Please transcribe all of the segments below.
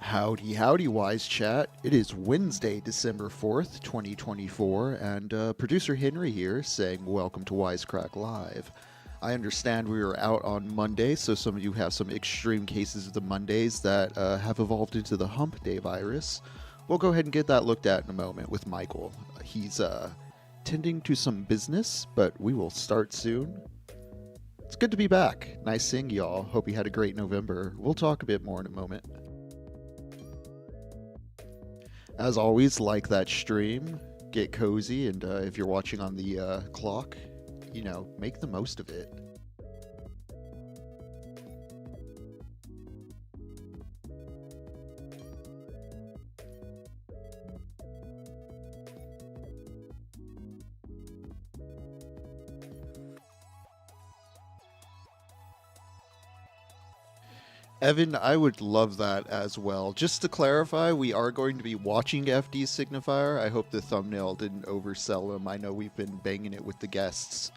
Howdy, howdy, Wise Chat. It is Wednesday, December 4th, 2024, and producer Henry here saying welcome to Wisecrack Live. I understand we were out on Monday, so some of you have some extreme cases of the Mondays that have evolved into the Hump Day virus. We'll go ahead and get that looked at in a moment with Michael. He's tending to some business, but we will start soon. It's good to be back. Nice seeing y'all. Hope you had a great November. We'll talk a bit more in a moment. As always, like that stream, get cozy, and if you're watching on the clock, make the most of it. Evan, I would love that as well. Just to clarify, we are going to be watching FD Signifier. I hope the thumbnail didn't oversell him. I know we've been banging it with the guests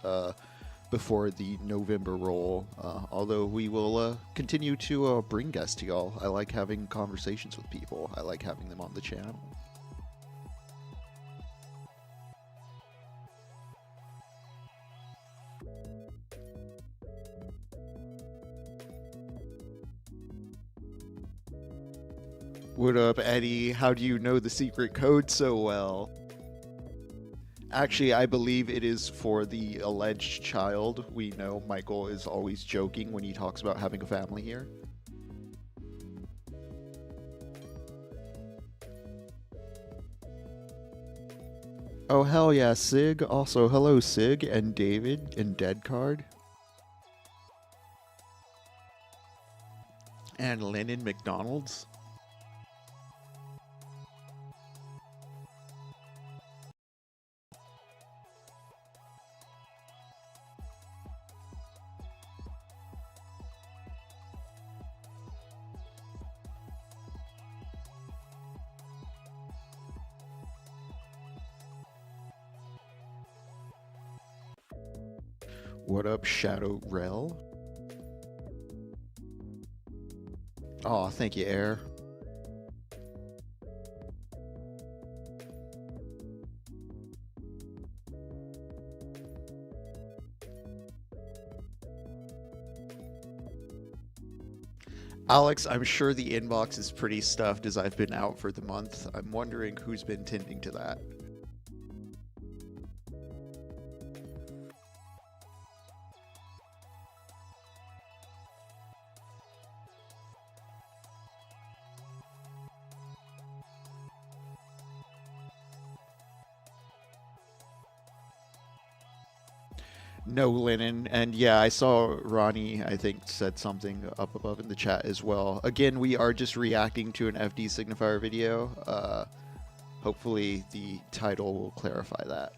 before the November roll, although we will continue to bring guests to y'all. I like having conversations with people. I like having them on the channel. What up, Eddie? How do you know the secret code so well? Actually, I believe it is for the alleged child. We know Michael is always joking when he talks about having a family here. Oh, hell yeah, Sig. Also, hello, Sig and David and Deadcard. And Lennon McDonald's. What up, Shadow Rel? Aw, thank you, Air. Alex, I'm sure the inbox is pretty stuffed as I've been out for the month. I'm wondering who's been tending to that. No linen, and yeah, I saw Ronnie, I think, said something up above in the chat as well. Again, we are just reacting to an FD Signifier video. Hopefully the title will clarify that.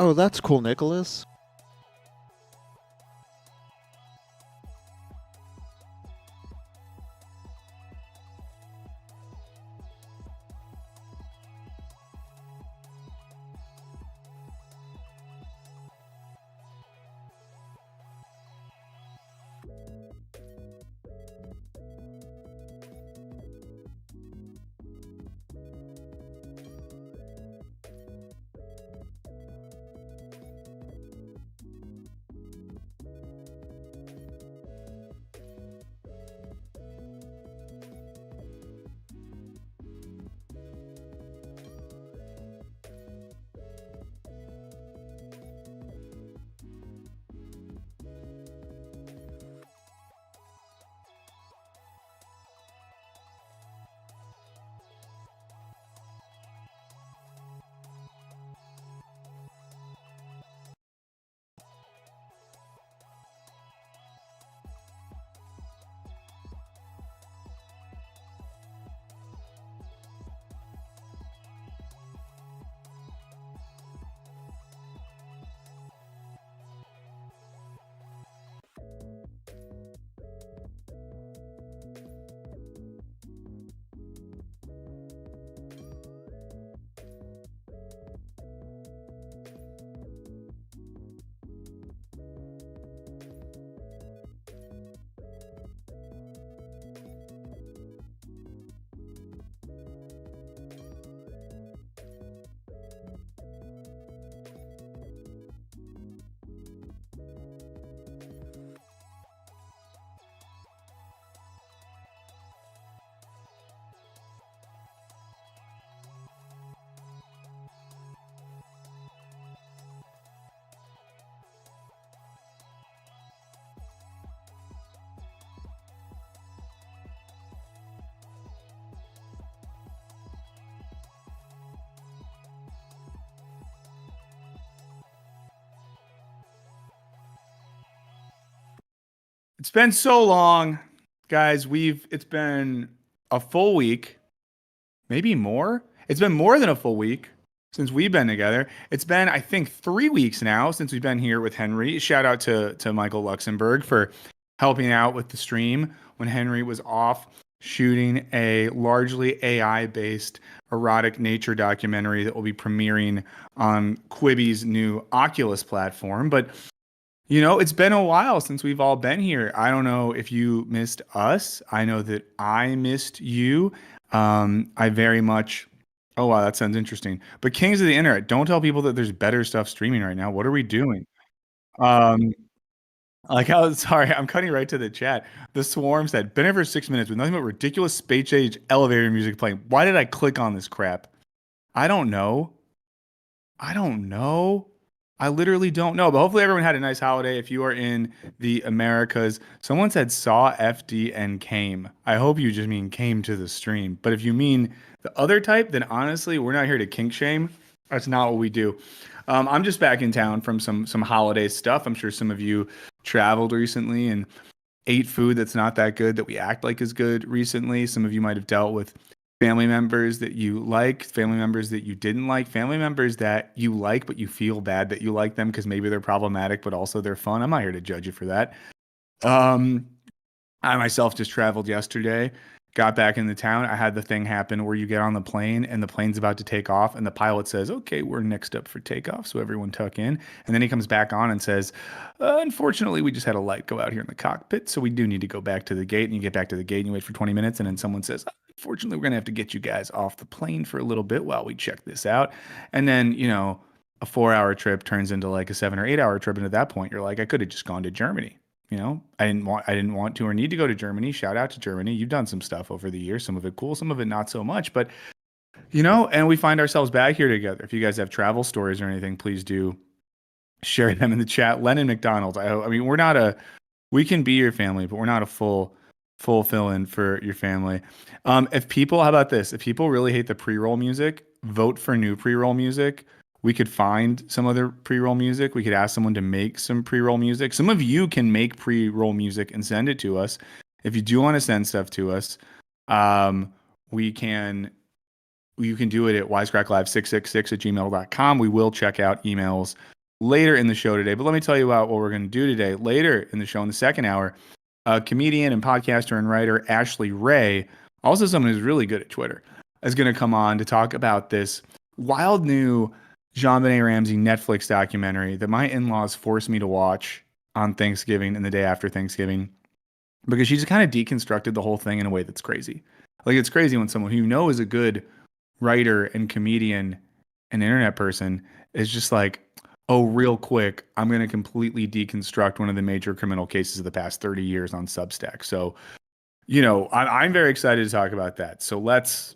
Oh, that's cool, Nicholas. It's been so long, guys. It's been a full week, maybe more. It's been more than a full week since we've been together. It's been, I think, 3 weeks now since we've been here with Henry. Shout out to Michael Luxembourg for helping out with the stream when Henry was off shooting a largely AI based erotic nature documentary that will be premiering on Quibi's new Oculus platform. But it's been a while since we've all been here. I don't know if you missed us. I know that I missed you. I very much. Oh wow, that sounds interesting. But Kings of the Internet, don't tell people that there's better stuff streaming right now. What are we doing? Um, like how sorry, I'm cutting right to the chat. The Swarm said, "Been here for 6 minutes with nothing but ridiculous space age elevator music playing. Why did I click on this crap? I don't know. I don't know. I literally don't know, but hopefully everyone had a nice holiday. If you are in the Americas, someone said saw FD and came. I hope you just mean came to the stream. But if you mean the other type, then honestly, we're not here to kink shame. That's not what we do. I'm just back in town from some holiday stuff. I'm sure some of you traveled recently and ate food that's not that good that we act like is good recently. Some of you might have dealt with family members that you like, family members that you didn't like, family members that you like, but you feel bad that you like them because maybe they're problematic, but also they're fun. I'm not here to judge you for that. Um, I myself just traveled yesterday, got back in the town. I had the thing happen where you get on the plane and the plane's about to take off, and the pilot says, "Okay, we're next up for takeoff." So everyone tuck in. And then he comes back on and says, "Unfortunately, we just had a light go out here in the cockpit. So we do need to go back to the gate." And you get back to the gate and you wait for 20 minutes. And then someone says, "Unfortunately, we're going to have to get you guys off the plane for a little bit while we check this out." And then, a 4 hour trip turns into like a 7 or 8 hour trip. And at that point, you're like, I could have just gone to Germany. I didn't want to or need to go to Germany. Shout out to Germany. You've done some stuff over the years, some of it cool, some of it not so much. But and we find ourselves back here together. If you guys have travel stories or anything, please do share them in the chat. Lennon McDonald. I mean, we can be your family, but we're not a full fill-in for your family. How about this? If people really hate the pre-roll music, vote for new pre-roll music. We could find some other pre-roll music. We could ask someone to make some pre-roll music. Some of you can make pre-roll music and send it to us. If you do want to send stuff to us, we can you can do it at wisecracklive666@gmail.com. We will check out emails later in the show today. But let me tell you about what we're going to do today. Later in the show, in the second hour, comedian and podcaster and writer Ashley Ray, also someone who's really good at Twitter, is going to come on to talk about this wild new JonBenét Ramsey Netflix documentary that my in-laws forced me to watch on Thanksgiving and the day after Thanksgiving, because she just kind of deconstructed the whole thing in a way that's crazy. Like, it's crazy when someone who you know is a good writer and comedian and internet person is just like, oh, real quick, I'm going to completely deconstruct one of the major criminal cases of the past 30 years on Substack. So, I'm very excited to talk about that. So let's,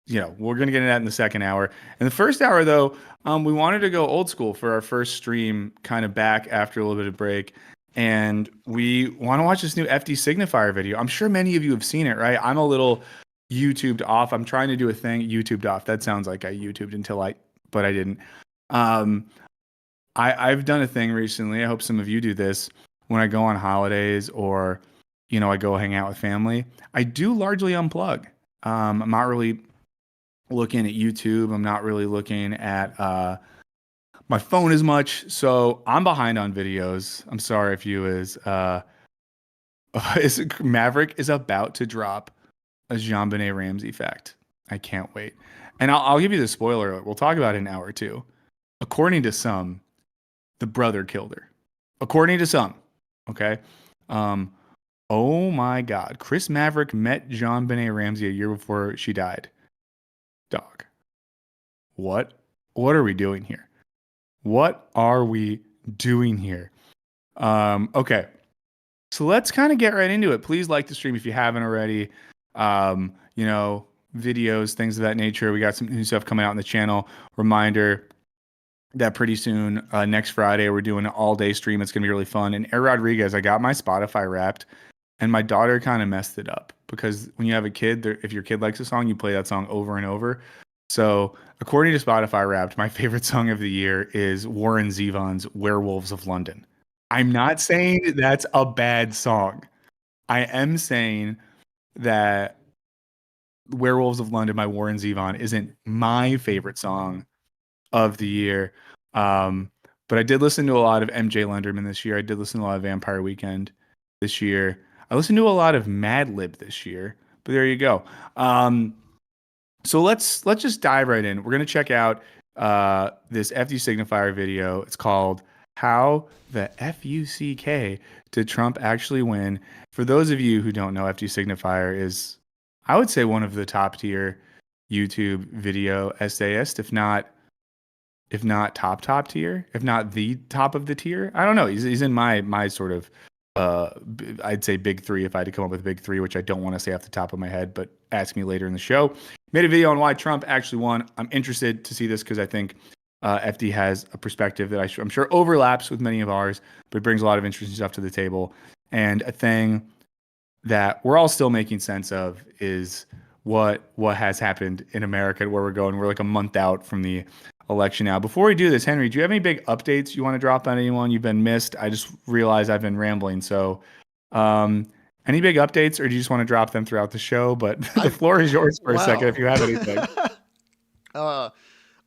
we're going to get into that in the second hour. In the first hour, though, we wanted to go old school for our first stream, kind of back after a little bit of break. And we want to watch this new FD Signifier video. I'm sure many of you have seen it, right? I'm a little YouTubed off. I'm trying to do a thing. YouTubed off. That sounds like I YouTubed but I didn't. I've done a thing recently. I hope some of you do this. When I go on holidays or, I go hang out with family, I do largely unplug. I'm not really looking at YouTube. I'm not really looking at my phone as much. So I'm behind on videos. I'm sorry if you is. Maverick is about to drop a JonBenét Ramsey fact. I can't wait. And I'll give you the spoiler alert. We'll talk about it in an hour or two. According to some, the brother killed her. According to some. Okay. Oh my God. Chris Maverick met JonBenét Ramsey a year before she died. Dog. What are we doing here? What are we doing here? Okay. So let's kind of get right into it. Please like the stream if you haven't already. Videos, things of that nature. We got some new stuff coming out on the channel. Reminder that pretty soon, next Friday, we're doing an all-day stream. It's going to be really fun. And Air Rodriguez, I got my Spotify Wrapped, and my daughter kind of messed it up, because when you have a kid, if your kid likes a song, you play that song over and over. So according to Spotify Wrapped, my favorite song of the year is Warren Zevon's Werewolves of London. I'm not saying that's a bad song. I am saying that Werewolves of London by Warren Zevon isn't my favorite song of the year. But I did listen to a lot of MJ Lenderman this year. I did listen to a lot of Vampire Weekend this year. I listened to a lot of Madlib this year. But there you go. So let's just dive right in. We're going to check out this FD Signifier video. It's called How the FUCK Did Trump Actually Win? For those of you who don't know, FD Signifier is, I would say, one of the top tier YouTube video essayist, if not top tier, if not the top of the tier. I don't know. He's in my sort of I'd say big three if I had to come up with a big three, which I don't want to say off the top of my head, but ask me later in the show. Made a video on why Trump actually won. I'm interested to see this because I think FD has a perspective that I'm sure overlaps with many of ours, but brings a lot of interesting stuff to the table. And a thing that we're all still making sense of is what has happened in America, where we're going. We're like a month out from the election now. Before we do this, Henry, do you have any big updates you want to drop on anyone? You've been missed. I just realized I've been rambling. So any big updates, or do you just want to drop them throughout the show? But the floor is yours for a second if you have anything.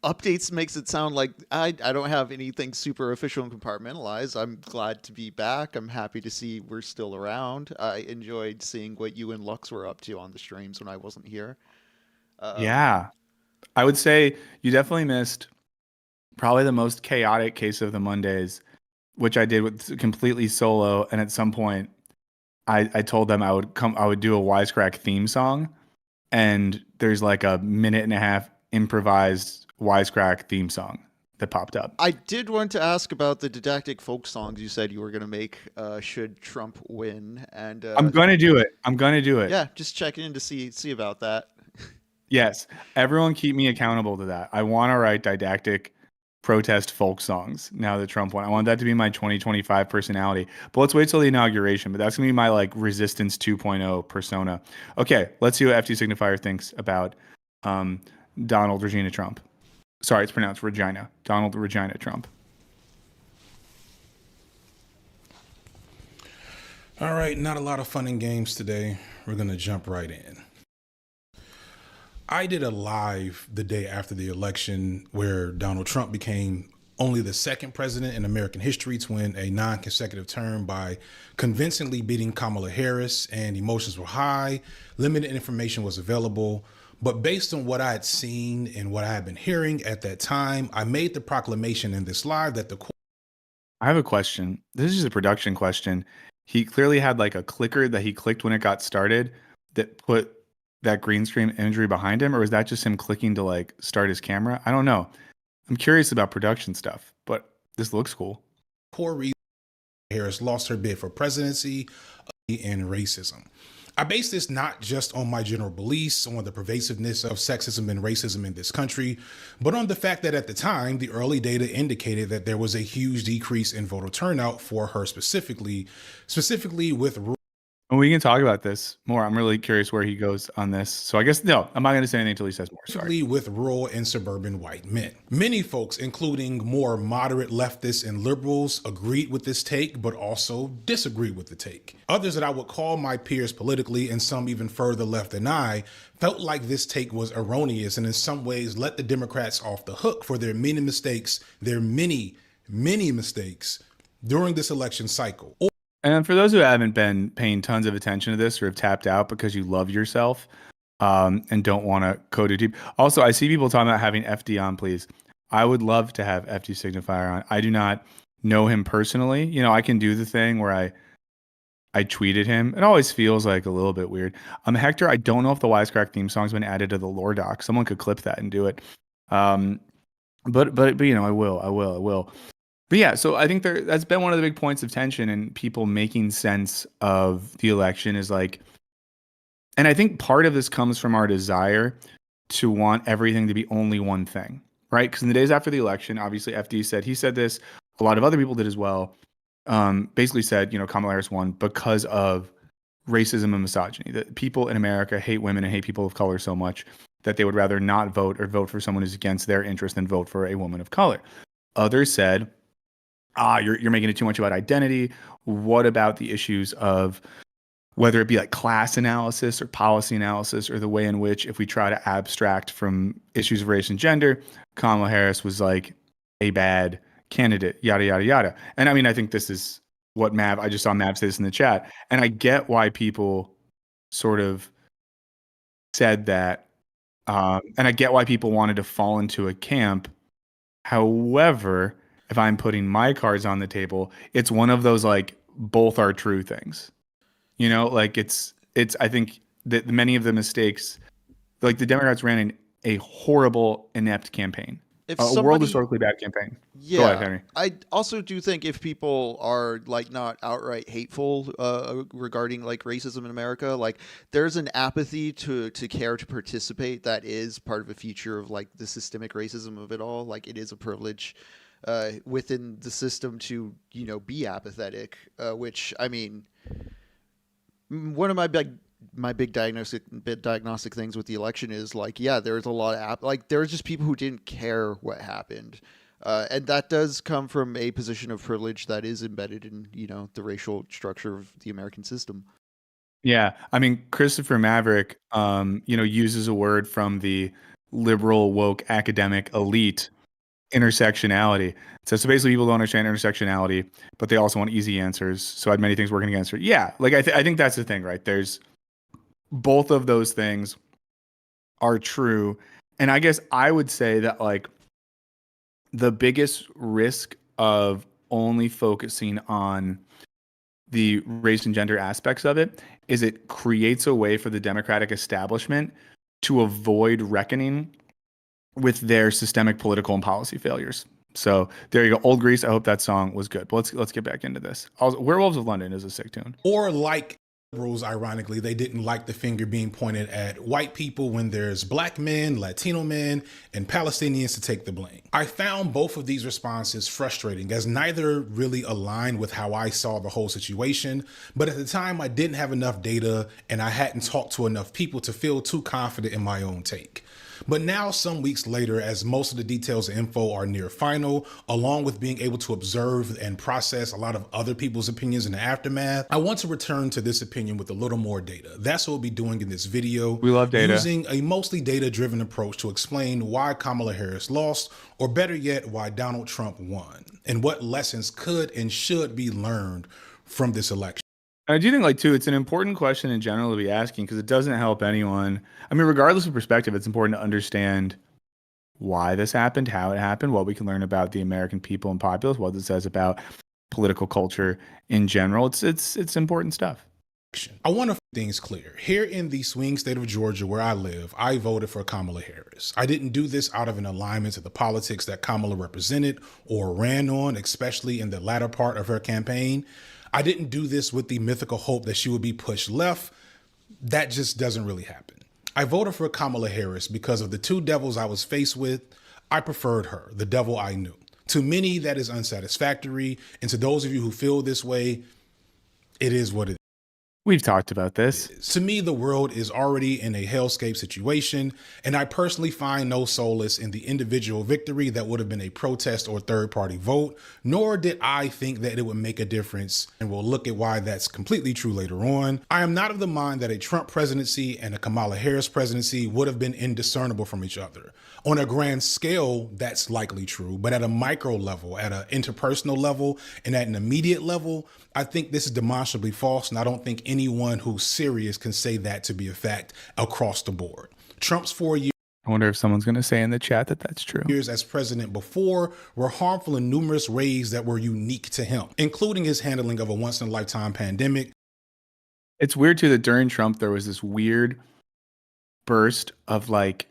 Updates makes it sound like I don't have anything super official and compartmentalized. I'm glad to be back. I'm happy to see we're still around. I enjoyed seeing what you and Lux were up to on the streams when I wasn't here. Yeah. I would say you definitely missed probably the most chaotic case of the Mondays, which I did with completely solo. And at some point, I told them I would do a Wisecrack theme song, and there's like a minute and a half improvised Wisecrack theme song that popped up. I did want to ask about the didactic folk songs you said you were going to make should Trump win, and I'm going to do it. Yeah, just checking in to see about that. Yes, everyone keep me accountable to that. I want to write didactic protest folk songs now that Trump won. I want that to be my 2025 personality. But let's wait till the inauguration. But that's going to be my like Resistance 2.0 persona. Okay, let's see what FT Signifier thinks about Donald Regina Trump. Sorry, it's pronounced Regina. Donald Regina Trump. All right, not a lot of fun and games today. We're going to jump right in. I did a live the day after the election where Donald Trump became only the second president in American history to win a non-consecutive term by convincingly beating Kamala Harris, and emotions were high, limited information was available. But based on what I had seen and what I had been hearing at that time, I made the proclamation in this live that the I have a question. This is just a production question. He clearly had like a clicker that he clicked when it got started that put that green screen imagery behind him, or was that just him clicking to like start his camera? I don't know. I'm curious about production stuff, but this looks cool. core reason Harris lost her bid for presidency and racism. I base this not just on my general beliefs on the pervasiveness of sexism and racism in this country, but on the fact that at the time, the early data indicated that there was a huge decrease in voter turnout for her specifically with And we can talk about this more. I'm really curious where he goes on this. So I guess, no, I'm not going to say anything until he says more. Sorry. with rural and suburban white men. Many folks, including more moderate leftists and liberals, agreed with this take, but also disagreed with the take. Others that I would call my peers politically, and some even further left than I, felt like this take was erroneous and in some ways let the Democrats off the hook for their many mistakes, many mistakes during this election cycle. And for those who haven't been paying tons of attention to this or have tapped out because you love yourself and don't want to go too deep. Also, I see people talking about having FD on, please. I would love to have FD Signifier on. I do not know him personally. You know, I can do the thing where I tweeted him. It always feels like a little bit weird. Hector, I don't know if the Wisecrack theme song's been added to the lore doc. Someone could clip that and do it. But you know, I will. But yeah, so I think that's been one of the big points of tension and people making sense of the election is like, and I think part of this comes from our desire to want everything to be only one thing, right? Because in the days after the election, obviously FD he said this, a lot of other people did as well, basically said, you know, Kamala Harris won because of racism and misogyny, that people in America hate women and hate people of color so much that they would rather not vote or vote for someone who's against their interest than vote for a woman of color. Others said, you're making it too much about identity. What about the issues of whether it be like class analysis or policy analysis or the way in which if we try to abstract from issues of race and gender, Kamala Harris was like a bad candidate, yada, yada, yada. And I mean, I think this is what I just saw Mav say this in the chat. And I get why people sort of said that. And I get why people wanted to fall into a camp. However, if I'm putting my cards on the table, it's one of those like both are true things. You know, like it's I think that many of the mistakes, like the Democrats ran a horrible, inept campaign. A world historically bad campaign. Yeah. Go ahead, Henry. I also do think if people are like not outright hateful regarding like racism in America, like there's an apathy to care to participate that is part of a feature of like the systemic racism of it all. Like it is a privilege within the system to, you know, be apathetic, which I mean, one of my big diagnostic things with the election is like, yeah, there's a lot of like there's just people who didn't care what happened, and that does come from a position of privilege that is embedded in, you know, the racial structure of the American system. Yeah, I mean, Christopher Maverick, you know, uses a word from the liberal woke academic elite, intersectionality. So basically people don't understand intersectionality, but they also want easy answers. So I had many things working against her. Yeah, like I think that's the thing, right? There's both of those things are true. And I guess I would say that like the biggest risk of only focusing on the race and gender aspects of it is it creates a way for the Democratic establishment to avoid reckoning with their systemic political and policy failures. So there you go. Old Grease. I hope that song was good. But let's get back into this. Also, Werewolves of London is a sick tune. Or like liberals, ironically, they didn't like the finger being pointed at white people when there's black men, Latino men, and Palestinians to take the blame. I found both of these responses frustrating as neither really aligned with how I saw the whole situation. But at the time, I didn't have enough data and I hadn't talked to enough people to feel too confident in my own take. But now, some weeks later, as most of the details and info are near final, along with being able to observe and process a lot of other people's opinions in the aftermath, I want to return to this opinion with a little more data. That's what we'll be doing in this video. We love data. Using a mostly data-driven approach to explain why Kamala Harris lost, or better yet, why Donald Trump won, and what lessons could and should be learned from this election. I do think, like, too, it's an important question in general to be asking because it doesn't help anyone. I mean, regardless of perspective, it's important to understand why this happened, how it happened, what we can learn about the American people and populace, what this says about political culture in general. It's important stuff. I want to make things clear. Here in the swing state of Georgia, where I live, I voted for Kamala Harris. I didn't do this out of an alignment to the politics that Kamala represented or ran on, especially in the latter part of her campaign. I didn't do this with the mythical hope that she would be pushed left. That just doesn't really happen. I voted for Kamala Harris because of the two devils I was faced with. I preferred her, the devil I knew. To many, that is unsatisfactory. And to those of you who feel this way, it is what it is. We've talked about this. To me, the world is already in a hellscape situation, and I personally find no solace in the individual victory that would have been a protest or third-party vote, nor did I think that it would make a difference, and we'll look at why that's completely true later on. I am not of the mind that a Trump presidency and a Kamala Harris presidency would have been indiscernible from each other. On a grand scale, that's likely true, but at a micro level, at an interpersonal level, and at an immediate level, I think this is demonstrably false, and I don't think anyone who's serious can say that to be a fact across the board. Trump's 4 years. I wonder if someone's going to say in the chat that that's true. Years as president before were harmful in numerous ways that were unique to him, including his handling of a once-in-a-lifetime pandemic. It's weird, too, that during Trump, there was this weird burst of, like,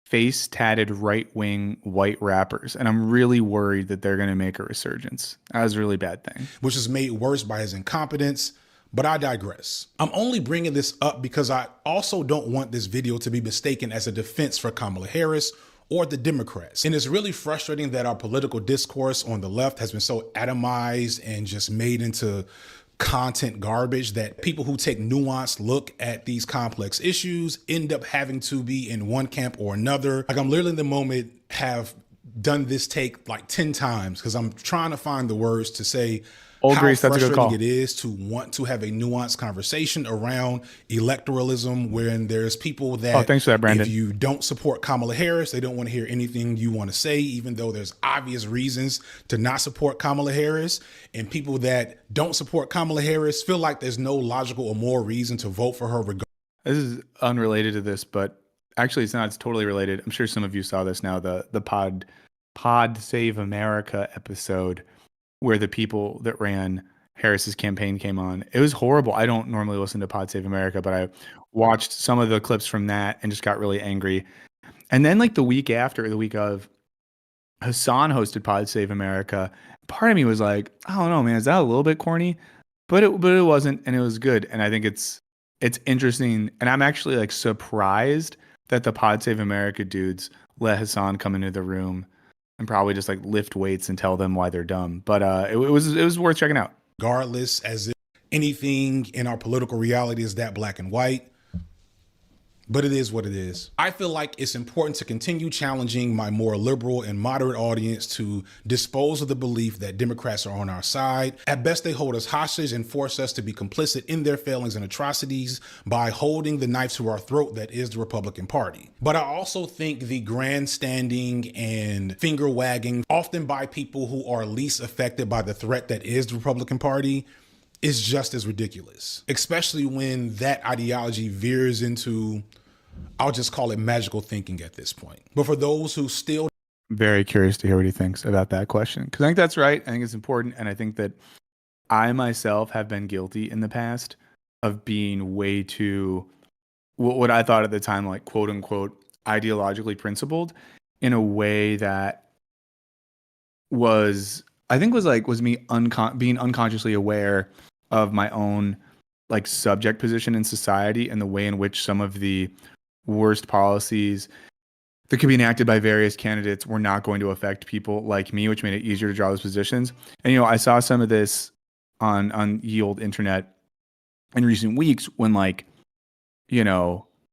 face-tatted right-wing white rappers, and I'm really worried that they're going to make a resurgence. That was a really bad thing. Which is made worse by his incompetence, but I digress. I'm only bringing this up because I also don't want this video to be mistaken as a defense for Kamala Harris or the Democrats. And it's really frustrating that our political discourse on the left has been so atomized and just made into content garbage that people who take nuanced look at these complex issues end up having to be in one camp or another. Like, I'm literally in the moment have done this take like 10 times because I'm trying to find the words to say Old how Grease, that's a good frustrating call. it is to want to have a nuanced conversation around electoralism when there's people that, Oh, thanks for that, Brandon. if you don't support Kamala Harris, they don't want to hear anything you want to say, even though there's obvious reasons to not support Kamala Harris. And people that don't support Kamala Harris feel like there's no logical or moral reason to vote for her regardless. This is unrelated to this, but actually it's not. It's totally related. I'm sure some of you saw this now, the Pod Save America episode where the people that ran Harris's campaign came on. It was horrible. I don't normally listen to Pod Save America, but I watched some of the clips from that and just got really angry. And then, like, the week after, the week of, Hassan hosted Pod Save America. Part of me was like, I don't know, man, is that a little bit corny? But it wasn't, and it was good. And I think it's interesting. And I'm actually, like, surprised that the Pod Save America dudes let Hassan come into the room and probably just, like, lift weights and tell them why they're dumb. But it was worth checking out. Regardless, as if anything in our political reality is that black and white. But it is what it is. I feel like it's important to continue challenging my more liberal and moderate audience to dispose of the belief that Democrats are on our side. At best, they hold us hostage and force us to be complicit in their failings and atrocities by holding the knife to our throat that is the Republican Party. But I also think the grandstanding and finger wagging, often by people who are least affected by the threat that is the Republican Party, is just as ridiculous, especially when that ideology veers into, I'll just call it magical thinking at this point. But for those who still... Very curious to hear what he thinks about that question, because I think that's right. I think it's important. And I think that I myself have been guilty in the past of being way too, what I thought at the time, like, quote unquote, ideologically principled in a way that was me being unconsciously aware of my own, like, subject position in society and the way in which some of the worst policies that could be enacted by various candidates were not going to affect people like me, which made it easier to draw those positions. And, I saw some of this on ye old internet in recent weeks when, like,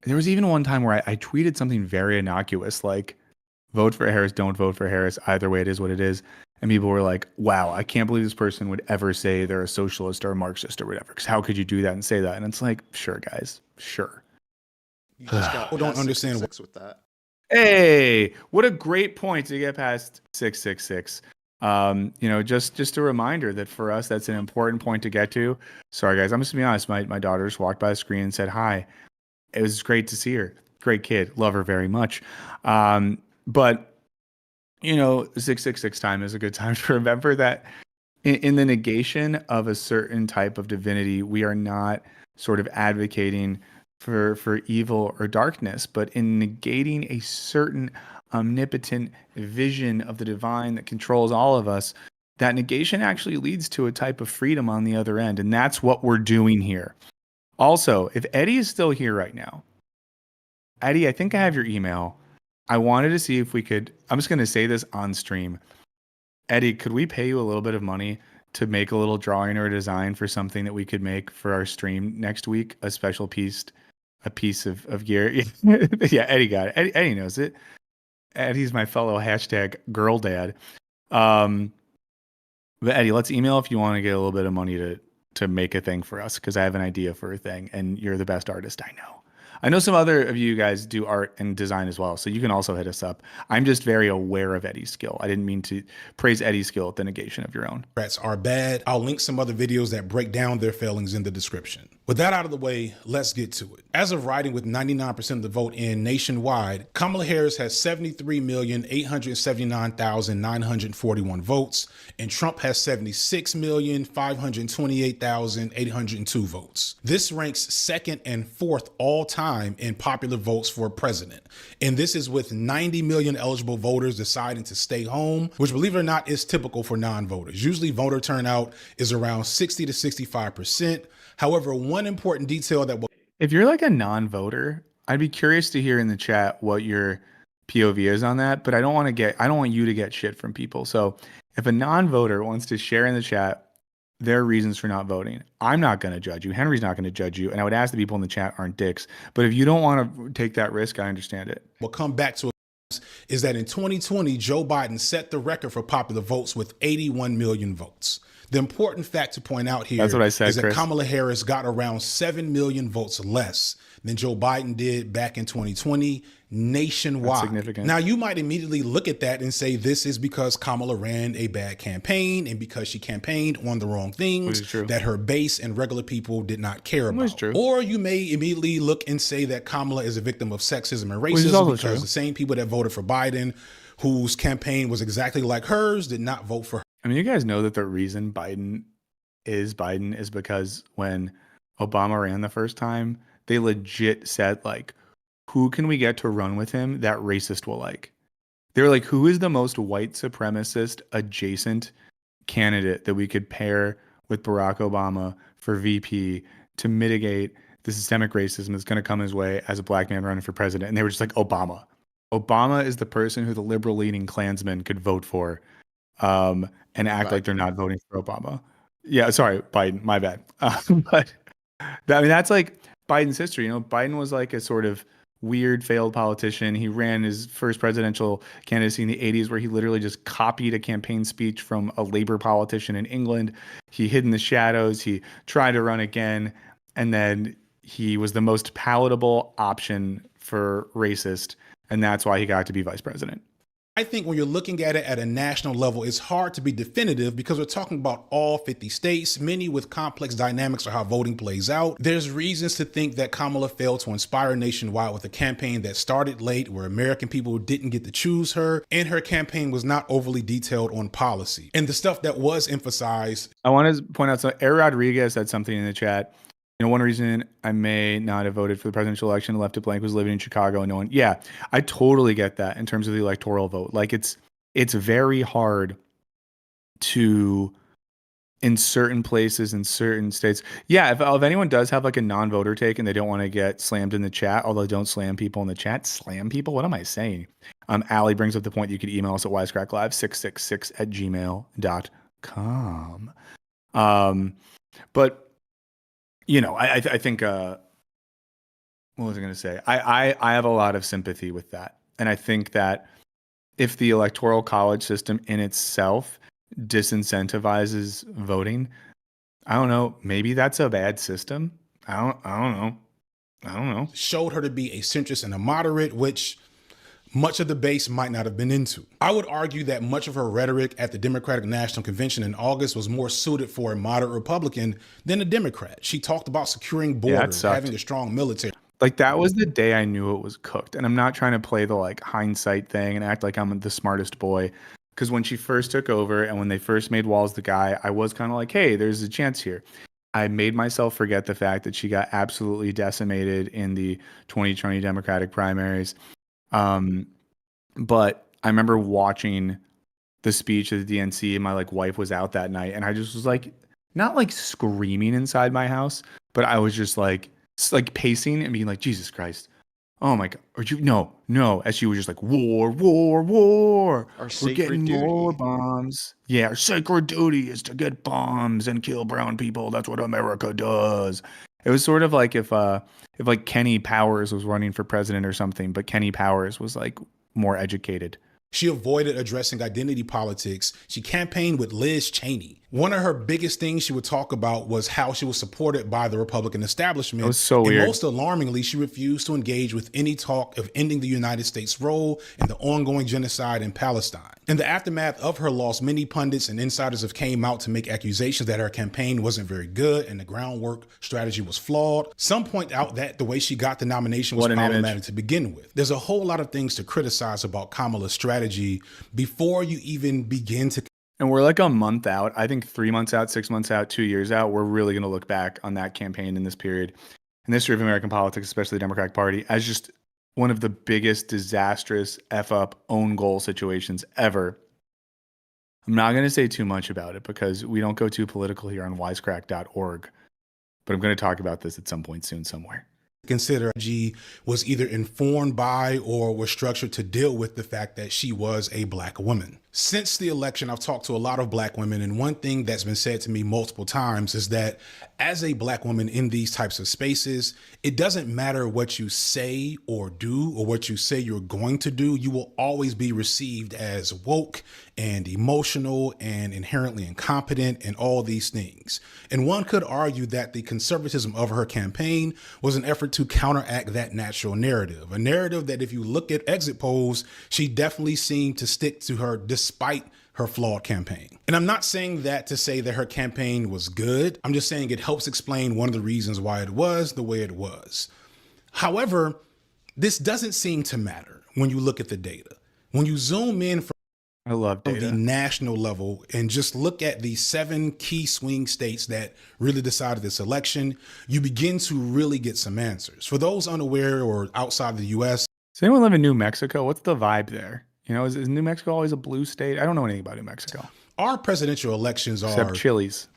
There was even one time where I tweeted something very innocuous, like vote for Harris, don't vote for Harris. Either way, it is what it is. And people were like, wow, I can't believe this person would ever say they're a socialist or a Marxist or whatever. Because how could you do that and say that? And it's like, sure, guys, sure. You just got People don't past understand 666 with that. Hey, what a great point to get past 666. Just a reminder that for us, that's an important point to get to. Sorry, guys, I'm just gonna be honest. My daughter just walked by the screen and said hi. It was great to see her. Great kid. Love her very much. But 666 time is a good time to remember that in the negation of a certain type of divinity, we are not sort of advocating for evil or darkness, but in negating a certain omnipotent vision of the divine that controls all of us, that negation actually leads to a type of freedom on the other end. And that's what we're doing here. Also, if Eddie is still here right now, Eddie, I think I have your email. I wanted to see if we could, I'm just going to say this on stream. Eddie, could we pay you a little bit of money to make a little drawing or a design for something that we could make for our stream next week? A special piece, a piece of gear. Yeah, Eddie got it. Eddie knows it. Eddie's my fellow #girl dad. But Eddie, let's email if you want to get a little bit of money to make a thing for us, because I have an idea for a thing, and you're the best artist I know. I know some other of you guys do art and design as well, so you can also hit us up. I'm just very aware of Eddie's skill. I didn't mean to praise Eddie's skill at the negation of your own. Democrats are bad. I'll link some other videos that break down their failings in the description. With that out of the way, let's get to it. As of writing with 99% of the vote in nationwide, Kamala Harris has 73,879,941 votes, and Trump has 76,528,802 votes. This ranks second and fourth all time in popular votes for president. And this is with 90 million eligible voters deciding to stay home, which, believe it or not, is typical for non-voters. Usually voter turnout is around 60 to 65%. However, one important detail that will... If you're like a non-voter, I'd be curious to hear in the chat what your POV is on that, but I don't want you to get shit from people. So if a non-voter wants to share in the chat their reasons for not voting, I'm not going to judge you. Henry's not going to judge you. And I would ask the people in the chat aren't dicks. But if you don't want to take that risk, I understand it. We'll come back to is that in 2020, Joe Biden set the record for popular votes with 81 million votes. The important fact to point out here That's what I said, is that Chris. Kamala Harris got around 7 million votes less than Joe Biden did back in 2020 nationwide. That's significant. Now, you might immediately look at that and say this is because Kamala ran a bad campaign and because she campaigned on the wrong things that her base and regular people did not care about. True. Or you may immediately look and say that Kamala is a victim of sexism and racism because the same people that voted for Biden, whose campaign was exactly like hers, did not vote for her. I mean, you guys know that the reason Biden is because when Obama ran the first time, they legit said, like, who can we get to run with him that racist will like? They were like, who is the most white supremacist adjacent candidate that we could pair with Barack Obama for VP to mitigate the systemic racism that's going to come his way as a black man running for president? And they were just like, Obama. Obama is the person who the liberal-leaning Klansmen could vote for and act like they're not voting for Obama. Yeah, sorry, Biden, my bad. But that's like Biden's history. Biden was like a sort of weird failed politician. He ran his first presidential candidacy in the 80s where he literally just copied a campaign speech from a Labour politician in England. He hid in the shadows. He tried to run again. And then he was the most palatable option for racist. And that's why he got to be vice president. I think when you're looking at it at a national level, it's hard to be definitive because we're talking about all 50 states, many with complex dynamics of how voting plays out. There's reasons to think that Kamala failed to inspire nationwide with a campaign that started late, where American people didn't get to choose her, and her campaign was not overly detailed on policy. And the stuff that was emphasized. I want to point out, so Eric Rodriguez said something in the chat. One reason I may not have voted for the presidential election and left it blank was living in Chicago and no one. Yeah, I totally get that in terms of the electoral vote. Like it's very hard to, in certain places, in certain states. Yeah, if anyone does have like a non-voter take and they don't want to get slammed in the chat, although don't slam people in the chat. Slam people? What am I saying? Allie brings up the point you could email us at wisecracklive666@gmail.com. But I think what was I going to say? I have a lot of sympathy with that. And I think that if the electoral college system in itself disincentivizes voting, I don't know, maybe that's a bad system. I don't know. Showed her to be a centrist and a moderate, which much of the base might not have been into. I would argue that much of her rhetoric at the Democratic National Convention in August was more suited for a moderate Republican than a Democrat. She talked about securing borders, having a strong military. Like, that was the day I knew it was cooked. And I'm not trying to play the like hindsight thing and act like I'm the smartest boy. Because when she first took over and when they first made Walz the guy, I was kind of like, hey, there's a chance here. I made myself forget the fact that she got absolutely decimated in the 2020 Democratic primaries. But I remember watching the speech at the DNC, and my like wife was out that night, and I just was like, not like screaming inside my house, but I was just like pacing and being like, Jesus Christ, oh my God, or you no, as she was just like, war, we're getting more bombs. Yeah, our sacred duty is to get bombs and kill brown people. That's what America does. It was sort of like if like Kenny Powers was running for president or something, but Kenny Powers was like more educated. She avoided addressing identity politics. She campaigned with Liz Cheney. One of her biggest things she would talk about was how she was supported by the Republican establishment. It was so weird. And most alarmingly, she refused to engage with any talk of ending the United States' role in the ongoing genocide in Palestine. In the aftermath of her loss, many pundits and insiders have came out to make accusations that her campaign wasn't very good and the groundwork strategy was flawed. Some point out that the way she got the nomination was problematic to begin with. There's a whole lot of things to criticize about Kamala's strategy before you even begin to. And we're like a month out. I think 3 months out, 6 months out, 2 years out. We're really going to look back on that campaign in this period, in the history of American politics, especially the Democratic Party, as just one of the biggest disastrous F-up own goal situations ever. I'm not going to say too much about it because we don't go too political here on wisecrack.org, but I'm going to talk about this at some point soon somewhere. Consider G was either informed by or was structured to deal with the fact that she was a Black woman. Since the election, I've talked to a lot of Black women, and one thing that's been said to me multiple times is that as a Black woman in these types of spaces, it doesn't matter what you say or do or what you say you're going to do, you will always be received as woke and emotional and inherently incompetent and all these things. And one could argue that the conservatism of her campaign was an effort to counteract that natural narrative, a narrative that if you look at exit polls, she definitely seemed to stick to her despite her flawed campaign. And I'm not saying that to say that her campaign was good. I'm just saying it helps explain one of the reasons why it was the way it was. However, this doesn't seem to matter when you look at the data. When you zoom in from the national level and just look at the 7 key swing states that really decided this election, you begin to really get some answers. For those unaware or outside the U.S. Does anyone live in New Mexico? What's the vibe there? You know, is New Mexico always a blue state? I don't know anything about New Mexico. Our presidential elections are except Chili's.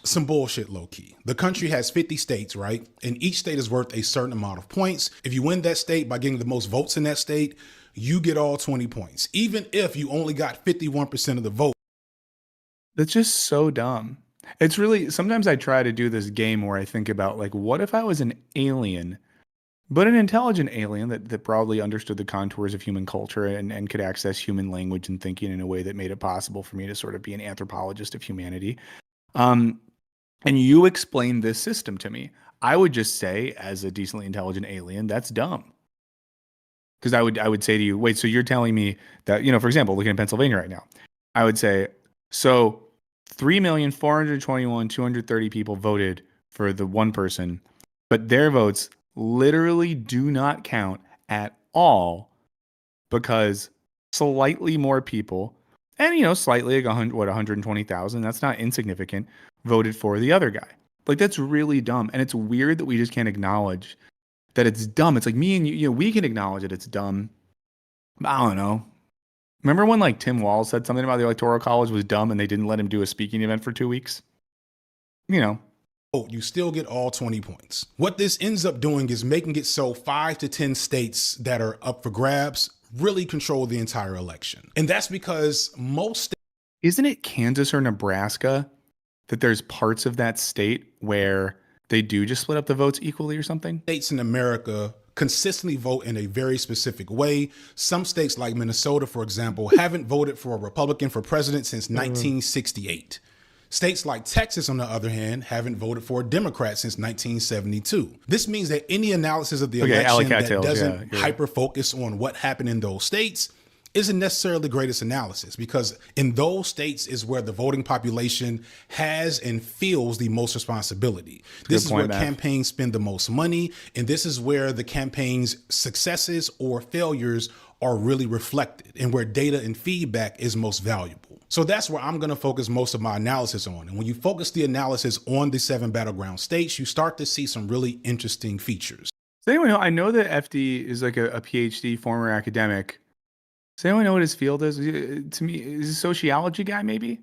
Some bullshit, low key. The country has 50 states, right? And each state is worth a certain amount of points. If you win that state by getting the most votes in that state, you get all 20 points, even if you only got 51% of the vote. That's just so dumb. It's really, sometimes I try to do this game where I think about, like, what if I was an alien, but an intelligent alien that broadly understood the contours of human culture and could access human language and thinking in a way that made it possible for me to sort of be an anthropologist of humanity. And you explain this system to me. I would just say, as a decently intelligent alien, that's dumb. Because I would say to you, wait, so you're telling me that, you know, for example, looking at Pennsylvania right now, I would say, so 3,421,230 people voted for the one person, but their votes literally do not count at all because slightly more people, and, you know, slightly like 120,000, that's not insignificant, voted for the other guy. Like, that's really dumb. And it's weird that we just can't acknowledge that it's dumb. It's like me and you know, we can acknowledge that it's dumb. I don't know. Remember when like Tim Walz said something about the Electoral College was dumb and they didn't let him do a speaking event for 2 weeks? You know. You still get all 20 points. What this ends up doing is making it so 5 to 10 states that are up for grabs really control the entire election. And that's because most Isn't it Kansas or Nebraska that there's parts of that state where they do just split up the votes equally or something? States in America consistently vote in a very specific way. Some states like Minnesota, for example, haven't voted for a Republican for president since 1968. States like Texas, on the other hand, haven't voted for a Democrat since 1972. This means that any analysis of the election that doesn't hyper-focus on what happened in those states isn't necessarily the greatest analysis, because in those states is where the voting population has and feels the most responsibility. This is where campaigns spend the most money, and this is where the campaign's successes or failures are really reflected, and where data and feedback is most valuable. So that's where I'm going to focus most of my analysis on. And when you focus the analysis on the 7 battleground states, you start to see some really interesting features. Does anyone know? I know that FD is like a PhD, former academic. Does anyone know what his field is? To me, is he a sociology guy, maybe?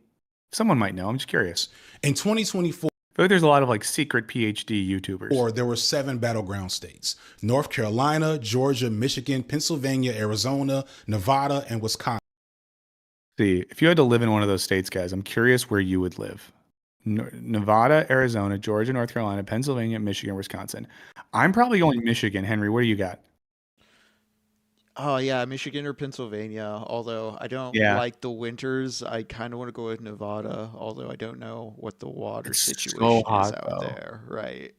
Someone might know. I'm just curious. In 2024, I feel like there's a lot of like secret PhD YouTubers. Or there were 7 battleground states: North Carolina, Georgia, Michigan, Pennsylvania, Arizona, Nevada, and Wisconsin. See, if you had to live in one of those states, guys, I'm curious where you would live. Nevada, Arizona, Georgia, North Carolina, Pennsylvania, Michigan, Wisconsin. I'm probably going Michigan. Henry, what do you got? Oh, yeah, Michigan or Pennsylvania. Although I don't like the winters, I kind of want to go with Nevada, although I don't know what the water situation is out there. Right.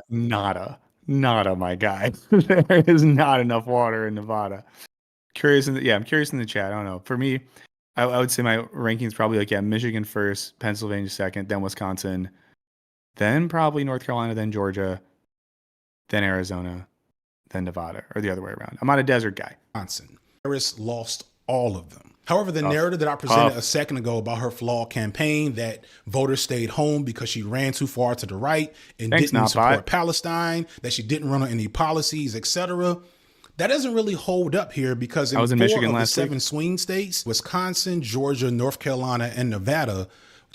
Nada, my guy. There is not enough water in Nevada. I'm curious in the chat. I don't know. For me, I would say my rankings probably like, Michigan first, Pennsylvania second, then Wisconsin, then probably North Carolina, then Georgia, then Arizona, then Nevada, or the other way around. I'm not a desert guy. Harris lost all of them. However, the narrative that I presented a second ago about her flawed campaign, that voters stayed home because she ran too far to the right and didn't support Palestine, that she didn't run on any policies, etc., that doesn't really hold up here, because in 4 Michigan of the 7 swing states, Wisconsin, Georgia, North Carolina, and Nevada,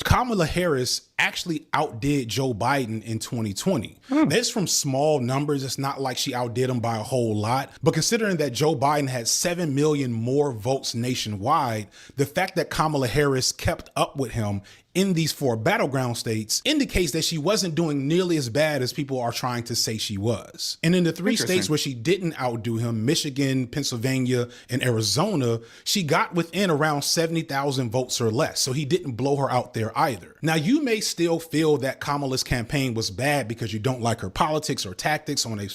Kamala Harris actually outdid Joe Biden in 2020. That's from small numbers. It's not like she outdid him by a whole lot. But considering that Joe Biden had 7 million more votes nationwide, the fact that Kamala Harris kept up with him in these 4 battleground states indicates that she wasn't doing nearly as bad as people are trying to say she was. And in the 3 states where she didn't outdo him, Michigan, Pennsylvania, and Arizona, she got within around 70,000 votes or less. So he didn't blow her out there either. Now, you may still feel that Kamala's campaign was bad because you don't like her politics or tactics on a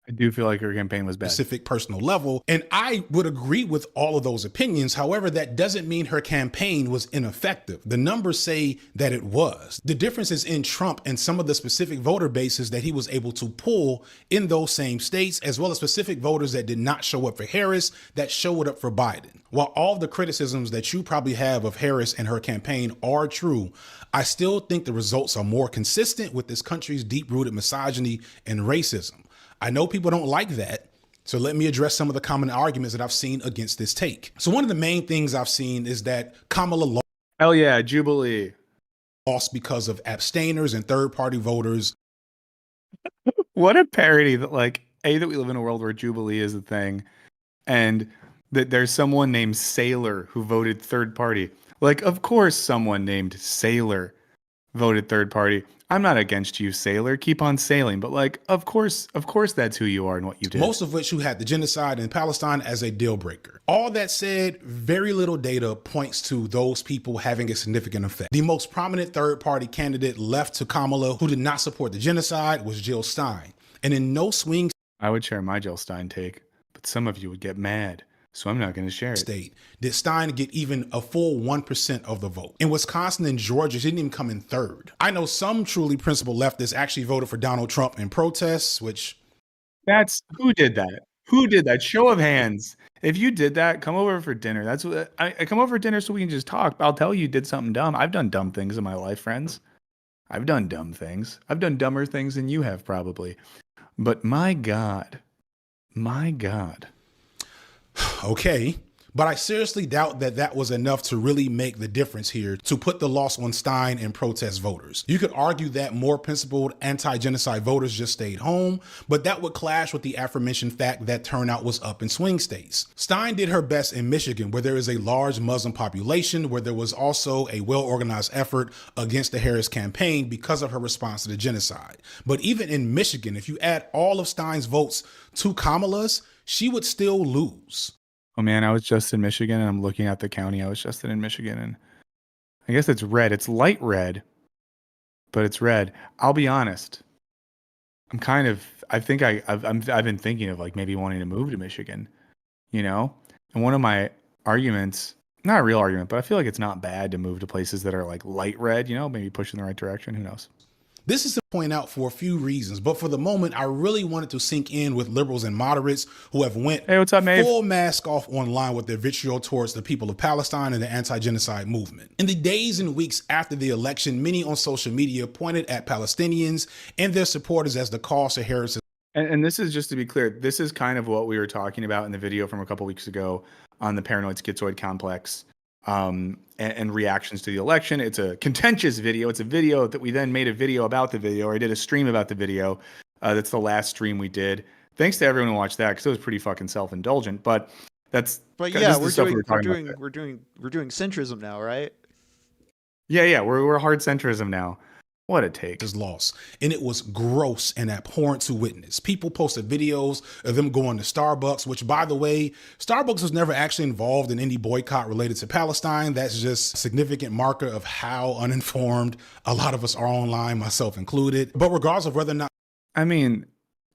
I do feel like her campaign was bad. Specific personal level. And I would agree with all of those opinions. However, that doesn't mean her campaign was ineffective. The numbers say that it was. The difference is in Trump and some of the specific voter bases that he was able to pull in those same states, as well as specific voters that did not show up for Harris, that showed up for Biden. While all the criticisms that you probably have of Harris and her campaign are true, I still think the results are more consistent with this country's deep-rooted misogyny and racism. I know people don't like that, so let me address some of the common arguments that I've seen against this take. So one of the main things I've seen is that Kamala lost. Hell yeah, Jubilee. Lost because of abstainers and third-party voters. What a parody that, like, that we live in a world where Jubilee is a thing, and that there's someone named Sailor who voted third party. Like, of course someone named Sailor voted third party. I'm not against you, Sailor. Keep on sailing. But like, of course that's who you are and what you did. Most of which who had the genocide in Palestine as a deal breaker. All that said, very little data points to those people having a significant effect. The most prominent third party candidate left to Kamala who did not support the genocide was Jill Stein. And in no swing. I would share my Jill Stein take, but some of you would get mad. So I'm not going to share it. State did Stein get even a full 1% of the vote. In Wisconsin and Georgia, she didn't even come in third. I know some truly principled leftists actually voted for Donald Trump in protests, which... Who did that? Who did that? Show of hands. If you did that, come over for dinner. That's what I come over for dinner so we can just talk. I'll tell you did something dumb. I've done dumb things in my life, friends. I've done dumb things. I've done dumber things than you have probably. But my God. Okay, But I seriously doubt that that was enough to really make the difference here to put the loss on Stein and protest voters. You could argue that more principled anti-genocide voters just stayed home, but that would clash with the aforementioned fact that turnout was up in swing states. Stein did her best in Michigan, where there is a large Muslim population, where there was also a well-organized effort against the Harris campaign because of her response to the genocide. But even in Michigan, if you add all of Stein's votes to Kamala's, she would still lose. Oh man, I was just in Michigan and I'm looking at the county I was just in Michigan, and I guess it's red. It's light red, but it's red. I'll be honest. I've been thinking of like maybe wanting to move to Michigan, you know? And one of my arguments, not a real argument, but I feel like it's not bad to move to places that are like light red, you know, maybe push in the right direction. Who knows? This is to point out for a few reasons, but for the moment, I really wanted to sink in with liberals and moderates who have went Hey, what's up, Maeve? full mask off online with their vitriol towards the people of Palestine and the anti-genocide movement. In the days and weeks after the election, many on social media pointed at Palestinians and their supporters as the cause to Harris. And this is, just to be clear, this is kind of what we were talking about in the video from a couple weeks ago on the paranoid schizoid complex. And reactions to the election. It's a contentious video. It's a video that we then made a video about the video, or I did a stream about the video. That's the last stream we did. Thanks to everyone who watched that, because it was pretty fucking self-indulgent. But yeah, we're doing centrism now, right? Yeah, we're hard centrism now. What a take. His loss. And it was gross and abhorrent to witness. People posted videos of them going to Starbucks, which, by the way, Starbucks was never actually involved in any boycott related to Palestine. That's just a significant marker of how uninformed a lot of us are online, myself included. But regardless of whether or not, I mean,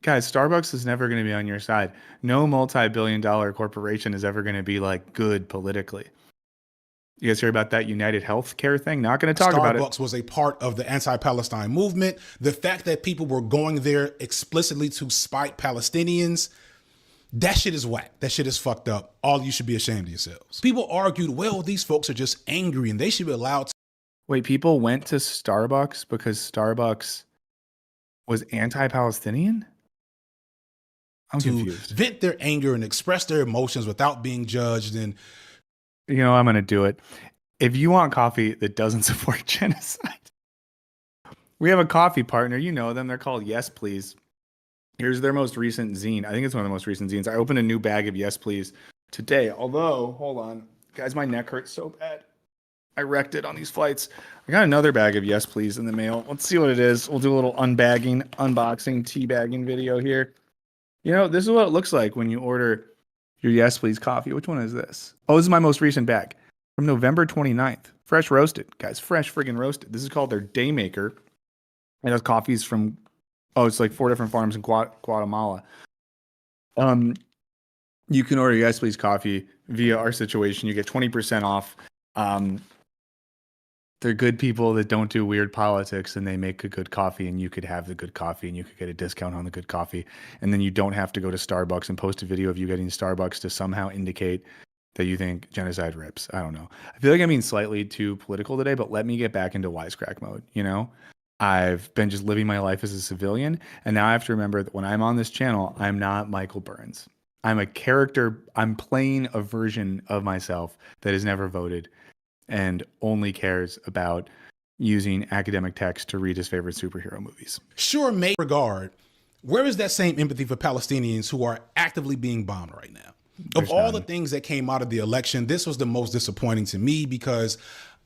guys, Starbucks is never going to be on your side. No multi-billion-dollar corporation is ever going to be like good politically. You guys hear about that United Healthcare thing? Not going to talk about it. Starbucks was a part of the anti-Palestine movement. The fact that people were going there explicitly to spite Palestinians, that shit is whack. That shit is fucked up. All you should be ashamed of yourselves. People argued, well, these folks are just angry and they should be allowed to. Wait, people went to Starbucks because Starbucks was anti-Palestinian? I'm confused. Vent their anger and express their emotions without being judged. And you know, I'm going to do it. If you want coffee that doesn't support genocide, we have a coffee partner. You know them. They're called Yes Please. Here's their most recent zine. I think it's one of the most recent zines. I opened a new bag of Yes Please today. Although, hold on. Guys, my neck hurts so bad. I wrecked it on these flights. I got another bag of Yes Please in the mail. Let's see what it is. We'll do a little unbagging, unboxing, teabagging video here. You know, this is what it looks like when you order your Yes Please coffee. Which one is this? Oh, this is my most recent bag from November 29th. Fresh roasted, guys. Fresh friggin' roasted. This is called their Daymaker. And those coffees from, it's like 4 different farms in Guatemala. You can order Yes Please coffee via our situation. You get 20% off. They're good people that don't do weird politics, and they make a good coffee, and you could have the good coffee, and you could get a discount on the good coffee. And then you don't have to go to Starbucks and post a video of you getting Starbucks to somehow indicate that you think genocide rips. I don't know. I feel like I'm being slightly too political today, but let me get back into wisecrack mode. You know, I've been just living my life as a civilian, and now I have to remember that when I'm on this channel, I'm not Michael Burns. I'm a character. I'm playing a version of myself that has never voted and only cares about using academic text to read his favorite superhero movies. Sure, may regard, where is that same empathy for Palestinians who are actively being bombed right now? Of all the things that came out of the election, this was the most disappointing to me because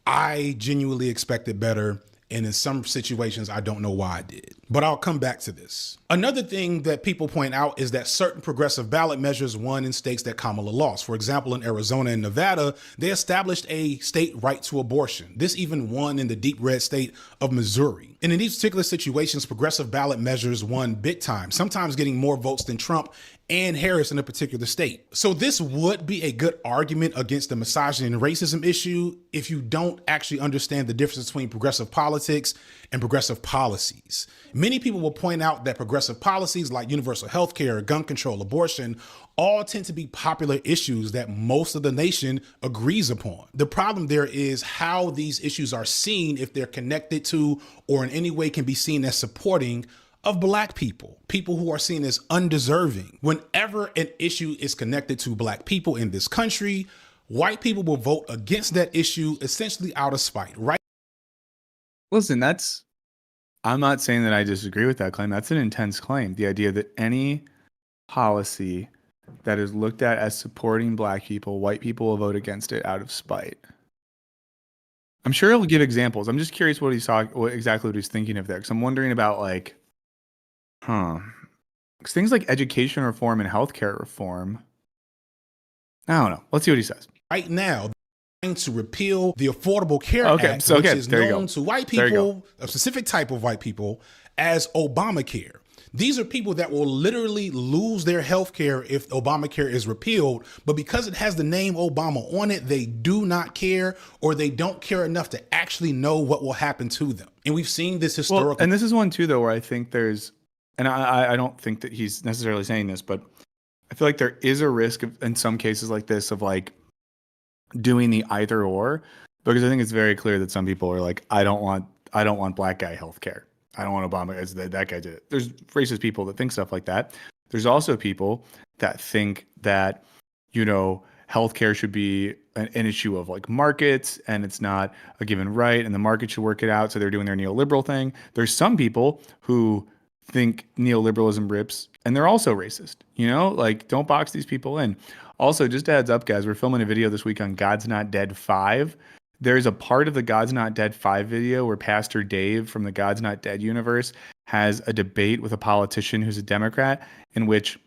I genuinely expected better. And in some situations, I don't know why I did. But I'll come back to this. Another thing that people point out is that certain progressive ballot measures won in states that Kamala lost. For example, in Arizona and Nevada, they established a state right to abortion. This even won in the deep red state of Missouri. And in these particular situations, progressive ballot measures won big time, sometimes getting more votes than Trump and Harris in a particular state. So this would be a good argument against the misogyny and racism issue if you don't actually understand the difference between progressive politics and progressive policies. Many people will point out that progressive policies like universal health care, gun control, abortion, all tend to be popular issues that most of the nation agrees upon. The problem there is how these issues are seen if they're connected to or in any way can be seen as supporting of Black people, people who are seen as undeserving. Whenever an issue is connected to Black people in this country, white people will vote against that issue essentially out of spite, right? Listen, I'm not saying that I disagree with that claim. That's an intense claim. The idea that any policy that is looked at as supporting black people, white people will vote against it out of spite. I'm sure he'll give examples. I'm just curious what exactly what he's thinking of there. Because I'm wondering about like, 'cause things like education reform and healthcare reform. I don't know. Let's see what he says. Right now, trying to repeal the Affordable Care Act, which is known to white people, a specific type of white people, as Obamacare. These are people that will literally lose their health care if Obamacare is repealed, but because it has the name Obama on it, they do not care, or they don't care enough to actually know what will happen to them. And we've seen this historical. Well, and this is one too, though, where I think there's, and I don't think that he's necessarily saying this, but I feel like there is a risk of, in some cases like this, of like doing the either or, because I think it's very clear that some people are like, I don't want black guy healthcare. I don't want Obama as that guy did it. There's racist people that think stuff like that. There's also people that think that, you know, healthcare should be an issue of like markets and it's not a given right and the market should work it out. So they're doing their neoliberal thing. There's some people who think neoliberalism rips and they're also racist, you know, like don't box these people in. Also, just a heads up, guys, we're filming a video this week on God's Not Dead 5. There's a part of the God's Not Dead 5 video where Pastor Dave from the God's Not Dead universe has a debate with a politician who's a Democrat in which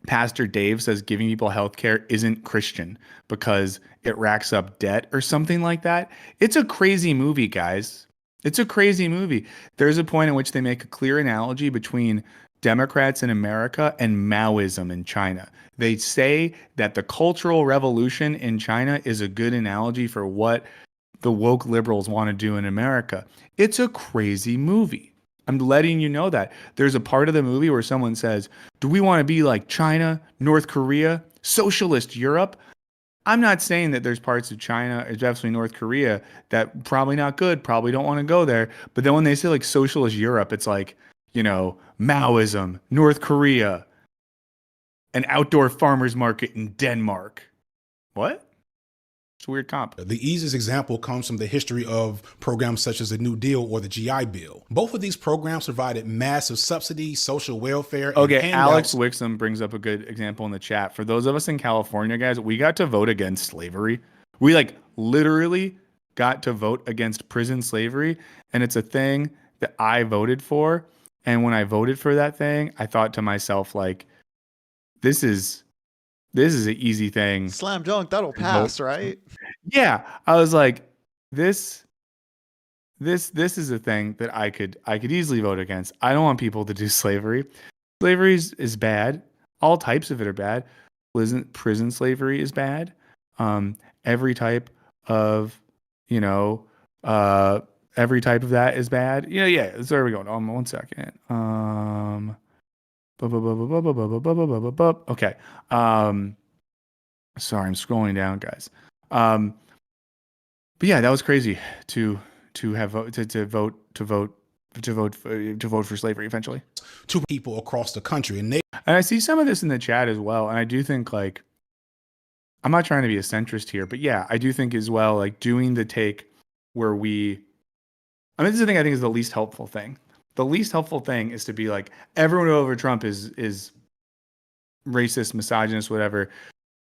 Pastor Dave says giving people health care isn't Christian because it racks up debt or something like that. It's a crazy movie, guys. It's a crazy movie. There's a point in which they make a clear analogy between Democrats in America and Maoism in China. They say that the Cultural Revolution in China is a good analogy for what the woke liberals want to do in America. It's a crazy movie. I'm letting you know that. There's a part of the movie where someone says, do we want to be like China, North Korea, socialist Europe? I'm not saying that there's parts of China, especially North Korea, that probably not good, probably don't want to go there. But then when they say like socialist Europe, it's like, you know, Maoism, North Korea, an outdoor farmer's market in Denmark. What? It's a weird comp. The easiest example comes from the history of programs such as the New Deal or the GI Bill. Both of these programs provided massive subsidies, social welfare. Okay, and Alex Wixom brings up a good example in the chat. For those of us in California, guys, we got to vote against slavery. We like literally got to vote against prison slavery. And it's a thing that I voted for. And when I voted for that thing, I thought to myself, like, this is an easy thing. Slam dunk, that'll pass, right? Yeah. I was like, this is a thing that I could easily vote against. I don't want people to do slavery. Slavery is bad. All types of it are bad. Prison slavery is bad. Every type of, every type of that is bad. Yeah. So there we go. 1 second. Okay. Sorry, I'm scrolling down, guys. But yeah, that was crazy to vote for slavery eventually. To people across the country, and I see some of this in the chat as well, and I do think, like, I'm not trying to be a centrist here, but yeah, I do think as well, like, doing the take where this is the thing I think is the least helpful thing. The least helpful thing is to be like, everyone over Trump is racist, misogynist, whatever.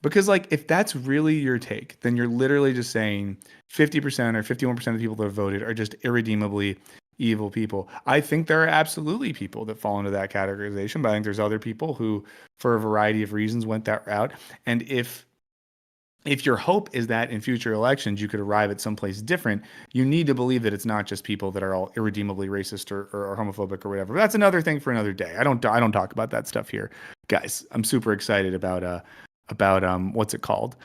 Because, like, if that's really your take, then you're literally just saying 50% or 51% of the people that voted are just irredeemably evil people. I think there are absolutely people that fall into that categorization, but I think there's other people who, for a variety of reasons, went that route. And if your hope is that in future elections you could arrive at someplace different, you need to believe that it's not just people that are all irredeemably racist or homophobic or whatever. But that's another thing for another day. I don't talk about that stuff here, guys. I'm super excited about what's it called?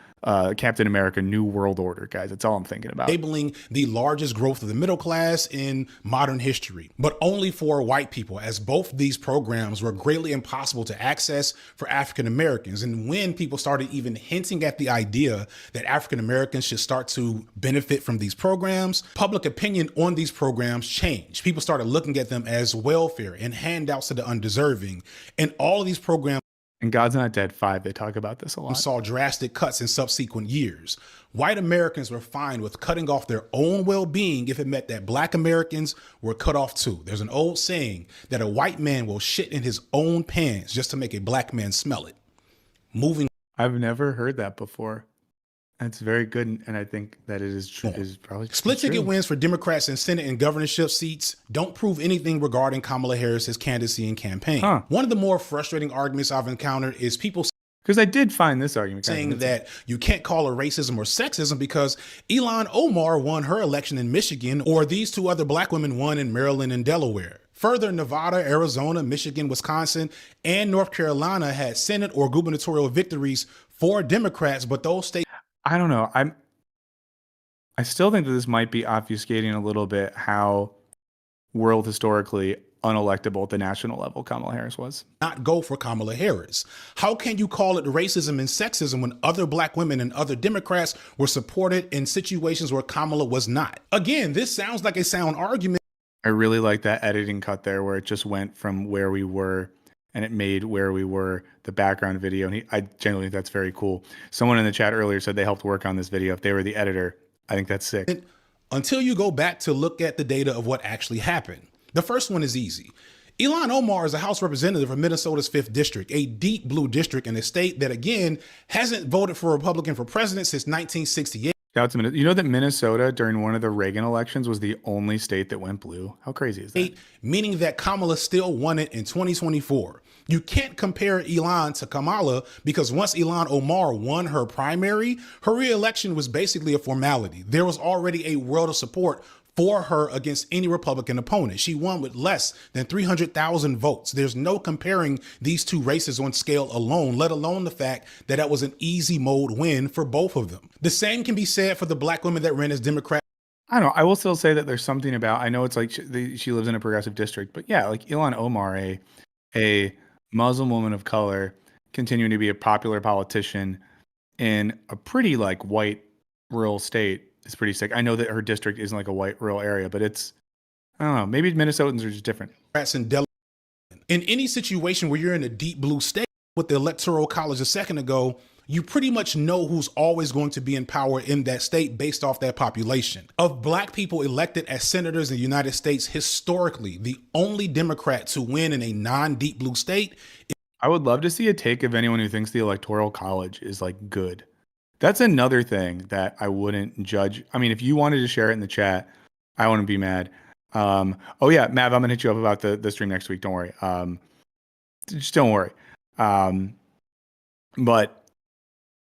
Captain America New World Order, guys. That's all I'm thinking about. Enabling the largest growth of the middle class in modern history, but only for white people, as both these programs were greatly impossible to access for African Americans. And when people started even hinting at the idea that African Americans should start to benefit from these programs, public opinion on these programs changed. People started looking at them as welfare and handouts to the undeserving. And all of these programs. In God's Not Dead 5, they talk about this a lot. Saw drastic cuts in subsequent years. White Americans were fine with cutting off their own well-being if it meant that black Americans were cut off too. There's an old saying that a white man will shit in his own pants just to make a black man smell it. Moving. I've never heard that before. It's very good, and I think that it is true. Is probably split true. ticket wins for Democrats in Senate and governorship seats don't prove anything regarding Kamala Harris's candidacy and campaign. One of the more frustrating arguments I've encountered is people, because I did find this argument saying that you can't call it racism or sexism because Ilhan Omar won her election in Michigan, or these two other black women won in Maryland and Delaware. Further, Nevada, Arizona, Michigan, Wisconsin, and North Carolina had Senate or gubernatorial victories for Democrats, but those states. I don't know. I still think that this might be obfuscating a little bit how world historically unelectable at the national level Kamala Harris was. Not go for Kamala Harris. How can you call it racism and sexism when other black women and other Democrats were supported in situations where Kamala was not? Again, this sounds like a sound argument. I really like that editing cut there where it just went from where we were and it made where we were the background video. And I genuinely think that's very cool. Someone in the chat earlier said they helped work on this video. If they were the editor, I think that's sick. Until you go back to look at the data of what actually happened. The first one is easy. Ilhan Omar is a House representative from Minnesota's 5th District, a deep blue district in a state that, again, hasn't voted for a Republican for president since 1968. You know that Minnesota during one of the Reagan elections was the only state that went blue? How crazy is that? Meaning that Kamala still won it in 2024. You can't compare Ilhan to Kamala because once Ilhan Omar won her primary, her re-election was basically a formality. There was already a world of support for her against any Republican opponent. She won with less than 300,000 votes. There's no comparing these two races on scale alone, let alone the fact that that was an easy mode win for both of them. The same can be said for the black women that ran as Democrats. I don't know. I will still say that there's something about, I know it's like she lives in a progressive district, but yeah, like Ilhan Omar, a Muslim woman of color, continuing to be a popular politician in a pretty like white rural state. It's pretty sick. I know that her district isn't like a white rural area, but it's, I don't know, maybe Minnesotans are just different. In any situation where you're in a deep blue state with the Electoral College a second ago, you pretty much know who's always going to be in power in that state based off that population. Of black people elected as senators in the United States, historically, the only Democrat to win in a non-deep blue state. I would love to see a take of anyone who thinks the Electoral College is like good. That's another thing that I wouldn't judge. I mean, if you wanted to share it in the chat, I wouldn't be mad. Oh yeah, Mav, I'm gonna hit you up about the stream next week. Don't worry. Just don't worry. But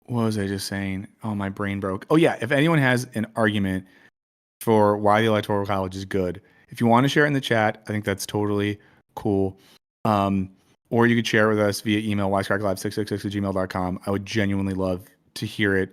what was I just saying? Oh, my brain broke. Oh yeah, if anyone has an argument for why the Electoral College is good, if you want to share it in the chat, I think that's totally cool. Or you could share it with us via email, wisecracklive666@gmail.com. I would genuinely love to hear it.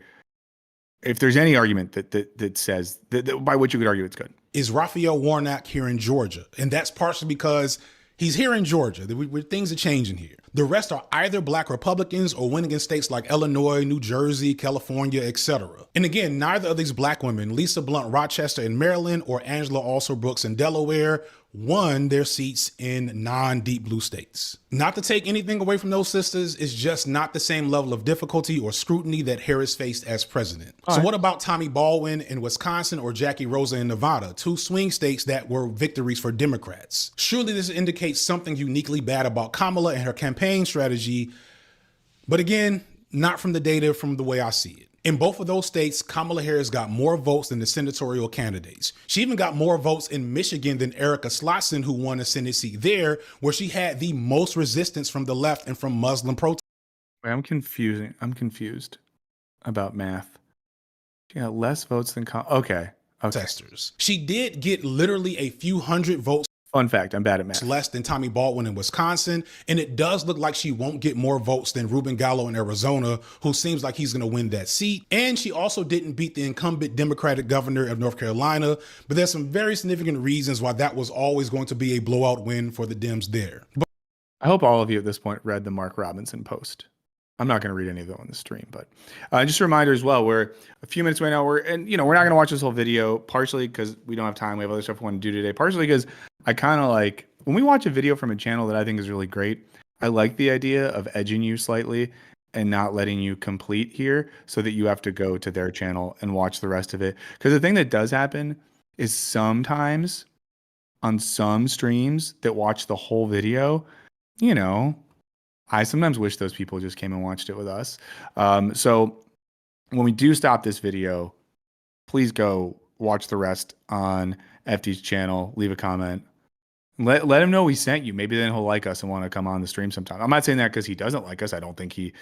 If there's any argument that says that by which you could argue it's good. Is Raphael Warnock here in Georgia? And that's partially because he's here in Georgia. Things are changing here. The rest are either black Republicans or winning in states like Illinois, New Jersey, California, etc. And again, neither of these black women, Lisa Blunt Rochester in Maryland or Angela Alsor-Brooks in Delaware, won their seats in non-deep blue states. Not to take anything away from those sisters, it's just not the same level of difficulty or scrutiny that Harris faced as president. So what about Tommy Baldwin in Wisconsin or Jackie Rosa in Nevada, two swing states that were victories for Democrats? Surely this indicates something uniquely bad about Kamala and her campaign strategy, but again, not from the data, from the way I see it. In both of those states, Kamala Harris got more votes than the senatorial candidates. She even got more votes in Michigan than Erica Slotson, who won a Senate seat there, where she had the most resistance from the left and from Muslim protesters. I'm confused about math. She got less votes than okay. She did get literally a few hundred votes. Fun fact, I'm bad at math. Less than Tommy Baldwin in Wisconsin. And it does look like she won't get more votes than Ruben Gallo in Arizona, who seems like he's going to win that seat. And she also didn't beat the incumbent Democratic governor of North Carolina. But there's some very significant reasons why that was always going to be a blowout win for the Dems there. I hope all of you at this point read the Mark Robinson post. I'm not going to read any of them on the stream, but just a reminder as well, we're a few minutes away now. We're not going to watch this whole video, partially because we don't have time. We have other stuff we want to do today, partially because I kind of like when we watch a video from a channel that I think is really great, I like the idea of edging you slightly and not letting you complete here so that you have to go to their channel and watch the rest of it. Because the thing that does happen is sometimes on some streams that watch the whole video, you know, I sometimes wish those people just came and watched it with us. So when we do stop this video, please go watch the rest on FD's channel, leave a comment. Let him know we sent you. Maybe then he'll like us and want to come on the stream sometime. I'm not saying that because he doesn't like us. I don't think he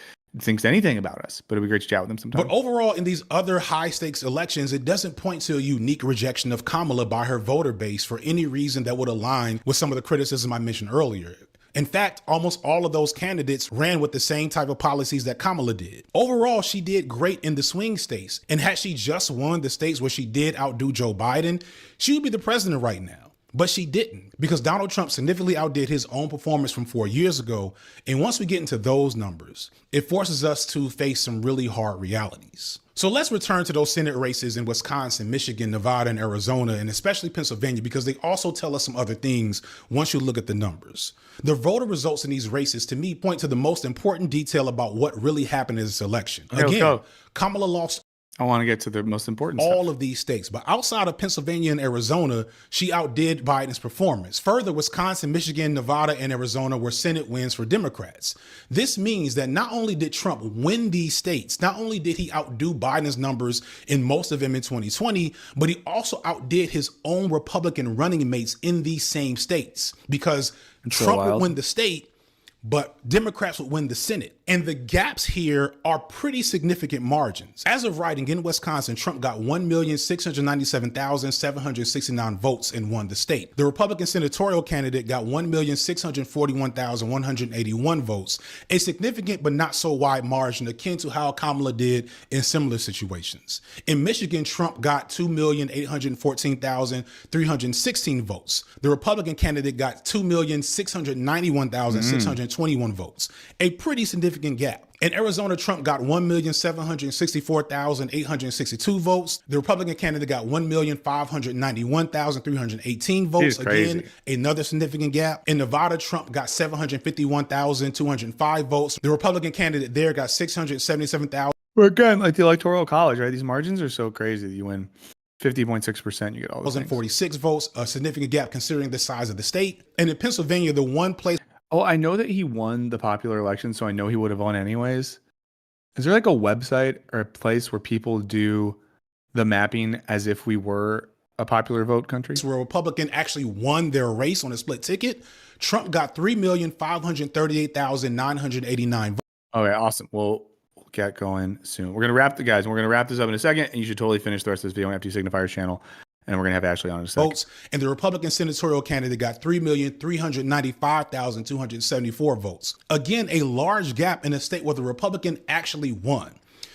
thinks anything about us, but it'd be great to chat with him sometime. But overall, in these other high stakes elections, it doesn't point to a unique rejection of Kamala by her voter base for any reason that would align with some of the criticism I mentioned earlier. In fact, almost all of those candidates ran with the same type of policies that Kamala did. Overall, she did great in the swing states. And had she just won the states where she did outdo Joe Biden, she would be the president right now. But she didn't, because Donald Trump significantly outdid his own performance from 4 years ago. And once we get into those numbers, it forces us to face some really hard realities. So let's return to those Senate races in Wisconsin, Michigan, Nevada, and Arizona, and especially Pennsylvania, because they also tell us some other things once you look at the numbers. The voter results in these races, to me, point to the most important detail about what really happened in this election. Again, Kamala lost I want to get to the most important all stuff. of these states, but outside of Pennsylvania and Arizona, she outdid Biden's performance. Further, Wisconsin, Michigan, Nevada, and Arizona were Senate wins for Democrats. This means that not only did Trump win these states, not only did he outdo Biden's numbers in most of them in 2020, but he also outdid his own Republican running mates in these same states, because Trump would win the state, but Democrats would win the Senate. And the gaps here are pretty significant margins. As of writing, in Wisconsin, Trump got 1,697,769 votes and won the state. The Republican senatorial candidate got 1,641,181 votes, a significant but not so wide margin akin to how Kamala did in similar situations. In Michigan, Trump got 2,814,316 votes. The Republican candidate got 2,691,621 votes, a pretty significant gap. In Arizona, Trump got 1,764,862 votes. The Republican candidate got 1,591,318 votes. Again, another significant gap. In Nevada, Trump got 751,205 votes. The Republican candidate there got 677,000. Well, again, like the Electoral College, right? These margins are so crazy that you win 50.6%, you get all those 1,046 votes, a significant gap considering the size of the state. And in Pennsylvania, the one place. Oh, I know that he won the popular election, so I know he would have won anyways. Is there like a website or a place where people do the mapping as if we were a popular vote country? Where a Republican actually won their race on a split ticket, Trump got 3,538,989 votes. Okay, awesome. We'll get going soon. We're going to wrap this up in a second, and you should totally finish the rest of this video on FT Signifier's channel. And we're going to have Ashley on in a second. Votes, and the Republican senatorial candidate got 3,395,274 votes. Again, a large gap in a state where the Republican actually won.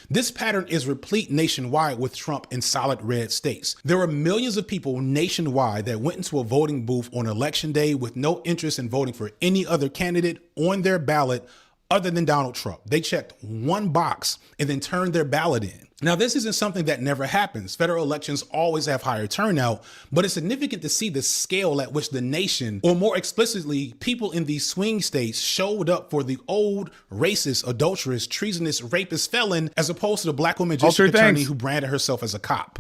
This pattern is replete nationwide with Trump in solid red states. There are millions of people nationwide that went into a voting booth on election day with no interest in voting for any other candidate on their ballot other than Donald Trump. They checked one box and then turned their ballot in. Now, this isn't something that never happens. Federal elections always have higher turnout, but it's significant to see the scale at which the nation, or more explicitly, people in these swing states, showed up for the old racist, adulterous, treasonous, rapist felon, as opposed to the black woman district attorney who branded herself as a cop.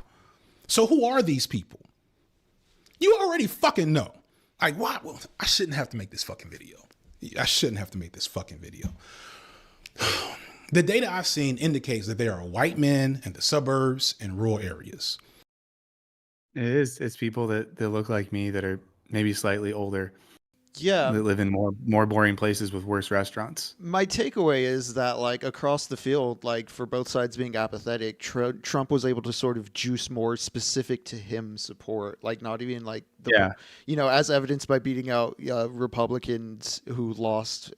So who are these people? You already fucking know. Like, why? Well, I shouldn't have to make this fucking video. The data I've seen indicates that there are white men in the suburbs and rural areas. It's people that look like me that are maybe slightly older. Yeah. That live in more boring places with worse restaurants. My takeaway is that, like, across the field, like, for both sides being apathetic, Trump was able to sort of juice more specific to him support, like, not even like as evidenced by beating out Republicans who lost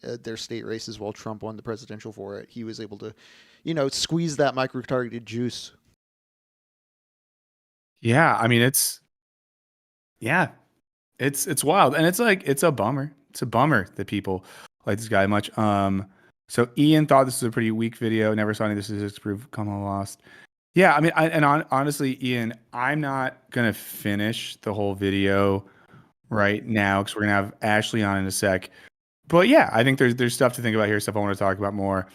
their state races while Trump won the presidential for it. He was able to, squeeze that micro-targeted juice. Yeah, I mean, it's wild, and it's a bummer. It's a bummer that people like this guy much. So Ian thought this was a pretty weak video. Never saw any of this statistics prove Kamala lost. Yeah, I mean, honestly, Ian, I'm not gonna finish the whole video right now because we're gonna have Ashley on in a sec. But yeah, I think there's stuff to think about here, stuff I want to talk about more.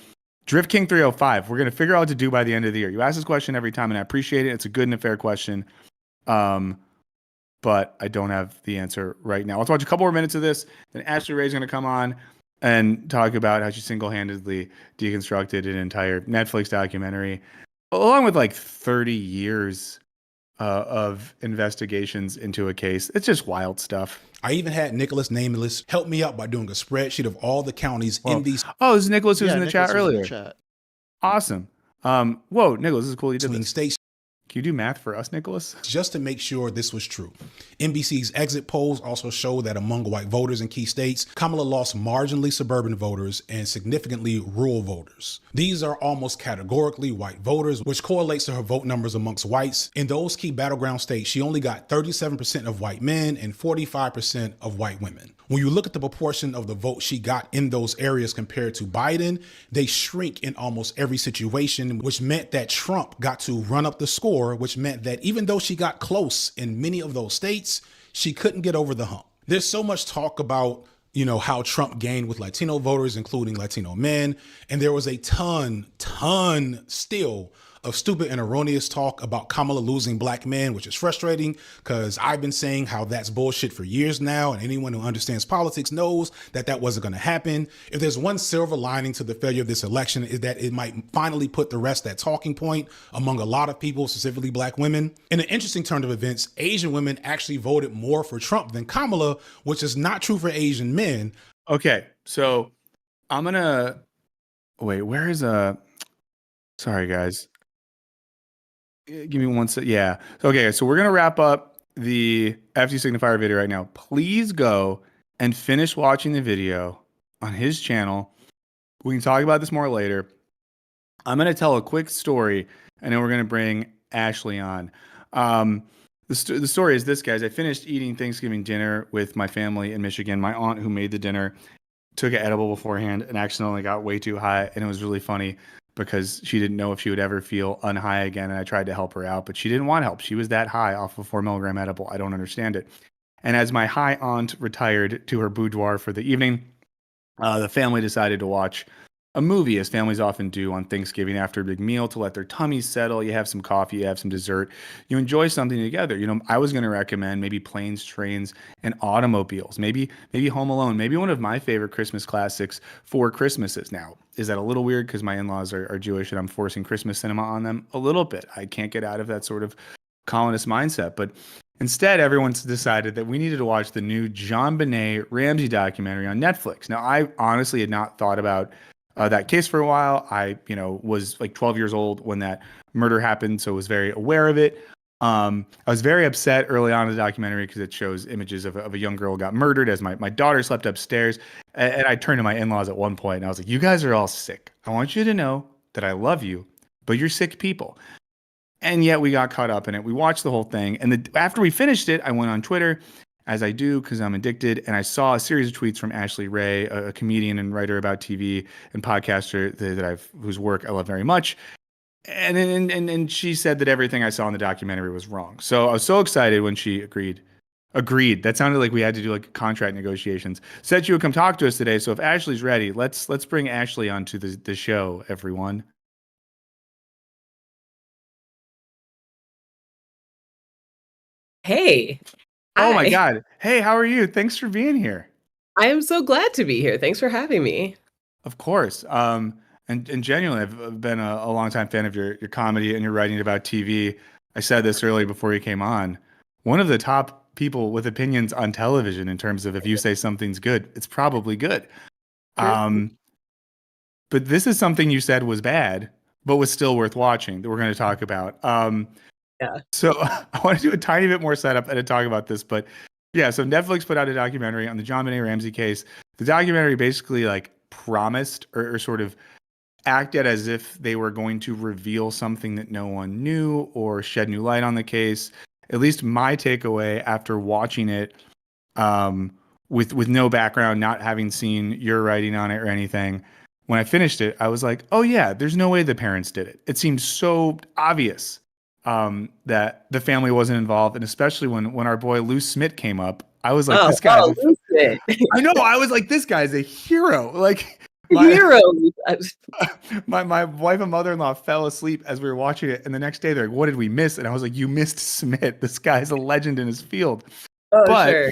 Drift King 305. We're gonna figure out what to do by the end of the year. You ask this question every time, and I appreciate it. It's a good and a fair question. But I don't have the answer right now. Let's watch a couple more minutes of this. Then Ashley Ray's going to come on and talk about how she single-handedly deconstructed an entire Netflix documentary, along with like 30 years of investigations into a case. It's just wild stuff. I even had Nicholas Nameless help me out by doing a spreadsheet of all the counties in these. Oh, this is Nicholas who was in the Nicholas chat was in the earlier. chat. Awesome. Whoa, Nicholas, this is cool. You did swing this. states. Can you do math for us, Nicholas? Just to make sure this was true. NBC's exit polls also show that among white voters in key states, Kamala lost marginally suburban voters and significantly rural voters. These are almost categorically white voters, which correlates to her vote numbers amongst whites. In those key battleground states, she only got 37% of white men and 45% of white women. When you look at the proportion of the vote she got in those areas compared to Biden, they shrink in almost every situation, which meant that Trump got to run up the score, which meant that even though she got close in many of those states, she couldn't get over the hump. There's so much talk about, how Trump gained with Latino voters, including Latino men. And there was a ton still of stupid and erroneous talk about Kamala losing black men, which is frustrating because I've been saying how that's bullshit for years now. And anyone who understands politics knows that that wasn't going to happen. If there's one silver lining to the failure of this election is that it might finally put to rest that talking point among a lot of people, specifically black women. In an interesting turn of events, Asian women actually voted more for Trump than Kamala, which is not true for Asian men. Okay, so I'm going to wait, where is sorry guys. Give me one sec. Yeah. Okay. So we're going to wrap up the FT Signifier video right now. Please go and finish watching the video on his channel. We can talk about this more later. I'm going to tell a quick story and then we're going to bring Ashley on. The story is this, guys. I finished eating Thanksgiving dinner with my family in Michigan. My aunt who made the dinner took an edible beforehand and accidentally got way too high. And it was really funny because she didn't know if she would ever feel unhigh again. And I tried to help her out, but she didn't want help. She was that high off a 4 milligram edible. I don't understand it. And as my high aunt retired to her boudoir for the evening, the family decided to watch a movie, as families often do on Thanksgiving after a big meal, to let their tummies settle. You have some coffee, you have some dessert, you enjoy something together. I was going to recommend maybe Planes, Trains, and Automobiles, maybe Home Alone, maybe one of my favorite Christmas classics, Four Christmases. Now, is that a little weird because my in-laws are Jewish and I'm forcing Christmas cinema on them? A little bit. I can't get out of that sort of colonist mindset, but instead, everyone's decided that we needed to watch the new JonBenét Ramsey documentary on Netflix. Now, I honestly had not thought about that case for a while. I, was like 12 years old when that murder happened, so was very aware of it. I was very upset early on in the documentary because it shows images of a young girl who got murdered as my daughter slept upstairs. And I turned to my in-laws at one point and I was like, you guys are all sick. I want you to know that I love you, but you're sick people. And yet we got caught up in it. We watched the whole thing. And after we finished it, I went on Twitter, as I do because I'm addicted, and I saw a series of tweets from Ashley Ray, a comedian and writer about TV and podcaster whose work I love very much. And she said that everything I saw in the documentary was wrong. So I was so excited when she agreed. That sounded like we had to do like contract negotiations. Said she would come talk to us today. So if Ashley's ready, let's bring Ashley onto the show, everyone. Hey. Oh my Hi. God. Hey, how are you? Thanks for being here. I am so glad to be here. Thanks for having me. Of course. And genuinely, I've been a longtime fan of your comedy and your writing about TV. I said this earlier before you came on. One of the top people with opinions on television in terms of if you say something's good, it's probably good. But this is something you said was bad, but was still worth watching that we're going to talk about. Yeah. So I want to do a tiny bit more setup and to talk about this, but yeah. So Netflix put out a documentary on the JonBenét Ramsey case. The documentary basically like promised or sort of acted as if they were going to reveal something that no one knew or shed new light on the case. At least my takeaway after watching it, with no background, not having seen your writing on it or anything, when I finished it, I was like, oh yeah, there's no way the parents did it. It seemed so obvious that the family wasn't involved, and especially when our boy Lou Smith came up, I was like, this guy. Lou it. I know. I was like, this guy's a hero. Like my Hero. my wife and mother-in-law fell asleep as we were watching it, and the next day they're like, "What did we miss?" And I was like, "You missed Smith. This guy's a legend in his field." Oh, But sure.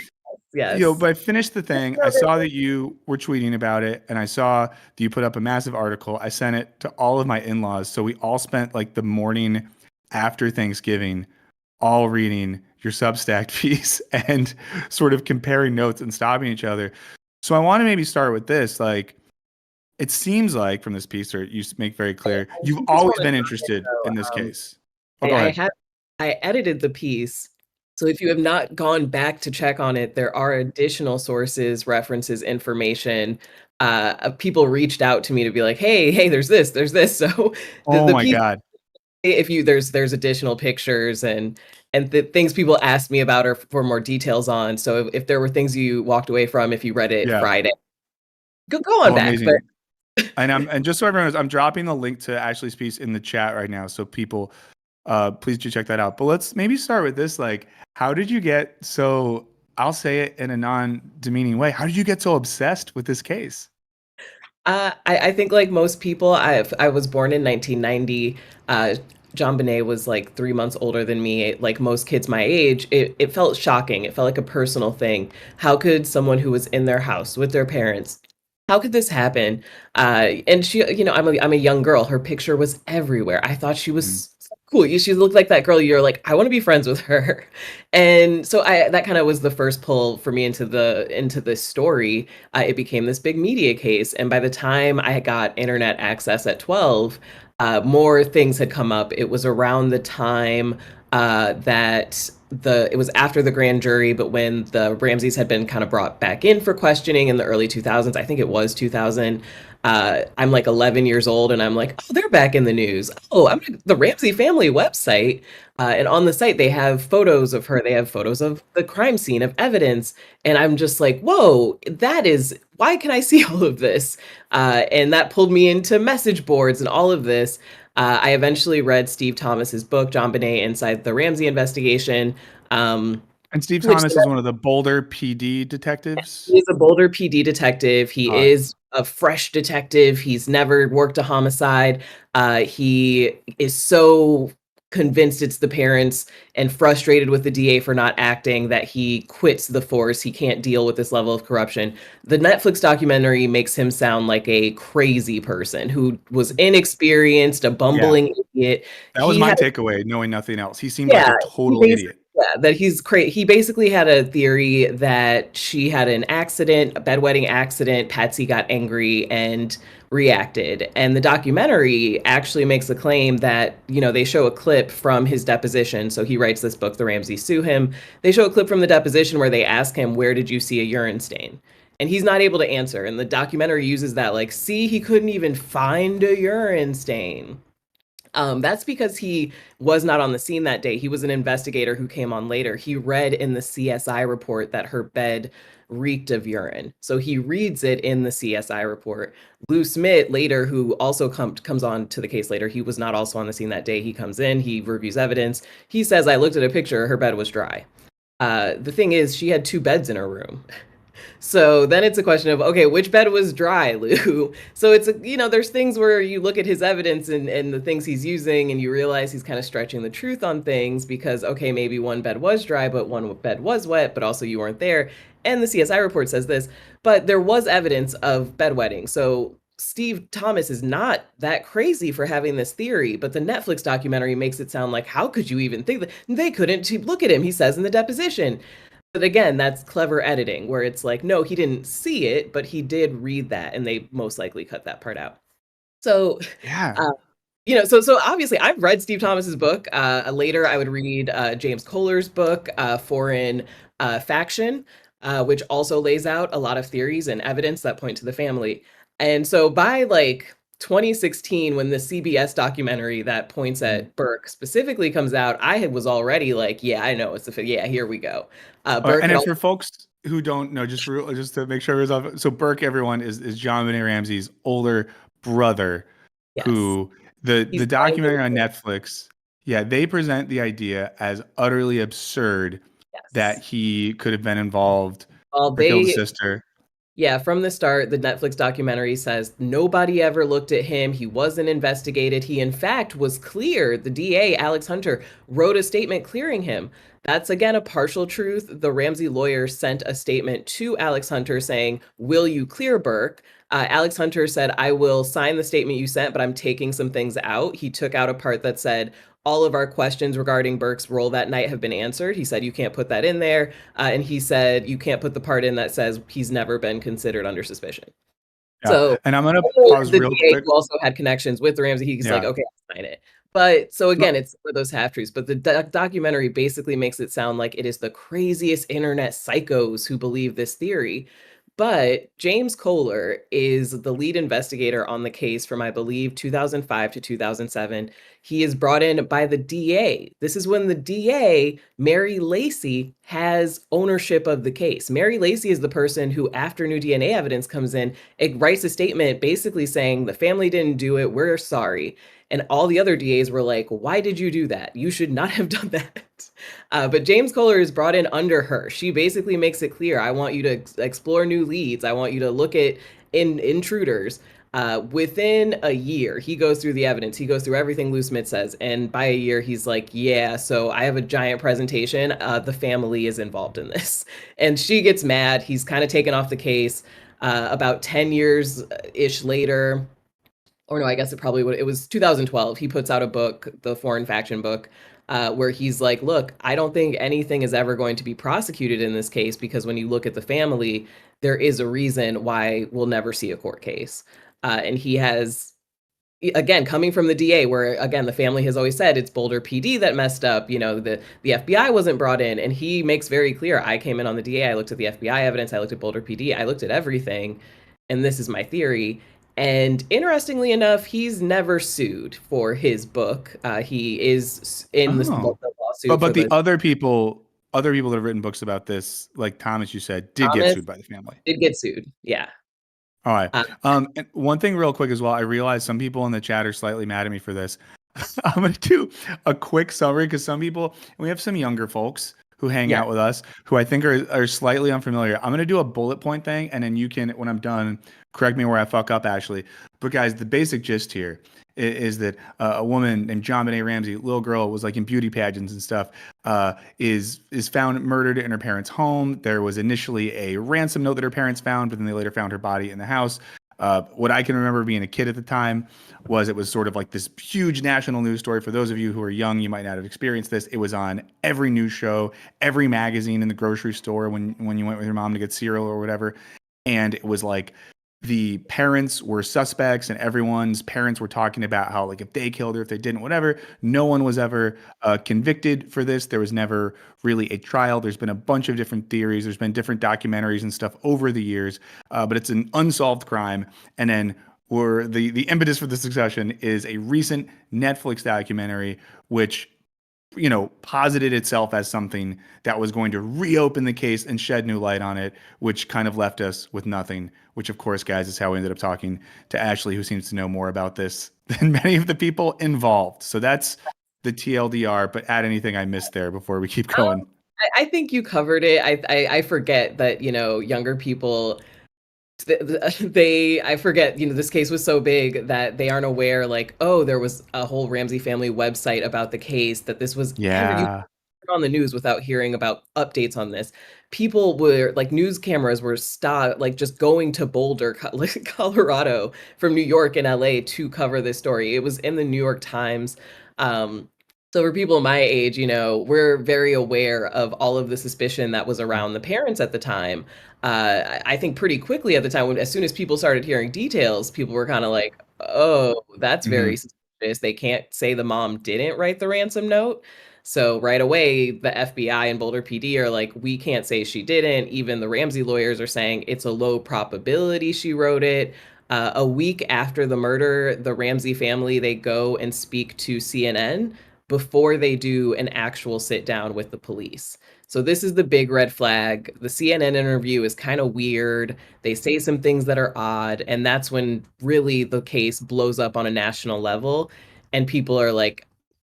Yes. but I finished the thing. I saw that you were tweeting about it, and I saw that you put up a massive article. I sent it to all of my in-laws, so we all spent like the morning after Thanksgiving all reading your Substack piece and sort of comparing notes and stopping each other. So I want to maybe start with this. Like, it seems like from this piece, or you make very clear, you've just always wanna been comment, interested though, in this case. Oh, I, go I ahead. have I edited the piece. So if you have not gone back to check on it, there are additional sources, references, information. People reached out to me to be like, hey, there's this, there's this. So Oh the my piece, God. if you there's additional pictures and the things people asked me about or for more details on. So if there were things you walked away from if you read it Yeah. Friday, go on Oh, back. But amazing. And just so everyone knows, I'm dropping the link to Ashley's piece in the chat right now. So people, please do check that out. But let's maybe start with this. Like, how did you get so, I'll say it in a non-demeaning way, how did you get so obsessed with this case? I think like most people, I was born in 1990. JonBenet was like 3 months older than me. Like most kids my age, it felt shocking. It felt like a personal thing. How could someone who was in their house with their parents, how could this happen? And she, I'm a young girl. Her picture was everywhere. I thought she Mm. was so cool. She looked like that girl. You're like, I want to be friends with her. And so that kind of was the first pull for me into this story. It became this big media case, and by the time I got internet access at 12, more things had come up. It was around the time that it was after the grand jury, but when the Ramseys had been kind of brought back in for questioning in the early 2000s. I think it was 2000. I'm like 11 years old, and I'm like, oh, they're back in the news. Oh, I'm at the Ramsey family website. And on the site, they have photos of her. They have photos of the crime scene, of evidence. And I'm just like, whoa, why can I see all of this? And that pulled me into message boards and all of this. I eventually read Steve Thomas's book, JonBenet Inside the Ramsey Investigation. Um, And Steve which Thomas is one of the Boulder PD detectives. He's a Boulder PD detective. He All right. is a fresh detective. He's never worked a homicide. He is so convinced it's the parents and frustrated with the DA for not acting that he quits the force. He can't deal with this level of corruption. The Netflix documentary makes him sound like a crazy person who was inexperienced, a bumbling idiot. That was He my had takeaway, knowing nothing else. He seemed like Yeah, a total idiot. that he's crazy. He basically had a theory that she had an accident, a bedwetting accident. Patsy got angry and reacted. And the documentary actually makes a claim that, they show a clip from his deposition. So he writes this book, The Ramseys Sue Him. They show a clip from the deposition where they ask him, where did you see a urine stain? And he's not able to answer. And the documentary uses that, like, see, he couldn't even find a urine stain. That's because he was not on the scene that day. He was an investigator who came on later. He read in the CSI report that her bed reeked of urine. So he reads it in the CSI report. Lou Smith later, who also comes on to the case later, he was not also on the scene that day. He comes in, he reviews evidence. He says, I looked at a picture, her bed was dry. The thing is, she had 2 beds in her room. So then it's a question of, okay, which bed was dry, Lou? So it's, there's things where you look at his evidence and the things he's using and you realize he's kind of stretching the truth on things because, okay, maybe one bed was dry, but one bed was wet, but also you weren't there. And the CSI report says this, but there was evidence of bedwetting. So Steve Thomas is not that crazy for having this theory, but the Netflix documentary makes it sound like, how could you even think that? They couldn't look at him, he says in the deposition. But again, that's clever editing where it's like, no, he didn't see it, but he did read that, and they most likely cut that part out. So, Yeah. so obviously I've read Steve Thomas's book. Later I would read James Kohler's book, Foreign Faction, which also lays out a lot of theories and evidence that point to the family. And so by like 2016, when the CBS documentary that points at Burke specifically comes out, I was already like, yeah, I know it's yeah, here we go. Burke And for folks who don't know, just to make sure everyone's off. So Burke, everyone, is JonBenét Ramsey's older brother, Yes. who the He's documentary on Netflix, they present the idea as utterly absurd Yes. that he could have been involved Or killed the sister. Yeah, from the start, the Netflix documentary says nobody ever looked at him. He wasn't investigated. He, in fact, was cleared. The DA, Alex Hunter, wrote a statement clearing him. That's, again, a partial truth. The Ramsey lawyer sent a statement to Alex Hunter saying, "Will you clear Burke?" Alex Hunter said, "I will sign the statement you sent, but I'm taking some things out." He took out a part that said, "All of our questions regarding Burke's role that night have been answered." He said, "You can't put that in there." And he said, "You can't put the part in that says he's never been considered under suspicion." Yeah. So, And I'm going to pause the real DA quick. who also had connections with Ramsey, he's like, Yeah. "Okay, I'll sign it." But so again, it's for those half truths. But the documentary basically makes it sound like it is the craziest internet psychos who believe this theory. But James Kohler is the lead investigator on the case from, I believe, 2005 to 2007. He is brought in by the DA. This is when the DA, Mary Lacey, has ownership of the case. Mary Lacey is the person who, after new DNA evidence comes in, it writes a statement basically saying the family didn't do it, we're sorry. And all the other DAs were like, "Why did you do that? You should not have done that." But James Kohler is brought in under her. She basically makes it clear, "I want you to explore new leads. I want you to look at intruders." Within a year, he goes through the evidence. He goes through everything Lou Smith says. And by a year, he's like, "Yeah, so I have a giant presentation. The family is involved in this." And she gets mad. He's kind of taken off the case. About 10 years-ish later, or no, I guess it was 2012. He puts out a book, the Foreign Faction book, where he's like, "Look, I don't think anything is ever going to be prosecuted in this case because when you look at the family, there is a reason why we'll never see a court case." And he has, again, coming from the DA, where again the family has always said it's Boulder PD that messed up. The FBI wasn't brought in, and he makes very clear, "I came in on the DA. I looked at the FBI evidence. I looked at Boulder PD. I looked at everything, and this is my theory." And interestingly enough, he's never sued for his book. He is in the lawsuit. But the other people that have written books about this, like Thomas, you said, did get sued by the family. Did get sued, yeah. All right. And one thing real quick as well, I realize some people in the chat are slightly mad at me for this. I'm going to do a quick summary because some people, and we have some younger folks who hang out with us who I think are slightly unfamiliar. I'm going to do a bullet point thing, and then you can, when I'm done, correct me where I fuck up, Ashley. But guys, the basic gist here is that a woman named JonBenet Ramsey, little girl, was like in beauty pageants and stuff, is found murdered in her parents' home. There was initially a ransom note that her parents found, but then they later found her body in the house. What I can remember being a kid at the time was it was sort of like this huge national news story. For those of you who are young, you might not have experienced this. It was on every news show, every magazine in the grocery store when you went with your mom to get cereal or whatever. And it was like the parents were suspects and everyone's parents were talking about how, like, if they killed her, if they didn't, whatever. No one was ever convicted for this. There was never really a trial. There's been a bunch of different theories. There's been different documentaries and stuff over the years, but it's an unsolved crime. And then the impetus for the succession is a recent Netflix documentary, which posited itself as something that was going to reopen the case and shed new light on it, which kind of left us with nothing, which of course, guys, is how we ended up talking to Ashley, who seems to know more about this than many of the people involved. So that's the TLDR, but add anything I missed there before we keep going. I think you covered it. I forget that, younger people, I forget, this case was so big that they aren't aware, like, oh, there was a whole Ramsey family website about the case, that this was on the news without hearing about updates on this. People were like, news cameras were just going to Boulder, Colorado from New York and LA to cover this story. It was in the New York Times. So for people my age, we're very aware of all of the suspicion that was around the parents at the time. I think pretty quickly at the time, as soon as people started hearing details, people were kind of like, "Oh, that's very suspicious. They can't say the mom didn't write the ransom note." So right away, the FBI and Boulder PD are like, "We can't say she didn't." Even the Ramsey lawyers are saying it's a low probability she wrote it. A week after the murder, the Ramsey family, they go and speak to CNN before they do an actual sit down with the police. So this is the big red flag. The CNN interview is kind of weird. They say some things that are odd, and that's when really the case blows up on a national level, and people are like,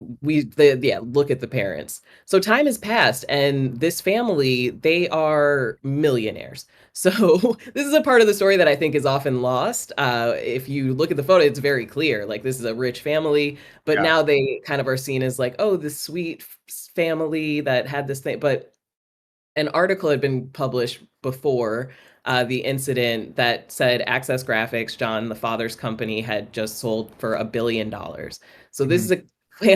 look at the parents. So time has passed, and this family, they are millionaires. So this is a part of the story that I think is often lost. If you look at the photo, it's very clear. Like, this is a rich family, but Yeah. now they kind of are seen as like, oh, this sweet family that had this thing. But an article had been published before the incident that said Access Graphics, John, the father's company, had just sold for $1 billion. So this is a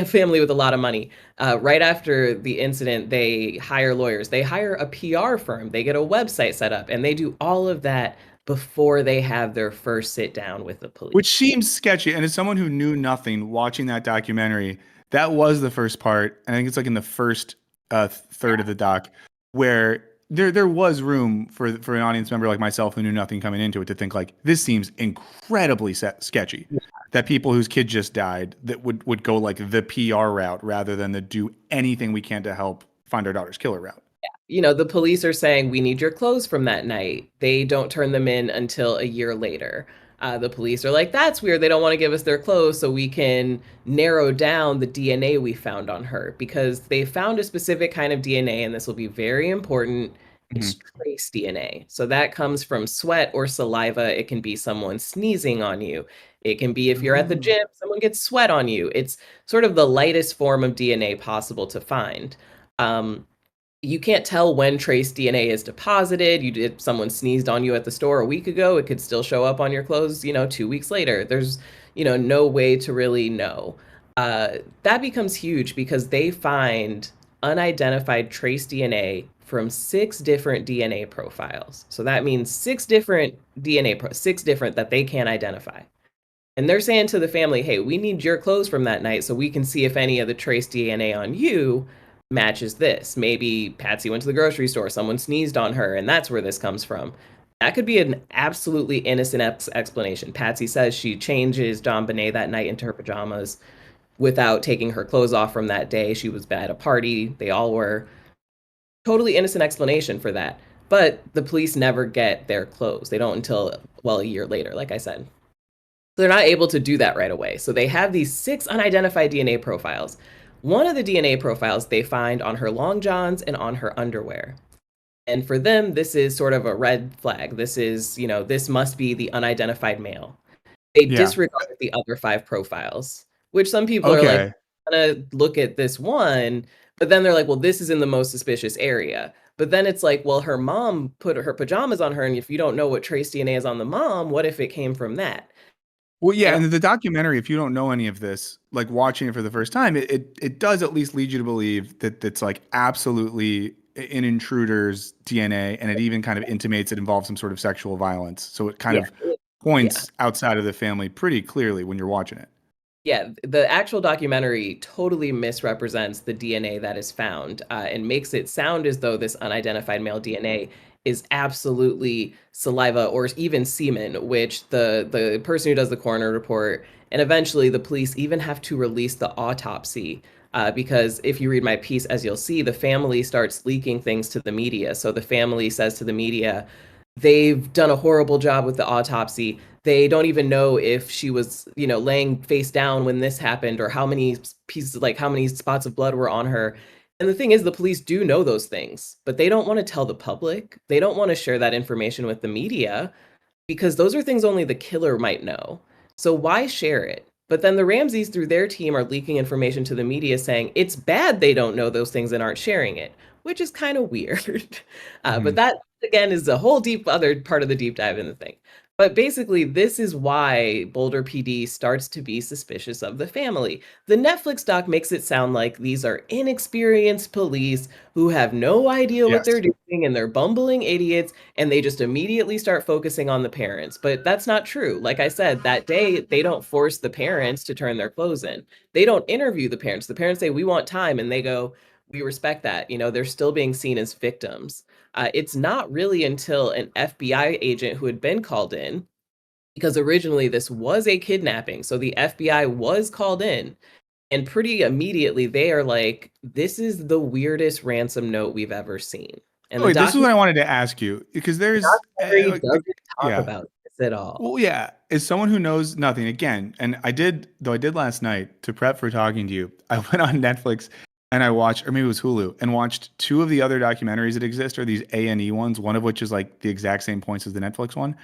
family with a lot of money. Right after the incident, they hire lawyers. They hire a PR firm. They get a website set up, and they do all of that before they have their first sit down with the police. Which seems sketchy. And as someone who knew nothing watching that documentary, that was the first part. And I think it's like in the first third of the doc where there was room for an audience member like myself who knew nothing coming into it to think like, this seems incredibly sketchy. Yeah. That people whose kid just died that would go like the PR route rather than the do anything we can to help find our daughter's killer route. You know, the police are saying, we need your clothes from that night. They don't turn them in until a year later. The police are like, that's weird. They don't want to give us their clothes so we can narrow down the DNA we found on her, because they found a specific kind of DNA, and this will be very important. It's trace DNA. So that comes from sweat or saliva. It can be someone sneezing on you. It can be if you're at the gym, someone gets sweat on you. It's sort of the lightest form of DNA possible to find. You can't tell when trace DNA is deposited. If someone sneezed on you at the store a week ago, it could still show up on your clothes, 2 weeks later. There's, no way to really know. That becomes huge because they find unidentified trace DNA from 6 different DNA profiles. So that means 6 different six different that they can't identify. And they're saying to the family, hey, we need your clothes from that night so we can see if any of the trace DNA on you matches this. Maybe Patsy went to the grocery store, someone sneezed on her, and that's where this comes from. That could be an absolutely innocent explanation. Patsy says she changes JonBenet that night into her pajamas without taking her clothes off from that day. She was at a party. They all were. Totally innocent explanation for that. But the police never get their clothes. They don't until, a year later, like I said. So they're not able to do that right away. So they have these 6 unidentified DNA profiles. One of the DNA profiles they find on her long johns and on her underwear. And for them, this is sort of a red flag. This is, this must be the unidentified male. They disregard the other 5 profiles, which some people are like, I'm gonna look at this one, but then they're like, well, this is in the most suspicious area. But then it's like, well, her mom put her pajamas on her, and if you don't know what trace DNA is on the mom, what if it came from that? Well, yeah, and the documentary, if you don't know any of this, like watching it for the first time, it does at least lead you to believe that it's like absolutely an intruder's DNA, and it even kind of intimates it involves some sort of sexual violence. So it kind of points outside of the family pretty clearly when you're watching it. Yeah, the actual documentary totally misrepresents the DNA that is found and makes it sound as though this unidentified male DNA is absolutely saliva or even semen, which the person who does the coroner report and eventually the police even have to release the autopsy because if you read my piece, as you'll see, the family starts leaking things to the media. So the family says to the media, they've done a horrible job with the autopsy. They don't even know if she was, laying face down when this happened or how many pieces, like how many spots of blood were on her. And the thing is, the police do know those things, but they don't want to tell the public. They don't want to share that information with the media because those are things only the killer might know. So why share it? But then the Ramseys, through their team, are leaking information to the media saying it's bad they don't know those things and aren't sharing it, which is kind of weird. But that, again, is a whole other part of the deep dive in the thing. But basically, this is why Boulder PD starts to be suspicious of the family. The Netflix doc makes it sound like these are inexperienced police who have no idea what they're doing and they're bumbling idiots, and they just immediately start focusing on the parents. But that's not true. Like I said, that day, they don't force the parents to turn their clothes in. They don't interview the parents. The parents say, we want time, and they go, we respect that. They're still being seen as victims. It's not really until an FBI agent who had been called in, because originally this was a kidnapping. So the FBI was called in, and pretty immediately they are like, this is the weirdest ransom note we've ever seen. And this is what I wanted to ask you, because there's doesn't talk about this it all. Well, yeah, as someone who knows nothing, again, and I did last night to prep for talking to you, I went on Netflix and I watched, or maybe it was Hulu, and watched two of the other documentaries that exist, or these A&E ones, one of which is like the exact same points as the Netflix one.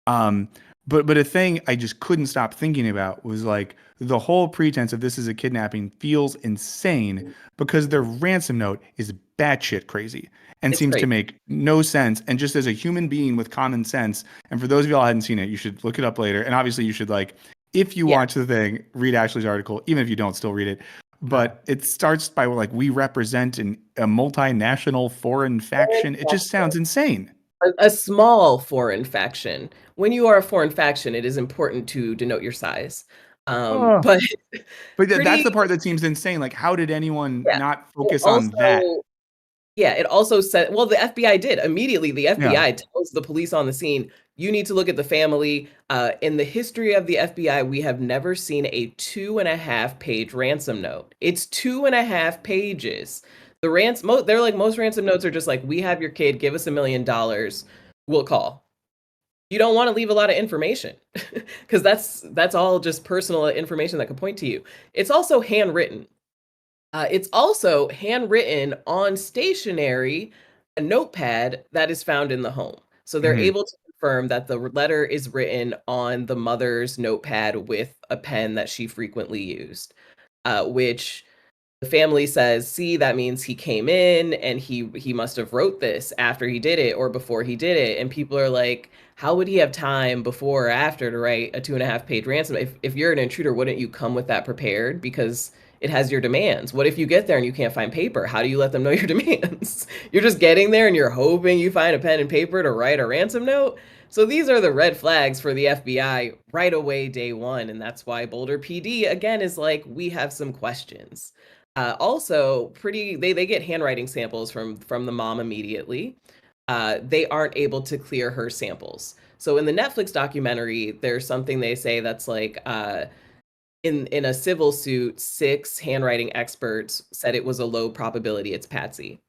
Um, but a thing I just couldn't stop thinking about was like the whole pretense of this is a kidnapping feels insane because their ransom note is batshit crazy and It's seems to crazy. make no sense. And just as a human being with common sense, and for those of y'all who hadn't seen it, you should look it up later. And obviously, you should like, if you Yeah. watch the thing, read Ashley's article, even if you don't, still read it. But it starts by like we represent a multinational foreign faction. It just sounds insane. A small foreign faction. When you are a foreign faction, it is important to denote your size. Oh. But But that's pretty, the part that seems insane. Like, how did anyone yeah. not It focus on that? Yeah, it also said, well, the FBI did immediately. The Yeah. FBI tells the police on the scene, you need to look at the family. In the history of the FBI, we have never seen a 2.5-page ransom note. It's 2.5 pages. They're like, most ransom notes are just like, we have your kid, give us $1 million, we'll call. You don't want to leave a lot of information because that's all just personal information that could point to you. It's also handwritten. It's also handwritten on stationery, a notepad that is found in the home. So they're Mhm. able to confirm that the letter is written on the mother's notepad with a pen that she frequently used, which the family says, see, that means he came in and he must have wrote this after he did it or before he did it. And people are like, how would he have time before or after to write a 2.5-page ransom? If you're an intruder, wouldn't you come with that prepared? Because it has your demands. What if you get there and you can't find paper? How do you let them know your demands? You're just getting there and you're hoping you find a pen and paper to write a ransom note. So these are the red flags for the FBI right away, day one. And that's why Boulder PD, again, is like, we have some questions. Also, they get handwriting samples from the mom immediately. They aren't able to clear her samples. So in the Netflix documentary, there's something they say that's like, in a civil suit, 6 handwriting experts said it was a low probability it's Patsy.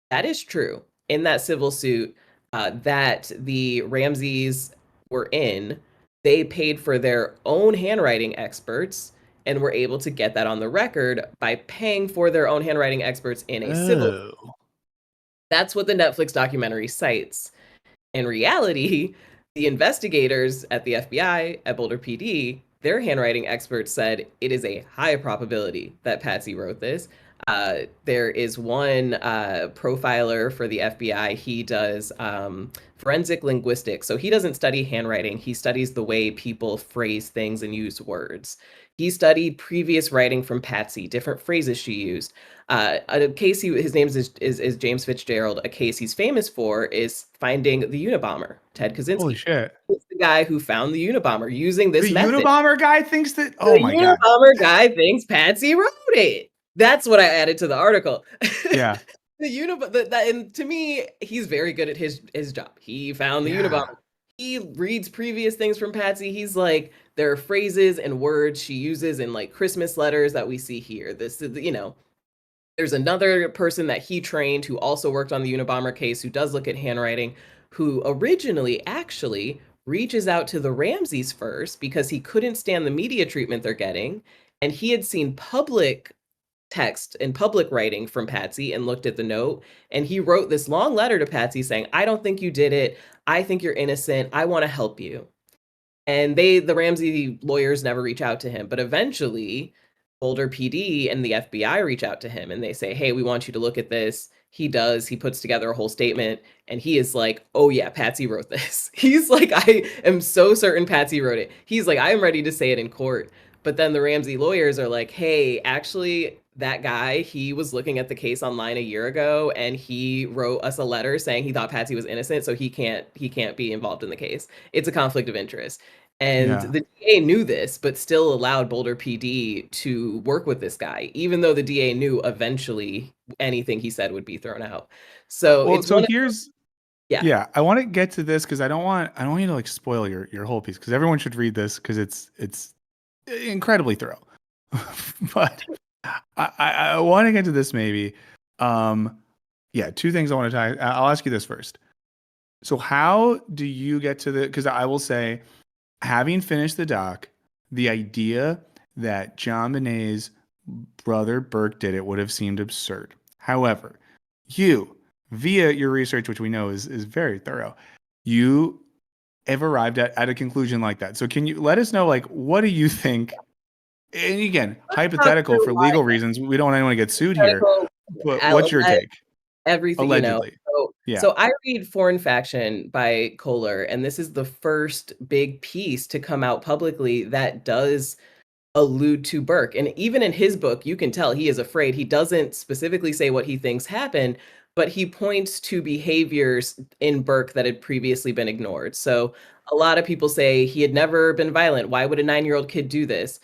That is true. In that civil suit that the Ramseys were in, they paid for their own handwriting experts and were able to get that on the record by paying for their own handwriting experts in a civil. Oh. That's what the Netflix documentary cites. In reality, the investigators at the FBI, at Boulder PD, their handwriting experts said it is a high probability that Patsy wrote this. There is one profiler for the FBI. He does forensic linguistics. So he doesn't study handwriting. He studies the way people phrase things and use words. He studied previous writing from Patsy, different phrases she used. A case his name is James Fitzgerald. A case he's famous for is finding the Unabomber, Ted Kaczynski. Holy shit. He's the guy who found the Unabomber using this The method. Unabomber guy thinks that. The Unabomber guy thinks Patsy wrote it. That's what I added to the article. Yeah. And to me, he's very good at his job. He found the Unabomber. He reads previous things from Patsy. He's like, there are phrases and words she uses in like Christmas letters that we see here. This is, there's another person that he trained who also worked on the Unabomber case, who does look at handwriting, who originally actually reaches out to the Ramseys first because he couldn't stand the media treatment they're getting. And he had seen public text and public writing from Patsy and looked at the note. And he wrote this long letter to Patsy saying, I don't think you did it. I think you're innocent. I want to help you. And the Ramsey lawyers never reach out to him. But eventually, Boulder PD and the FBI reach out to him and they say, hey, we want you to look at this. He does. He puts together a whole statement and he is like, oh yeah, Patsy wrote this. He's like, I am so certain Patsy wrote it. He's like, I am ready to say it in court. But then the Ramsey lawyers are like, hey, actually, that guy, he was looking at the case online a year ago and he wrote us a letter saying he thought Patsy was innocent, so he can't be involved in the case. It's a conflict of interest. And the DA knew this, but still allowed Boulder PD to work with this guy, even though the DA knew eventually anything he said would be thrown out. So Well, it's so one here's yeah. yeah, I want to get to this because I don't want you to like spoil your whole piece because everyone should read this because it's incredibly thorough. But I want to get to this maybe. Yeah, two things I want to talk. I'll ask you this first. So how do you get to the, because I will say, having finished the doc, the idea that JonBenét's brother Burke did it would have seemed absurd. However, you, via your research, which we know is very thorough, you have arrived at a conclusion like that. So can you let us know, like, what do you think? And again, hypothetical for legal reasons. We don't want anyone to get sued here. But what's your take? Everything, Allegedly. So I read Foreign Faction by Kohler, and this is the first big piece to come out publicly that does allude to Burke. And even in his book, you can tell he is afraid. He doesn't specifically say what he thinks happened, but he points to behaviors in Burke that had previously been ignored. So a lot of people say he had never been violent. Why would a 9-year-old kid do this?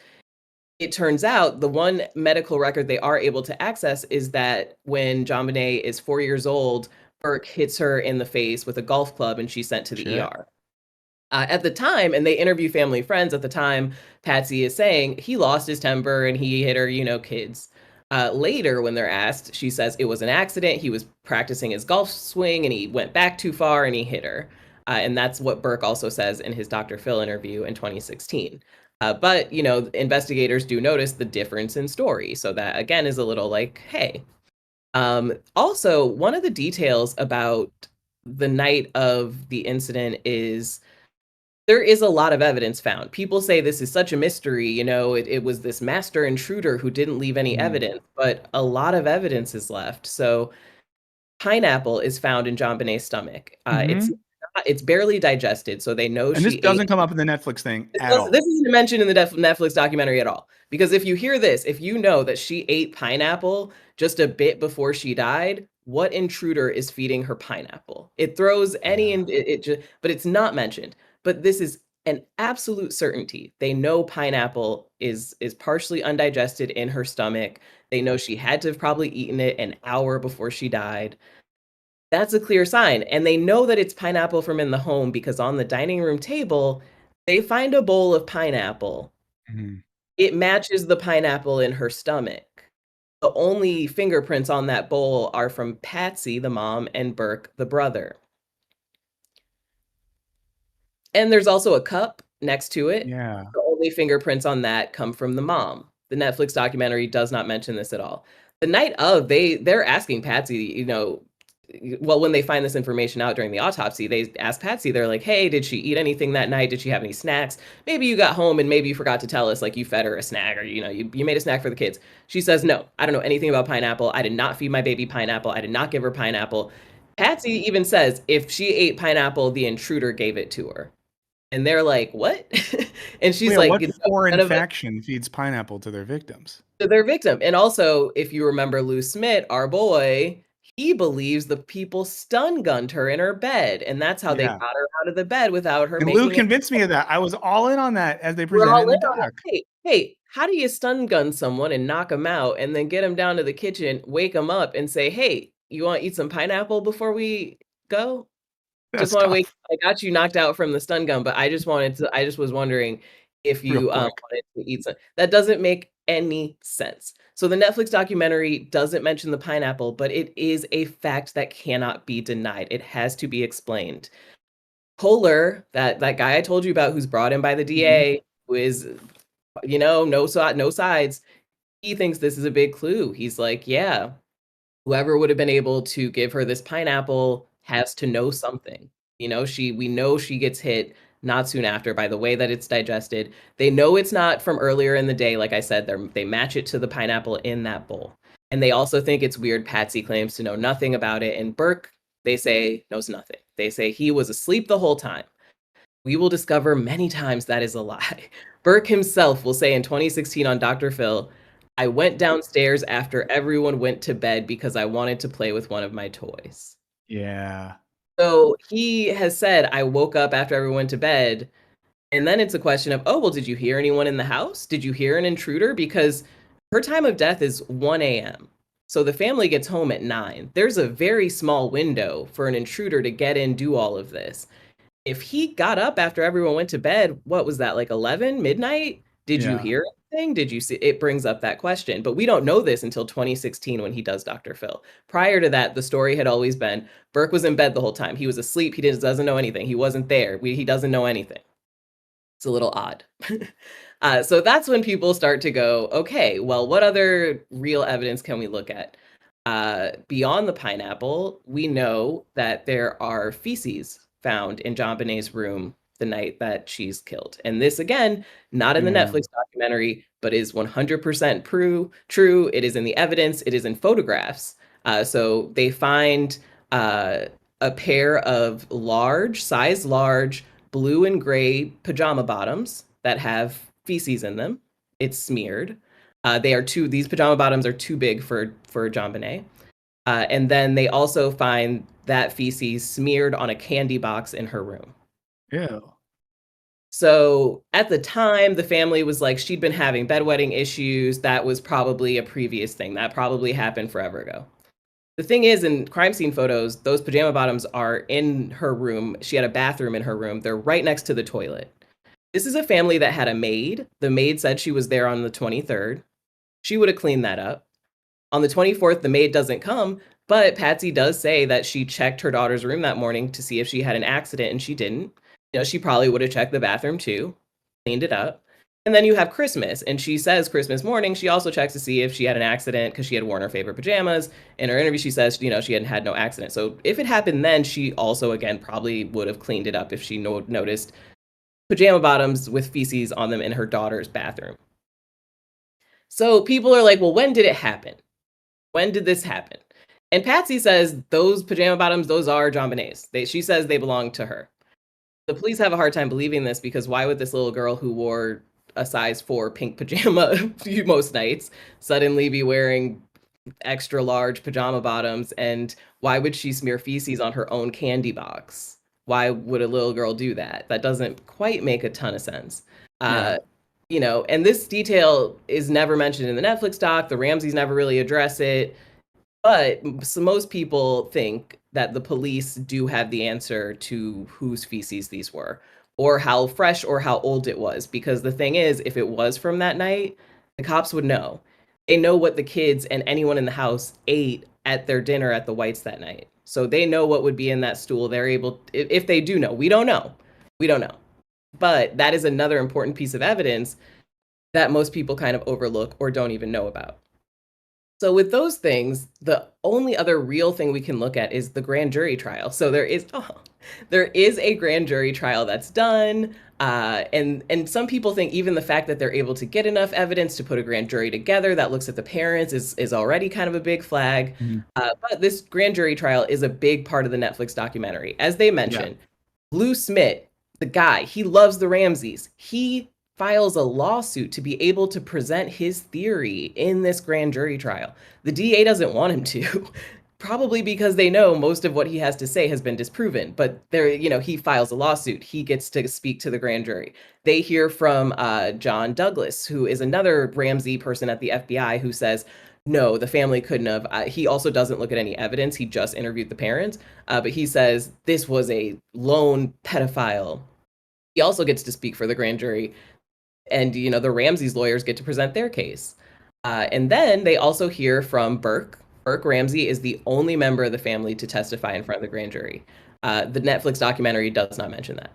It turns out the one medical record they are able to access is that when JonBenet is 4 years old, Burke hits her in the face with a golf club and she's sent to the ER. At the time, and they interview family and friends at the time, Patsy is saying he lost his temper and he hit her, kids. Later, when they're asked, she says it was an accident. He was practicing his golf swing and he went back too far and he hit her. And that's what Burke also says in his Dr. Phil interview in 2016. But, investigators do notice the difference in story. So that, again, is a little like, hey. Also, one of the details about the night of the incident is there is a lot of evidence found. People say this is such a mystery. It was this master intruder who didn't leave any evidence, but a lot of evidence is left. So pineapple is found in JonBenét's stomach. It's barely digested, so they know. And this doesn't come up in the Netflix thing at all. This isn't mentioned in the Netflix documentary at all. Because if you hear this, if you know that she ate pineapple just a bit before she died, what intruder is feeding her pineapple? It throws any, but it's not mentioned. But this is an absolute certainty. They know pineapple is partially undigested in her stomach. They know she had to have probably eaten it an hour before she died. That's a clear sign. And they know that it's pineapple from in the home because on the dining room table, they find a bowl of pineapple. It matches the pineapple in her stomach. The only fingerprints on that bowl are from Patsy, the mom, and Burke, the brother. And there's also a cup next to it. Yeah. The only fingerprints on that come from the mom. The Netflix documentary does not mention this at all. The night of, they're asking Patsy, well, when they find this information out during the autopsy, they ask Patsy, they're like, hey, did she eat anything that night? Did she have any snacks? Maybe you got home and maybe you forgot to tell us, like you fed her a snack or, you made a snack for the kids. She says, no, I don't know anything about pineapple. I did not feed my baby pineapple. I did not give her pineapple. Patsy even says if she ate pineapple, the intruder gave it to her. And they're like, what? And she's like, what foreign faction feeds pineapple to their victims? To their victim. And also, if you remember Lou Smith, our boy, he believes the people stun gunned her in her bed. And that's how they got her out of the bed without her. And Lou convinced me of that. I was all in on that as they presented in the doc. Hey, how do you stun gun someone and knock them out and then get them down to the kitchen, wake them up and say, hey, you want to eat some pineapple before we go? Just want to wait. I got you knocked out from the stun gun, but I just was wondering if you wanted to eat some. That doesn't make any sense. So the Netflix documentary doesn't mention the pineapple, but it is a fact that cannot be denied. It has to be explained. Kohler, that guy I told you about, who's brought in by the DA, who is, no sides. He thinks this is a big clue. He's like, yeah, whoever would have been able to give her this pineapple has to know something. We know she gets hit not soon after by the way that it's digested. They know it's not from earlier in the day. Like I said, they match it to the pineapple in that bowl. And they also think it's weird Patsy claims to know nothing about it. And Burke, they say, knows nothing. They say he was asleep the whole time. We will discover many times that is a lie. Burke himself will say in 2016 on Dr. Phil, I went downstairs after everyone went to bed because I wanted to play with one of my toys. Yeah. So he has said, I woke up after everyone went to bed. And then it's a question of, oh, well, did you hear anyone in the house? Did you hear an intruder? Because her time of death is 1 a.m. So the family gets home at 9. There's a very small window for an intruder to get in, do all of this. If he got up after everyone went to bed, what was that, like 11, midnight? Did you hear it? thing? Did you see? It brings up that question, but we don't know this until 2016 when he does Dr. Phil. Prior to that, the story had always been Burke was in bed the whole time. He was asleep. He doesn't know anything. He wasn't there. He doesn't know anything. It's a little odd. So that's when people start to go, okay, well, what other real evidence can we look at? Beyond the pineapple, we know that there are feces found in JonBenét's room the night that she's killed. And this, again, not in the Netflix documentary, but is 100% true. It is in the evidence. It is in photographs. So they find a pair of large, blue and gray pajama bottoms that have feces in them. It's smeared. These pajama bottoms are too big for JonBenet. And then they also find that feces smeared on a candy box in her room. Ew. So at the time, the family was like, she'd been having bedwetting issues. That was probably a previous thing. That probably happened forever ago. The thing is, in crime scene photos, those pajama bottoms are in her room. She had a bathroom in her room. They're right next to the toilet. This is a family that had a maid. The maid said she was there on the 23rd. She would have cleaned that up. On the 24th, the maid doesn't come, but Patsy does say that she checked her daughter's room that morning to see if she had an accident, and she didn't. She probably would have checked the bathroom too, cleaned it up. And then you have Christmas, and she says Christmas morning, she also checks to see if she had an accident because she had worn her favorite pajamas. In her interview, she says, she hadn't had no accident. So if it happened then, she also, again, probably would have cleaned it up if she noticed pajama bottoms with feces on them in her daughter's bathroom. So people are like, well, when did it happen? When did this happen? And Patsy says those pajama bottoms, those are JonBenét's. She says they belong to her. The police have a hard time believing this because why would this little girl who wore a size 4 pink pajama most nights suddenly be wearing extra large pajama bottoms? And why would she smear feces on her own candy box? Why would a little girl do that? That doesn't quite make a ton of sense. And this detail is never mentioned in the Netflix doc. The Ramseys never really address it. But most people think that the police do have the answer to whose feces these were, or how fresh or how old it was. Because the thing is, if it was from that night, the cops would know. They know what the kids and anyone in the house ate at their dinner at the Whites that night. So they know what would be in that stool. They're able, if they do know, we don't know. But that is another important piece of evidence that most people kind of overlook or don't even know about. So with those things, the only other real thing we can look at is the grand jury trial. So there is a grand jury trial that's done. And some people think even the fact that they're able to get enough evidence to put a grand jury together that looks at the parents is already kind of a big flag. Mm-hmm. But this grand jury trial is a big part of the Netflix documentary. As they mentioned, Lou Smith, the guy, he loves the Ramseys. He files a lawsuit to be able to present his theory in this grand jury trial. The DA doesn't want him to, probably because they know most of what he has to say has been disproven. But he files a lawsuit. He gets to speak to the grand jury. They hear from John Douglas, who is another Ramsey person at the FBI, who says, no, the family couldn't have. He also doesn't look at any evidence. He just interviewed the parents. But he says this was a lone pedophile. He also gets to speak for the grand jury. And, the Ramseys lawyers get to present their case. And then they also hear from Burke. Burke Ramsey is the only member of the family to testify in front of the grand jury. The Netflix documentary does not mention that.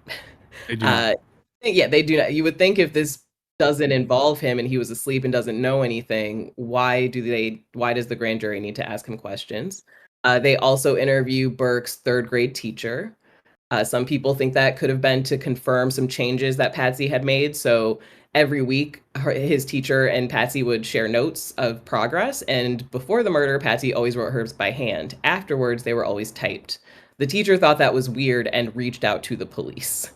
They do not. Yeah, they do not. You would think if this doesn't involve him and he was asleep and doesn't know anything, why does the grand jury need to ask him questions? They also interview Burke's 3rd grade teacher. Some people think that could have been to confirm some changes that Patsy had made. So every week, his teacher and Patsy would share notes of progress. And before the murder, Patsy always wrote hers by hand. Afterwards, they were always typed. The teacher thought that was weird and reached out to the police.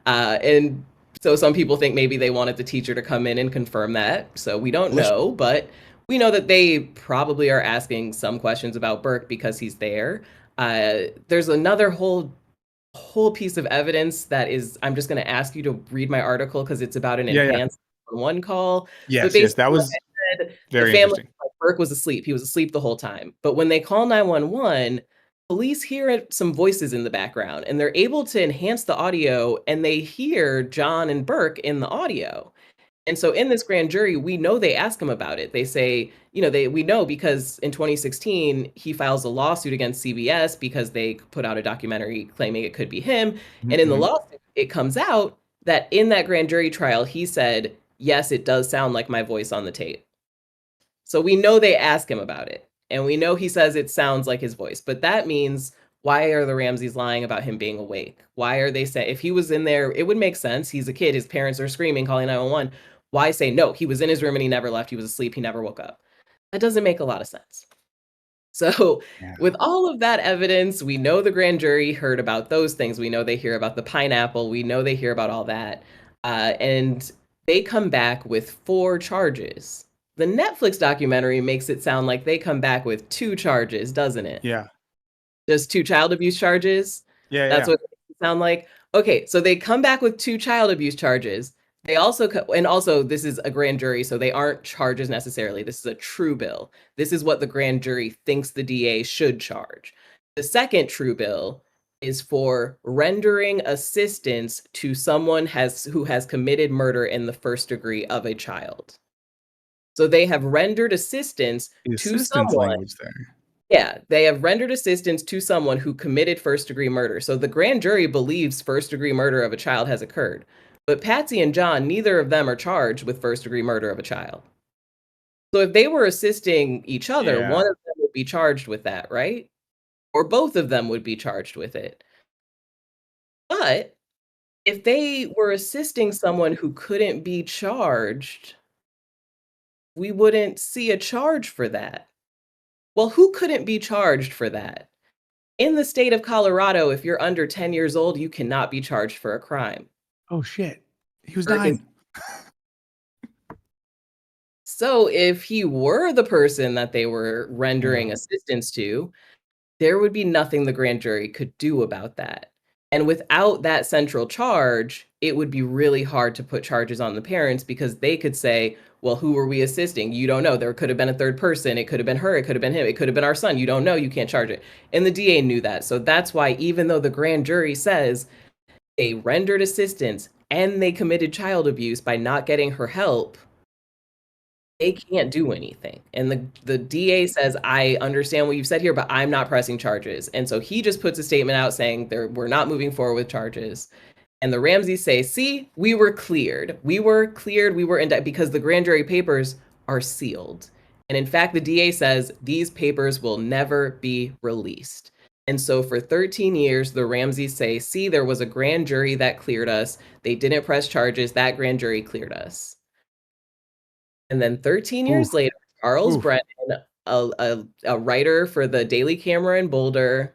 And so some people think maybe they wanted the teacher to come in and confirm that. So we don't know, but we know that they probably are asking some questions about Burke because he's there. There's another whole piece of evidence that is, I'm just going to ask you to read my article because it's about an enhanced 911 call. Yes, that was very interesting. Burke was asleep. He was asleep the whole time. But when they call 911, police hear some voices in the background and they're able to enhance the audio and they hear John and Burke in the audio. And so in this grand jury, we know they ask him about it. They say, we know because in 2016, he files a lawsuit against CBS because they put out a documentary claiming it could be him. And in the lawsuit, it comes out that in that grand jury trial, he said, yes, it does sound like my voice on the tape. So we know they ask him about it. And we know he says it sounds like his voice. But that means, why are the Ramseys lying about him being awake? Why are they saying, if he was in there, it would make sense. He's a kid. His parents are screaming, calling 911. Why say, no, he was in his room and he never left. He was asleep. He never woke up. That doesn't make a lot of sense. So with all of that evidence, we know the grand jury heard about those things. We know they hear about the pineapple. We know they hear about all that. And they come back with 4 charges. The Netflix documentary makes it sound like they come back with 2 charges, doesn't it? Yeah. Just 2 child abuse charges? Yeah. That's what it makes it sound like? Okay, so they come back with 2 child abuse charges. They also, and also this is a grand jury, so they aren't charges necessarily. This is a true bill. This is what the grand jury thinks the DA should charge. The second true bill is for rendering assistance to someone who has committed murder in the first degree of a child. So they have rendered assistance to someone. Language there. Yeah, they have rendered assistance to someone who committed first-degree murder. So the grand jury believes first-degree murder of a child has occurred. But Patsy and John, neither of them are charged with first-degree murder of a child. So if they were assisting each other, one of them would be charged with that, right? Or both of them would be charged with it. But if they were assisting someone who couldn't be charged, we wouldn't see a charge for that. Well, who couldn't be charged for that? In the state of Colorado, if you're under 10 years old, you cannot be charged for a crime. Oh, shit. He was dying. So if he were the person that they were rendering assistance to, there would be nothing the grand jury could do about that. And without that central charge, it would be really hard to put charges on the parents because they could say, well, who were we assisting? You don't know. There could have been a third person. It could have been her. It could have been him. It could have been our son. You don't know. You can't charge it. And the DA knew that. So that's why even though the grand jury says they rendered assistance and they committed child abuse by not getting her help, they can't do anything. And the DA says, I understand what you've said here, but I'm not pressing charges. And so he just puts a statement out saying we're not moving forward with charges. And the Ramseys say, see, we were cleared. We were cleared. We were indicted because the grand jury papers are sealed. And in fact, the DA says these papers will never be released. And so for 13 years, the Ramseys say, see, there was a grand jury that cleared us. They didn't press charges. That grand jury cleared us. And then 13 years later, Charles Brennan, a writer for the Daily Camera in Boulder,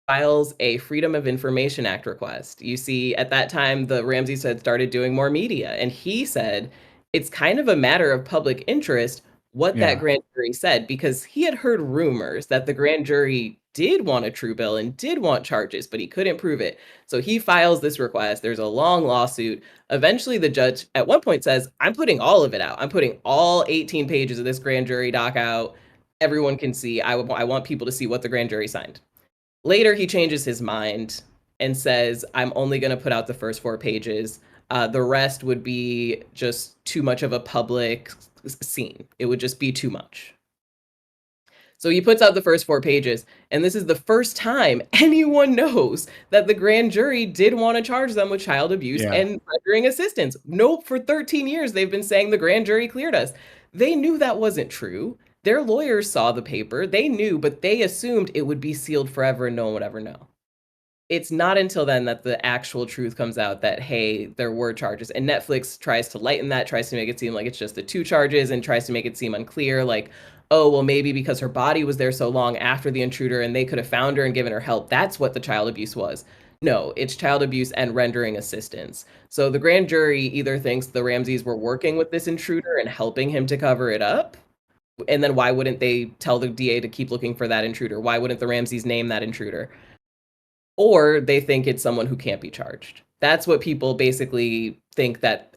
files a Freedom of Information Act request. You see, at that time, the Ramseys had started doing more media. And he said, it's kind of a matter of public interest what that grand jury said, because he had heard rumors that the grand jury did want a true bill and did want charges, but he couldn't prove it. So he files this request. There's a long lawsuit. Eventually, the judge at one point says, I'm putting all of it out. I'm putting all 18 pages of this grand jury doc out. Everyone can see. I want people to see what the grand jury signed. Later, he changes his mind and says, I'm only going to put out the first 4 pages. The rest would be just too much of a public scene. It would just be too much. So he puts out the first 4 pages, and this is the first time anyone knows that the grand jury did want to charge them with child abuse and rendering assistance. Nope, for 13 years, they've been saying the grand jury cleared us. They knew that wasn't true. Their lawyers saw the paper. They knew, but they assumed it would be sealed forever and no one would ever know. It's not until then that the actual truth comes out that, hey, there were charges. And Netflix tries to lighten that, tries to make it seem like it's just the 2 charges and tries to make it seem unclear, like, oh, well, maybe because her body was there so long after the intruder and they could have found her and given her help. That's what the child abuse was. No, it's child abuse and rendering assistance. So the grand jury either thinks the Ramseys were working with this intruder and helping him to cover it up. And then why wouldn't they tell the DA to keep looking for that intruder? Why wouldn't the Ramseys name that intruder? Or they think it's someone who can't be charged. That's what people basically think that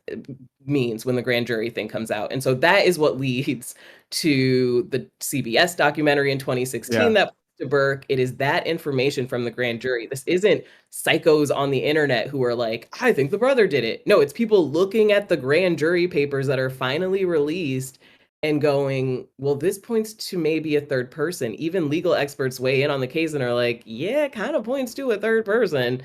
means when the grand jury thing comes out. And so that is what leads to the CBS documentary in 2016 that to Burke. It is that information from the grand jury. This isn't psychos on the internet who are like, I think the brother did it. No, it's people looking at the grand jury papers that are finally released and going, well, this points to maybe a third person. Even legal experts weigh in on the case and are like, yeah, it kind of points to a third person.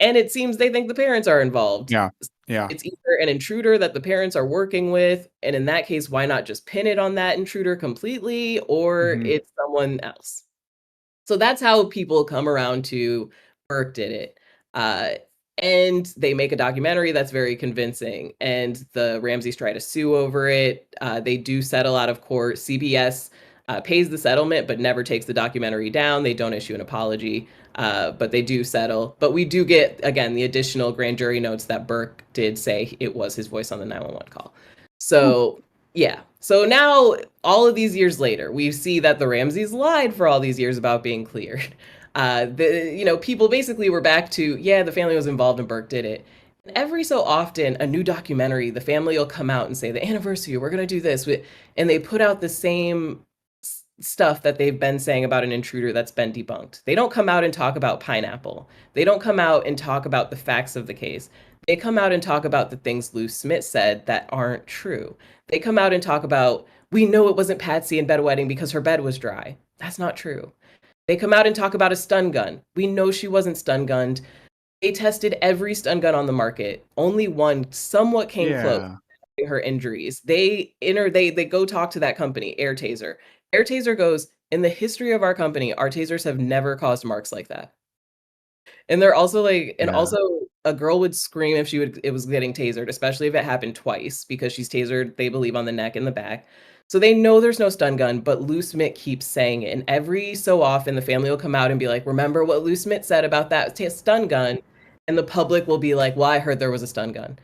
And it seems they think the parents are involved. Yeah. It's either an intruder that the parents are working with, and in that case, why not just pin it on that intruder completely, or it's someone else. So that's how people come around to Burke did it. And they make a documentary that's very convincing, and the Ramseys try to sue over it. They do settle out of court. CBS pays the settlement, but never takes the documentary down. They don't issue an apology, but they do settle. But we do get, again, the additional grand jury notes that Burke did say it was his voice on the 911 call. So, yeah. So now, all of these years later, we see that the Ramseys lied for all these years about being cleared. People basically were back to, yeah, the family was involved and Burke did it. And every so often, a new documentary, the family will come out and say, the anniversary, we're going to do this. And they put out the same stuff that they've been saying about an intruder that's been debunked. They don't come out and talk about pineapple. They don't come out and talk about the facts of the case. They come out and talk about the things Lou Smith said that aren't true. They come out and talk about, we know it wasn't Patsy in bedwetting because her bed was dry. That's not true. They come out and talk about a stun gun. We know she wasn't stun gunned. They tested every stun gun on the market. Only one somewhat came close to her injuries. They go talk to that company, Air Taser. Air Taser goes, in the history of our company, our tasers have never caused marks like that. And they're also like, and also a girl would scream if it was getting tasered, especially if it happened twice, because she's tasered, they believe, on the neck and the back. So they know there's no stun gun, but Lou Smith keeps saying it. And every so often, the family will come out and be like, remember what Lou Smith said about that stun gun? And the public will be like, well, I heard there was a stun gun.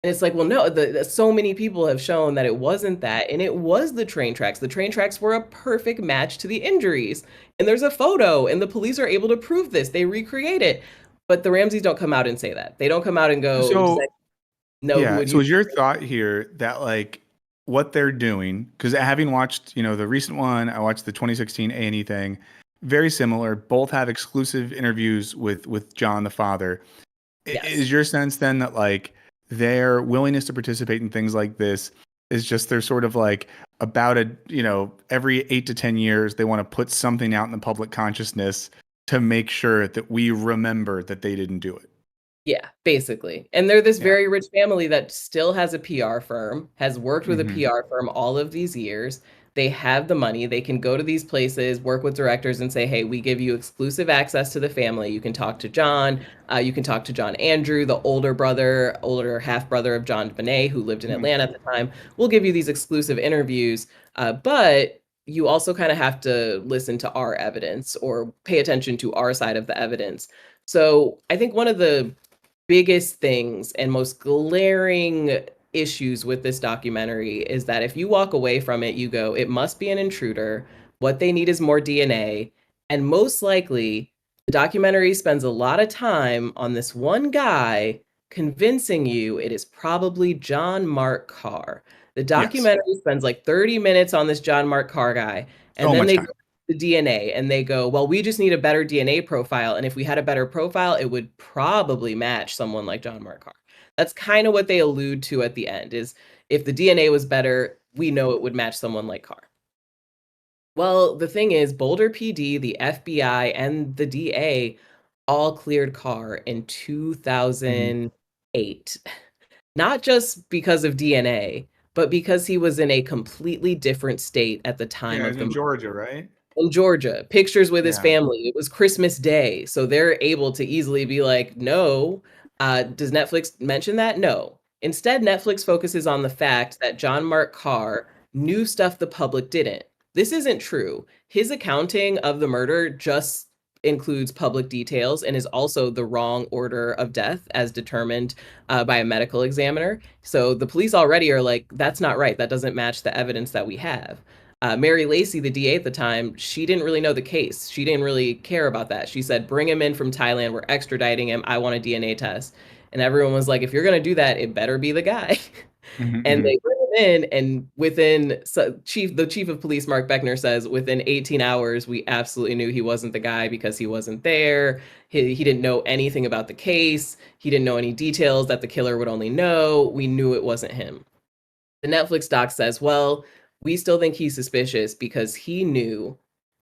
And it's like, well, no, so many people have shown that it wasn't that. And it was the train tracks. The train tracks were a perfect match to the injuries. And there's a photo, and the police are able to prove this. They recreate it. But the Ramseys don't come out and say that. They don't come out and go, so is your say? thought here that, like, what they're doing, because having watched, the recent one, I watched the 2016 A&E thing, very similar, both have exclusive interviews with John, the father. Yes. Is your sense then that, like, their willingness to participate in things like this is just they're sort of like about every 8 to 10 years, they want to put something out in the public consciousness to make sure that we remember that they didn't do it? Yeah, basically. And they're this very rich family that still has a PR firm, has worked with a PR firm all of these years. They have the money. They can go to these places, work with directors and say, hey, we give you exclusive access to the family. You can talk to John. You can talk to John Andrew, the older half-brother of JonBenet, who lived in Atlanta at the time. We'll give you these exclusive interviews. But you also kind of have to listen to our evidence or pay attention to our side of the evidence. So I think one of the biggest things and most glaring issues with this documentary is that if you walk away from it, you go, it must be an intruder. What they need is more DNA. And most likely, the documentary spends a lot of time on this one guy convincing you it is probably John Mark Carr. The documentary spends like 30 minutes on this John Mark Carr guy. And then they go to the DNA and they go, well, we just need a better DNA profile. And if we had a better profile, it would probably match someone like John Mark Carr. That's kind of what they allude to at the end, is if the DNA was better, we know it would match someone like Carr. Well, the thing is, Boulder PD, the FBI, and the DA all cleared Carr in 2008. Not just because of DNA, but because he was in a completely different state at the time of the in Georgia, right? In Georgia, pictures with his family. It was Christmas Day, so they're able to easily be like, no. Does Netflix mention that? No. Instead, Netflix focuses on the fact that John Mark Carr knew stuff the public didn't. This isn't true. His accounting of the murder just includes public details and is also the wrong order of death as determined by a medical examiner. So the police already are like, that's not right. That doesn't match the evidence that we have. Mary Lacey, the DA at the time, she didn't really know the case. She didn't really care about that. She said, bring him in from Thailand. We're extraditing him. I want a DNA test. And everyone was like, if you're going to do that, it better be the guy. And they bring in, and the chief of police, Mark Beckner, says within 18 hours, we absolutely knew he wasn't the guy because he wasn't there. He didn't know anything about the case. He didn't know any details that the killer would only know. We knew it wasn't him. The Netflix doc says, well, we still think he's suspicious because he knew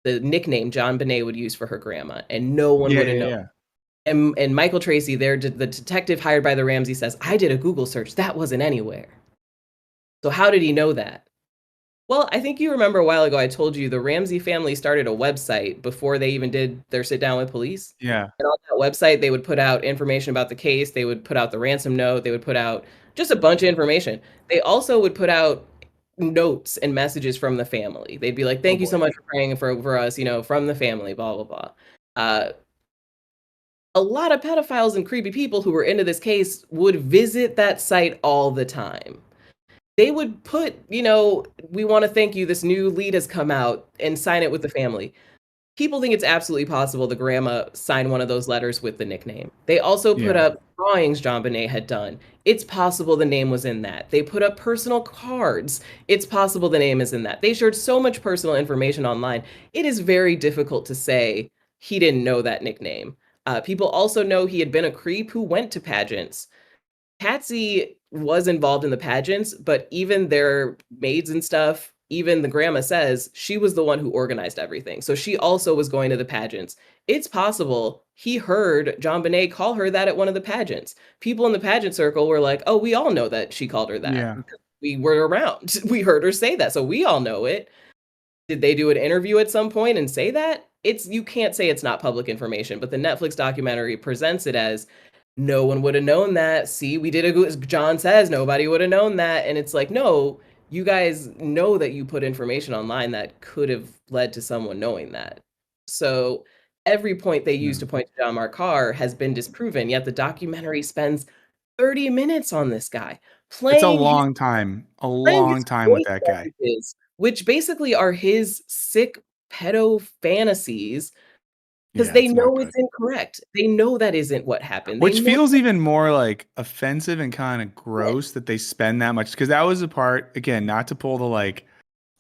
the nickname JonBenet would use for her grandma, and no one would have known. Yeah. And Michael Tracy, the detective hired by the Ramsey, says, I did a Google search. That wasn't anywhere. So how did he know that? Well, I think you remember a while ago I told you the Ramsey family started a website before they even did their sit down with police. Yeah. And on that website, they would put out information about the case. They would put out the ransom note. They would put out just a bunch of information. They also would put out notes and messages from the family. They'd be like, thank you so much for praying for us, from the family, blah, blah, blah. A lot of pedophiles and creepy people who were into this case would visit that site all the time. They would put, we want to thank you, this new lead has come out, and sign it with the family. People think it's absolutely possible the grandma signed one of those letters with the nickname. They also put up drawings JonBenet had done. It's possible the name was in that. They put up personal cards. It's possible the name is in that. They shared so much personal information online. It is very difficult to say he didn't know that nickname. People also know he had been a creep who went to pageants. Patsy was involved in the pageants, but even their maids and stuff, even the grandma says she was the one who organized everything. So she also was going to the pageants. It's possible he heard JonBenet call her that at one of the pageants. People in the pageant circle were like, oh, we all know that she called her that. Yeah. We were around. We heard her say that. So we all know it. Did they do an interview at some point and say that? You can't say it's not public information, but the Netflix documentary presents it as no one would have known that. See, we did John says nobody would have known that. And it's like, no, you guys know that you put information online that could have led to someone knowing that. So every point they use to point to John Mark Carr has been disproven, yet the documentary spends 30 minutes on this guy. It's a long time with that guy. Which basically are his sick pedo fantasies, because they know it's incorrect. They know that isn't what happened. Which feels even more like offensive and kind of gross that they spend that much. Because that was the part, again, not to pull the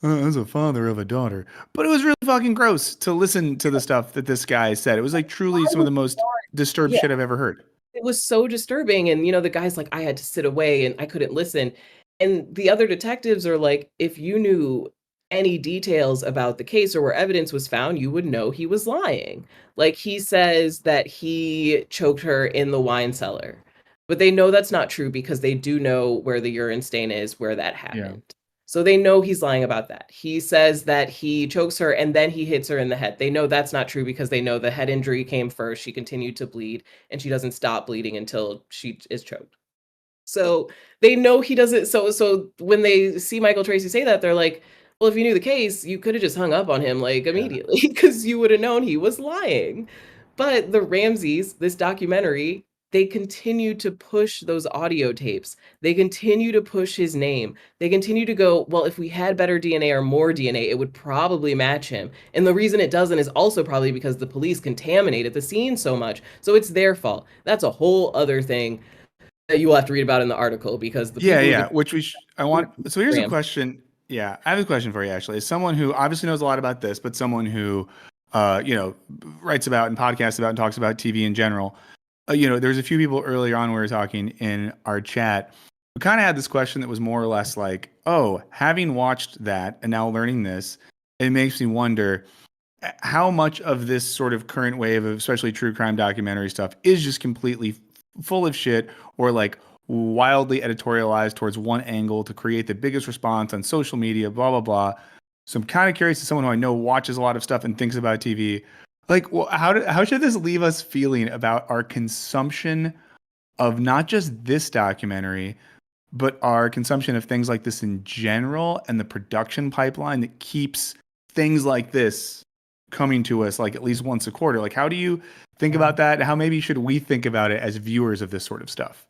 as a father of a daughter, but it was really fucking gross to listen to the stuff that this guy said. It was like truly some of the most disturbed shit I've ever heard. It was so disturbing. And, the guy's like, I had to sit away and I couldn't listen. And the other detectives are like, if you knew any details about the case or where evidence was found, you would know he was lying. Like, he says that he choked her in the wine cellar, but they know that's not true because they do know where the urine stain is, where that happened. Yeah. So they know he's lying about that. He says that he chokes her and then he hits her in the head. They know that's not true because they know the head injury came first. She continued to bleed and she doesn't stop bleeding until she is choked. So they know he doesn't. So when they see Michael Tracy say that, they're like, well, if you knew the case, you could have just hung up on him immediately because you would have known he was lying. But the Ramseys, this documentary, they continue to push those audio tapes. They continue to push his name. They continue to go, well, if we had better DNA or more DNA, it would probably match him. And the reason it doesn't is also probably because the police contaminated the scene so much. So it's their fault. That's a whole other thing that you will have to read about in the article because the So here's a question. Yeah, I have a question for you, actually. As someone who obviously knows a lot about this, but someone who, writes about and podcasts about and talks about TV in general, there's a few people earlier on we were talking in our chat who kind of had this question that was more or less like, oh, having watched that and now learning this, it makes me wonder how much of this sort of current wave of especially true crime documentary stuff is just completely full of shit or wildly editorialized towards one angle to create the biggest response on social media, blah, blah, blah. So I'm kind of curious to someone who I know watches a lot of stuff and thinks about TV. How should this leave us feeling about our consumption of not just this documentary, but our consumption of things like this in general and the production pipeline that keeps things like this coming to us at least once a quarter? How do you think about that? How maybe should we think about it as viewers of this sort of stuff?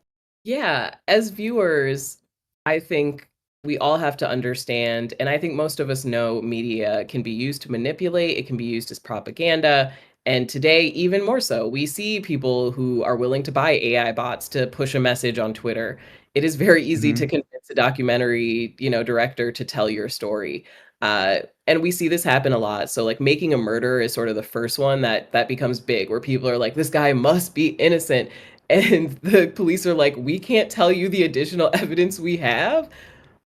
Yeah, as viewers, I think we all have to understand, and I think most of us know media can be used to manipulate, it can be used as propaganda, and today, even more so, we see people who are willing to buy AI bots to push a message on Twitter. It is very easy to Mhm. convince a documentary, director to tell your story. And we see this happen a lot. So like Making a Murder is sort of the first one that becomes big, where people are like, this guy must be innocent. And the police are like, we can't tell you the additional evidence we have,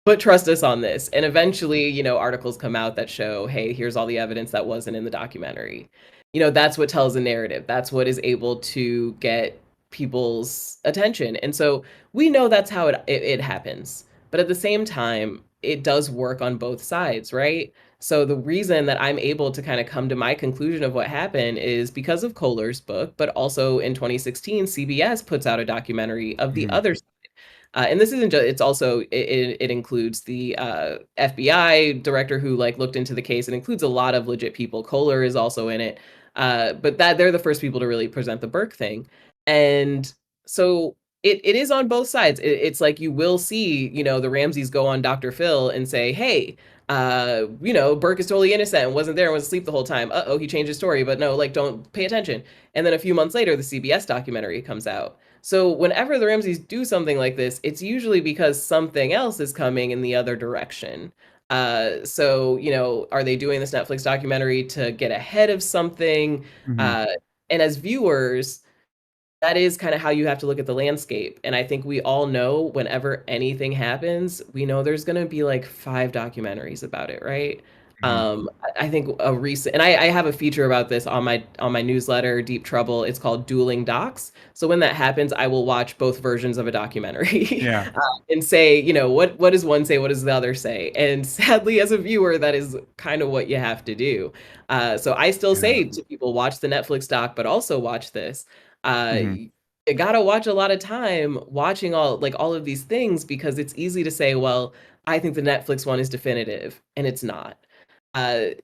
but trust us on this. And eventually, articles come out that show, hey, here's all the evidence that wasn't in the documentary. That's what tells a narrative. That's what is able to get people's attention. And so we know that's how it happens. But at the same time, it does work on both sides, right? So the reason that I'm able to kind of come to my conclusion of what happened is because of Kohler's book, but also in 2016, CBS puts out a documentary of the Mhm. other. And this isn't just, it's also, it includes the FBI director who like looked into the case. It includes a lot of legit people. Kohler is also in it. But that they're the first people to really present the Burke thing. And so it is on both sides. It's like you will see, the Ramseys go on Dr. Phil and say, hey, Burke is totally innocent and wasn't there and was asleep the whole time. Uh-oh, he changed his story, but no, like, don't pay attention. And then a few months later, the CBS documentary comes out. So whenever the Ramseys do something like this, it's usually because something else is coming in the other direction. So, are they doing this Netflix documentary to get ahead of something? Mhm. Uh, and as viewers, that is kind of how you have to look at the landscape. And I think we all know whenever anything happens, we know there's going to be like 5 documentaries about it, right? Mhm. I think a recent, and I have a feature about this on my newsletter, Deep Trouble. It's called Dueling Docs. So when that happens, I will watch both versions of a documentary Yeah. and say, what does one say? What does the other say? And sadly, as a viewer, that is kind of what you have to do. So I still Yeah. say to people, watch the Netflix doc, but also watch this. Mhm. You gotta watch a lot of time watching all of these things because it's easy to say, well, I think the Netflix one is definitive, and it's not. I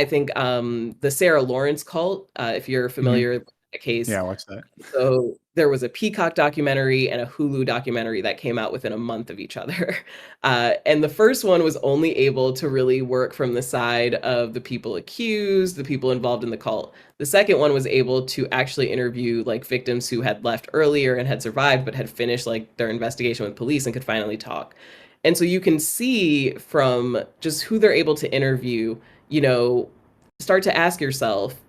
think the Sarah Lawrence cult, if you're Mhm. familiar with the case, Yeah, watch that. so there was a Peacock documentary and a Hulu documentary that came out within a month of each other. And the first one was only able to really work from the side of the people accused, the people involved in the cult. The second one was able to actually interview like victims who had left earlier and had survived, but had finished like their investigation with police and could finally talk. And so you can see from just who they're able to interview, you know, start to ask yourself,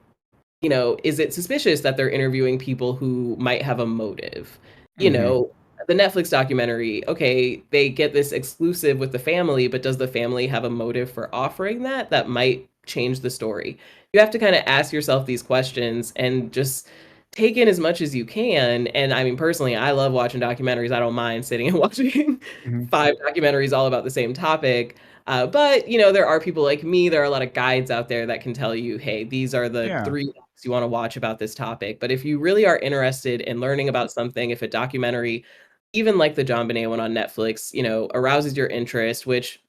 is it suspicious that they're interviewing people who might have a motive? You Mhm. know, the Netflix documentary, okay, they get this exclusive with the family, but does the family have a motive for offering that might change the story? You have to kind of ask yourself these questions and just take in as much as you can. And I mean, personally, I love watching documentaries. I don't mind sitting and watching Mhm. 5 documentaries all about the same topic. But there are people like me. There are a lot of guides out there that can tell you, hey, these are the Yeah. 3 things you want to watch about this topic. But if you really are interested in learning about something, if a documentary, even like the John Bonet one on Netflix, arouses your interest, which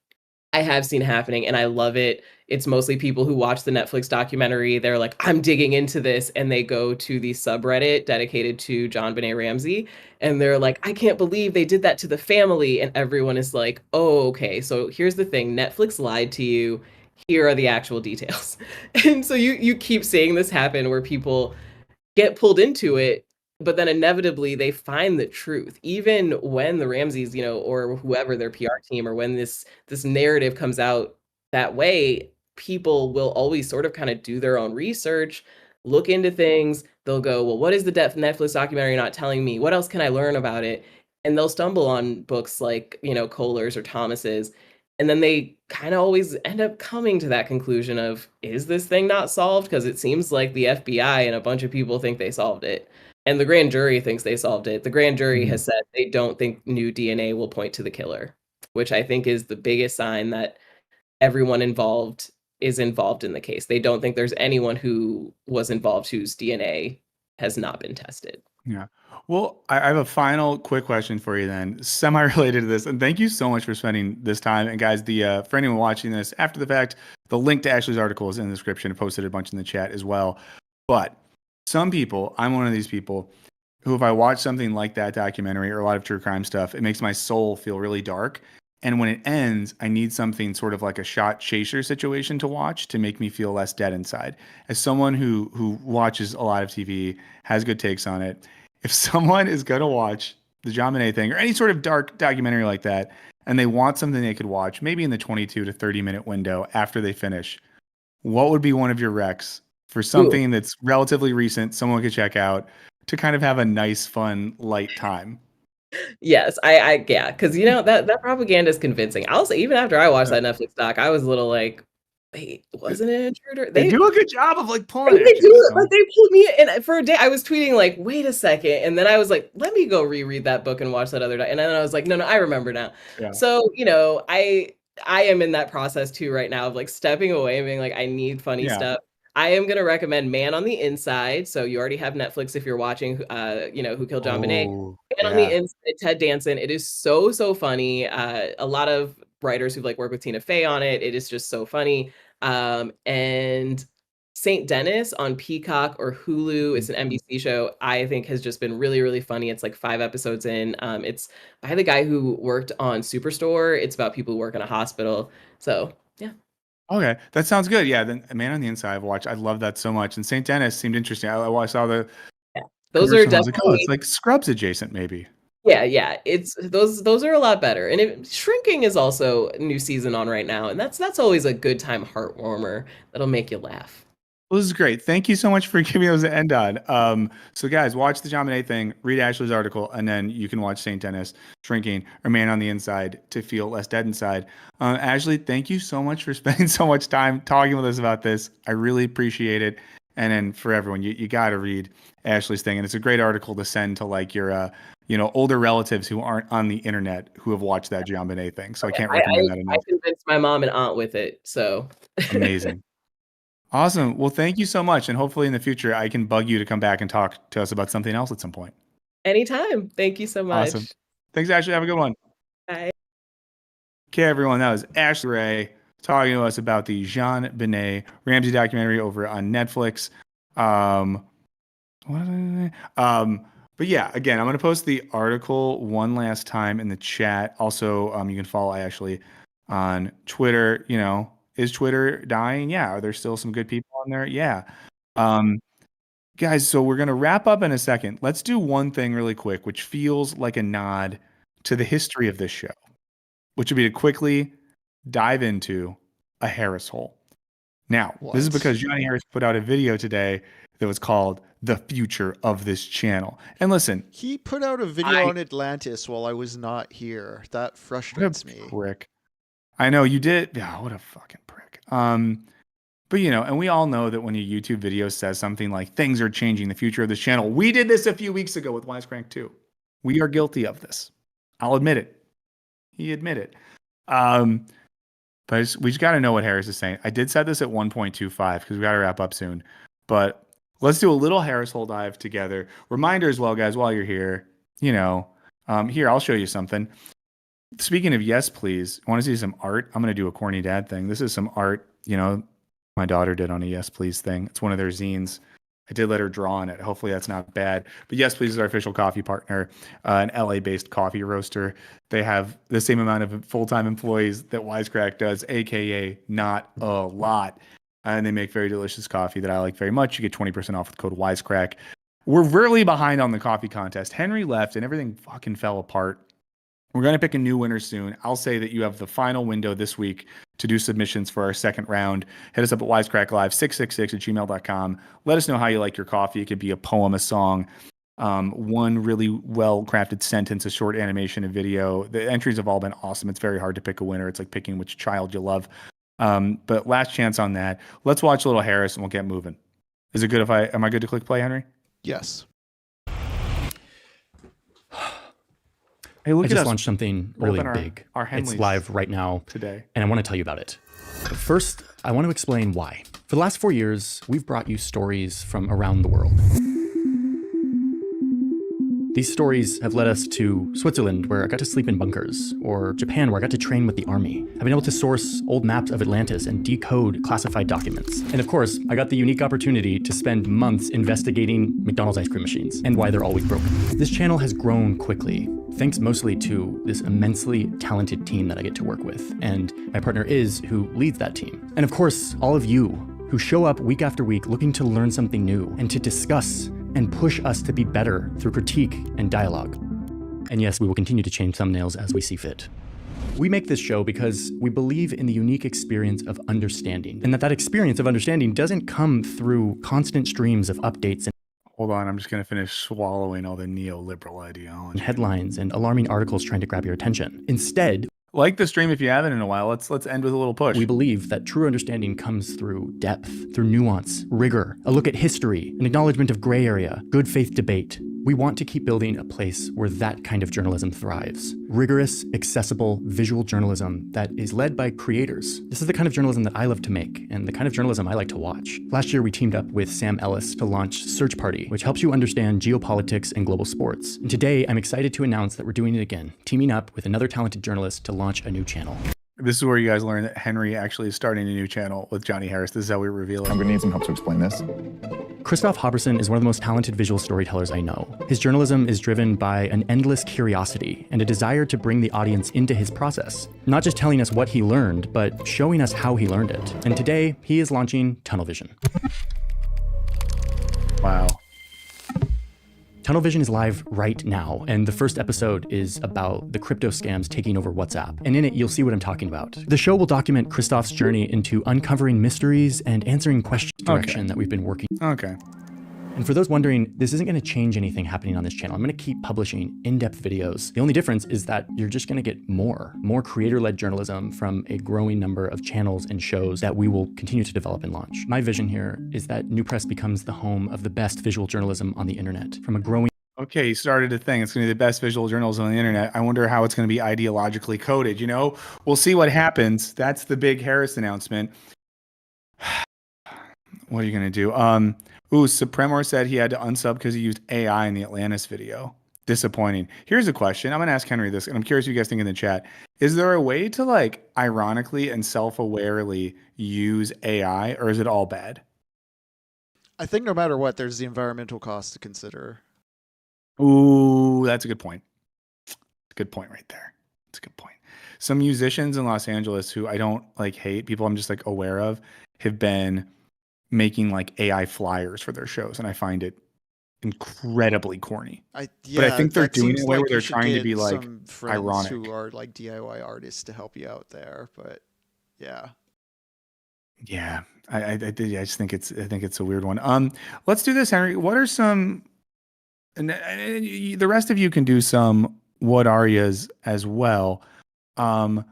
I have seen happening and I love it. It's mostly people who watch the Netflix documentary. They're like, I'm digging into this. And they go to the subreddit dedicated to JonBenét Ramsey. And they're like, I can't believe they did that to the family. And everyone is like, oh, okay. So here's the thing, Netflix lied to you. Here are the actual details. And so you keep seeing this happen where people get pulled into it, but then inevitably they find the truth. Even when the Ramses, or whoever their PR team, or when this narrative comes out that way, people will always sort of kind of do their own research, look into things. They'll go, well, what is the Netflix documentary not telling me? What else can I learn about it? And they'll stumble on books like, Kohler's or Thomas's. And then they kind of always end up coming to that conclusion of, is this thing not solved? Because it seems like the FBI and a bunch of people think they solved it. And the grand jury thinks they solved it. The grand jury Mhm. has said they don't think new DNA will point to the killer, which I think is the biggest sign that everyone involved is involved in the case. They don't think there's anyone who was involved whose DNA has not been tested. Yeah. Well, I have a final quick question for you then, semi-related to this. And thank you so much for spending this time. And guys, the for anyone watching this after the fact, the link to Ashley's article is in the description. I posted a bunch in the chat as well. But some people, I'm one of these people who, if I watch something like that documentary or a lot of true crime stuff, it makes my soul feel really dark. And when it ends, I need something sort of like a shot chaser situation to watch to make me feel less dead inside. As someone who watches a lot of TV, has good takes on it, if someone is going to watch the JonBenet thing or any sort of dark documentary like that, and they want something they could watch, maybe in the 22 to 30-minute window after they finish, what would be one of your recs for something that's relatively recent, someone could check out to kind of have a nice, fun, light time? Yes, yeah, because that propaganda is convincing. I'll say, even after I watched that Netflix doc, I was a little like, wait, wasn't it an intruder? They do a good job of like pulling they it. do it, like they pulled me in. And for a day, I was tweeting like, wait a second, and then I was like, let me go reread that book and watch that other day. And then I was like, no, I remember now. Yeah. So I am in that process too right now of like stepping away and being like, I need funny stuff. I am gonna recommend Man on the Inside. So you already have Netflix if you're watching, Who Killed JonBenet. Man on the Inside, Ted Danson. It is so funny. A lot of writers who like work with Tina Fey on it. It is just so funny. And St. Dennis on Peacock or Hulu. It's an NBC show. I think has just been really, really funny. It's like 5 episodes in. It's by the guy who worked on Superstore. It's about people who work in a hospital. So yeah. Okay, that sounds good. Yeah, then Man on the Inside I've watched. I love that so much. And St. Dennis seemed interesting. I saw the those are definitely definitely it's like Scrubs adjacent, maybe. Yeah. It's those are a lot better. And Shrinking is also a new season on right now, and that's always a good time heartwarmer that'll make you laugh. Well, this is great. Thank you so much for giving those to end on. So guys, watch the JonBenet thing, read Ashley's article, and then you can watch St. Dennis, Shrinking, or Man on the Inside to feel less dead inside. Ashley, thank you so much for spending so much time talking with us about this. I really appreciate it. And then for everyone, you got to read Ashley's thing. And it's a great article to send to like your, older relatives who aren't on the internet who have watched that JonBenet thing. So I can't recommend that enough. I convinced my mom and aunt with it. So amazing. Awesome. Well, thank you so much. And hopefully in the future, I can bug you to come back and talk to us about something else at some point. Anytime. Thank you so much. Awesome. Thanks, Ashley. Have a good one. Bye. Okay, everyone. That was Ashley Ray talking to us about the JonBenet Ramsey documentary over on Netflix. But yeah, again, I'm going to post the article one last time in the chat. Also, you can follow Ashley on Twitter. Is Twitter dying? Yeah. Are there still some good people on there? Yeah. Guys, so we're going to wrap up in a second. Let's do one thing really quick, which feels like a nod to the history of this show, which would be to quickly dive into a Harris hole. Now, this is because Johnny Harris put out a video today that was called The Future of This Channel. And listen. He put out a video on Atlantis while I was not here. That frustrates me. Prick. I know you did. Yeah, what a fucking prick. But and we all know that when a YouTube video says something like things are changing the future of this channel, we did this a few weeks ago with Wisecrack 2. We are guilty of this. I'll admit it. He admit it. But we just got to know what Harris is saying. I did set this at 1.25 because we got to wrap up soon. But let's do a little Harris hole dive together. Reminder as well, guys, while you're here, here, I'll show you something. Speaking of yes, please, want to see some art? I'm going to do a corny dad thing. This is some art, my daughter did on a yes, please thing. It's one of their zines. I did let her draw on it. Hopefully that's not bad. But Yes Please is our official coffee partner, an LA-based coffee roaster. They have the same amount of full-time employees that Wisecrack does, aka not a lot. And they make very delicious coffee that I like very much. You get 20% off with code Wisecrack. We're really behind on the coffee contest. Henry left and everything fucking fell apart. We're going to pick a new winner soon. I'll say that you have the final window this week to do submissions for our second round. Hit us up at wisecracklive666@gmail.com. Let us know how you like your coffee. It could be a poem, a song, one really well-crafted sentence, a short animation, a video. The entries have all been awesome. It's very hard to pick a winner. It's like picking which child you love. But last chance on that. Let's watch a little Harris and we'll get moving. Is it good am I good to click play, Henry? Yes. Hey, look I at just us. launched something really big. It's live right now today, and I want to tell you about it. First, I want to explain why. For the last 4 years, we've brought you stories from around the world. These stories have led us to Switzerland, where I got to sleep in bunkers, or Japan, where I got to train with the army. I've been able to source old maps of Atlantis and decode classified documents. And of course, I got the unique opportunity to spend months investigating McDonald's ice cream machines and why they're always broken. This channel has grown quickly, thanks mostly to this immensely talented team that I get to work with, and my partner Iz, who leads that team. And of course, all of you who show up week after week looking to learn something new and to discuss and push us to be better through critique and dialogue. And yes, we will continue to change thumbnails as we see fit. We make this show because we believe in the unique experience of understanding, and that experience of understanding doesn't come through constant streams of updates and Hold on, I'm just going to finish swallowing all the neoliberal ideology. headlines and alarming articles trying to grab your attention. Instead, Like the stream if you haven't in a while. Let's end with a little push. we believe that true understanding comes through depth, through nuance, rigor, a look at history, an acknowledgement of gray area, good faith debate. We want to keep building a place where that kind of journalism thrives. Rigorous, accessible, visual journalism that is led by creators. This is the kind of journalism that I love to make and the kind of journalism I like to watch. Last year, we teamed up with Sam Ellis to launch Search Party, which helps you understand geopolitics and global sports. And today, I'm excited to announce that we're doing it again, teaming up with another talented journalist to launch a new channel. This is where you guys learn that Henry actually is starting a new channel with Johnny Harris. This is how we reveal it. I'm gonna need some help to explain this. Christoph Halvorsen is one of the most talented visual storytellers I know. His journalism is driven by an endless curiosity and a desire to bring the audience into his process. Not just telling us what he learned, but showing us how he learned it. And today, he is launching Tunnel Vision. Wow. Tunnel Vision is live right now, and the first episode is about the crypto scams taking over WhatsApp. And in it, you'll see what I'm talking about. The show will document Christoph's journey into uncovering mysteries and answering questions direction that we've been working. Okay. And for those wondering, this isn't going to change anything happening on this channel. I'm going to keep publishing in-depth videos. The only difference is that you're just going to get more creator-led journalism from a growing number of channels and shows that we will continue to develop and launch. My vision here is that New Press becomes the home of the best visual journalism on the internet, from a growing Okay, you started a thing. It's going to be the best visual journalism on the internet. I wonder how it's going to be ideologically coded. You know, we'll see what happens. That's the big Harris announcement. What are you going to do? Supremor said he had to unsub because he used AI in the Atlantis video. Disappointing. Here's a question. I'm going to ask Henry this, and I'm curious what you guys think in the chat. Is there a way to, like, ironically and self-awarely use AI, or is it all bad? I think no matter what, there's the environmental cost to consider. Ooh, that's a good point. Good point right there. That's a good point. Some musicians in Los Angeles who I don't like hate, people I'm just like aware of, have been making like AI flyers for their shows, and I find it incredibly corny. But I think they're doing it in a way where they're trying to be like ironic. Who are like DIY artists to help you out there, but yeah. Yeah, I just think it's a weird one. Let's do this, Henry. What are some, and the rest of you can do some what arias as well. But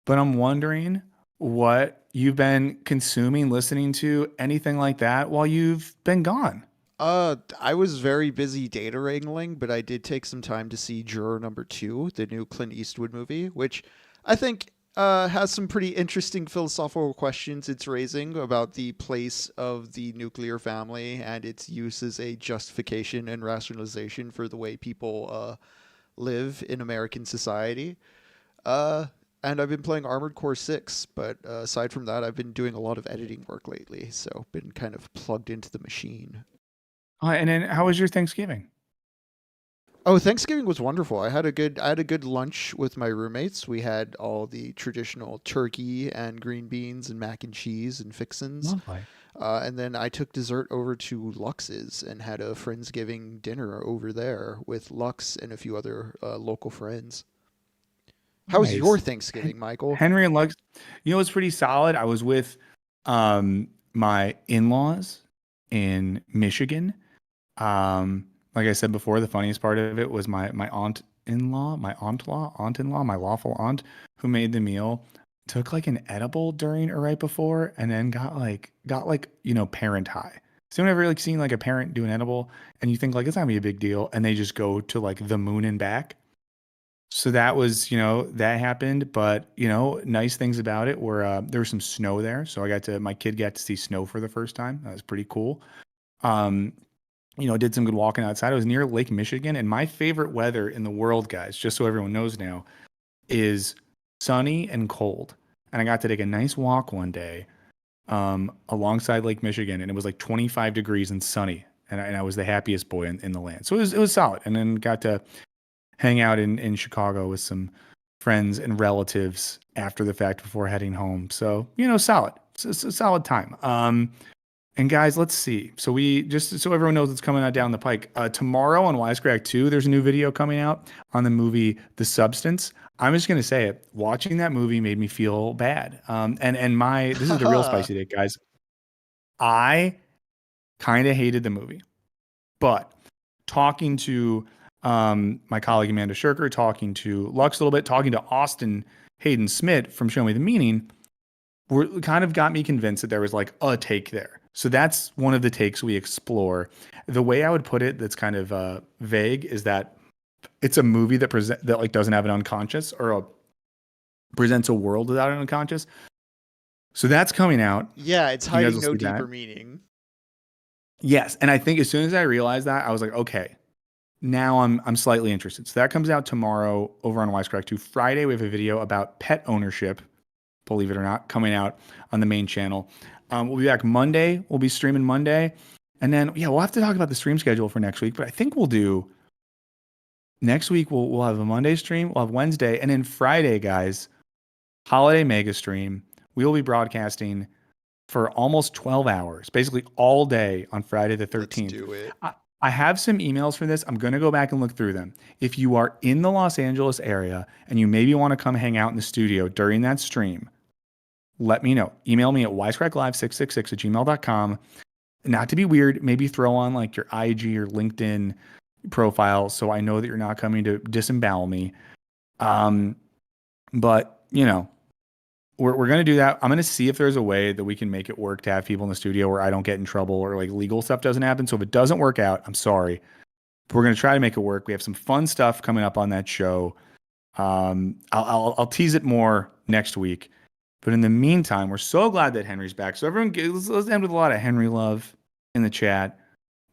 I'm wondering what you've been consuming, listening to, anything like that while you've been gone. I was very busy data wrangling, but I did take some time to see Juror Number 2, the new Clint Eastwood movie, which I think has some pretty interesting philosophical questions it's raising about the place of the nuclear family and its use as a justification and rationalization for the way people live in American society. And I've been playing Armored Core 6, but aside from that, I've been doing a lot of editing work lately, so been kind of plugged into the machine. And then how was your Thanksgiving? Oh, Thanksgiving was wonderful. I had a good lunch with my roommates. We had all the traditional turkey and green beans and mac and cheese and fixins. Lovely. And then I took dessert over to Lux's and had a Friendsgiving dinner over there with Lux and a few other local friends. How was your Thanksgiving, Michael? Henry and Lux, you know, it's pretty solid. I was with my in-laws in Michigan. Like I said before, the funniest part of it was my aunt-in-law, my lawful aunt, who made the meal, took like an edible during or right before, and then got like you know, parent high. So you ever like seen like a parent do an edible and you think like it's not gonna be a big deal, and they just go to like the moon and back? So that was, you know, that happened. But, you know, nice things about it were there was some snow there. So my kid got to see snow for the first time. That was pretty cool. You know, did some good walking outside. I was near Lake Michigan, and my favorite weather in the world, guys, just so everyone knows now, is sunny and cold. And I got to take a nice walk one day alongside Lake Michigan, and it was like 25 degrees and sunny. And I was the happiest boy in the land. So it was solid. And then got to hang out in Chicago with some friends and relatives after the fact before heading home. So, you know, solid. It's a solid time. And guys, let's see. So we just so everyone knows what's coming out down the pike. Tomorrow on Wisecrack 2, there's a new video coming out on the movie The Substance. I'm just gonna say it. Watching that movie made me feel bad. And this is the real spicy take, guys. I kind of hated the movie, but talking to my colleague Amanda Shirker, talking to Lux a little bit, talking to Austin Hayden Smith from Show Me the Meaning, kind of got me convinced that there was like a take there. So that's one of the takes we explore. The way I would put it, that's kind of vague, is that it's a movie that like doesn't have an unconscious, or presents a world without an unconscious. So that's coming out. Yeah, it's hiding no deeper meaning. Yes, and I think as soon as I realized that, I was like, okay, now I'm slightly interested. So that comes out tomorrow over on Wisecrack 2. Friday, we have a video about pet ownership, believe it or not, coming out on the main channel. We'll be back Monday. We'll be streaming Monday. And then, we'll have to talk about the stream schedule for next week. But I think we'll do next week. We'll have a Monday stream. We'll have Wednesday. And then Friday, guys, holiday mega stream. We will be broadcasting for almost 12 hours, basically all day on Friday the 13th. Let's do it. I have some emails for this. I'm going to go back and look through them. If you are in the Los Angeles area and you maybe want to come hang out in the studio during that stream, let me know. Email me at wisecracklive666@gmail.com. Not to be weird, maybe throw on like your IG or LinkedIn profile so I know that you're not coming to disembowel me. But, we're going to do that. I'm going to see if there's a way that we can make it work to have people in the studio where I don't get in trouble or like legal stuff doesn't happen. So if it doesn't work out, I'm sorry. But we're going to try to make it work. We have some fun stuff coming up on that show. I'll tease it more next week. But in the meantime, we're so glad that Henry's back. So everyone, let's end with a lot of Henry love in the chat.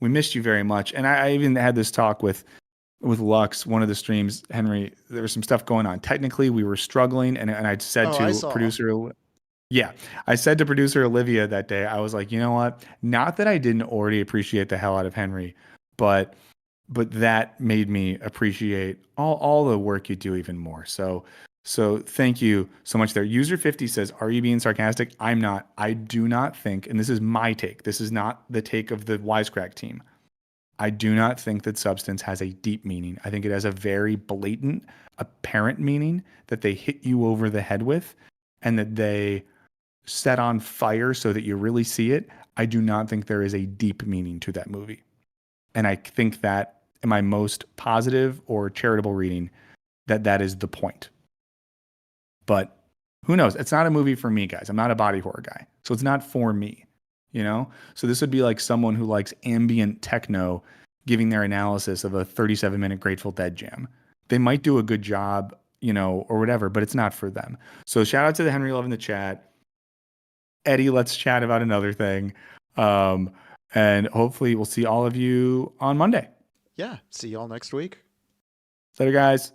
We missed you very much. And I even had this talk with Lux, one of the streams. Henry, there was some stuff going on. Technically, we were struggling. And I said to producer, I said to producer Olivia that day, I was like, you know what? Not that I didn't already appreciate the hell out of Henry, but that made me appreciate all the work you do even more. So thank you so much there. User 50 says, are you being sarcastic? I'm not. I do not think, and this is my take, this is not the take of the Wisecrack team. I do not think that substance has a deep meaning. I think it has a very blatant, apparent meaning that they hit you over the head with and that they set on fire so that you really see it. I do not think there is a deep meaning to that movie. And I think that in my most positive or charitable reading, that is the point. But who knows? It's not a movie for me, guys. I'm not a body horror guy. So it's not for me, So this would be like someone who likes ambient techno giving their analysis of a 37-minute Grateful Dead jam. They might do a good job, or whatever, but it's not for them. So shout out to the Henry Love in the chat. Eddie, let's chat about another thing. And hopefully we'll see all of you on Monday. Yeah. See y'all next week. Later, guys.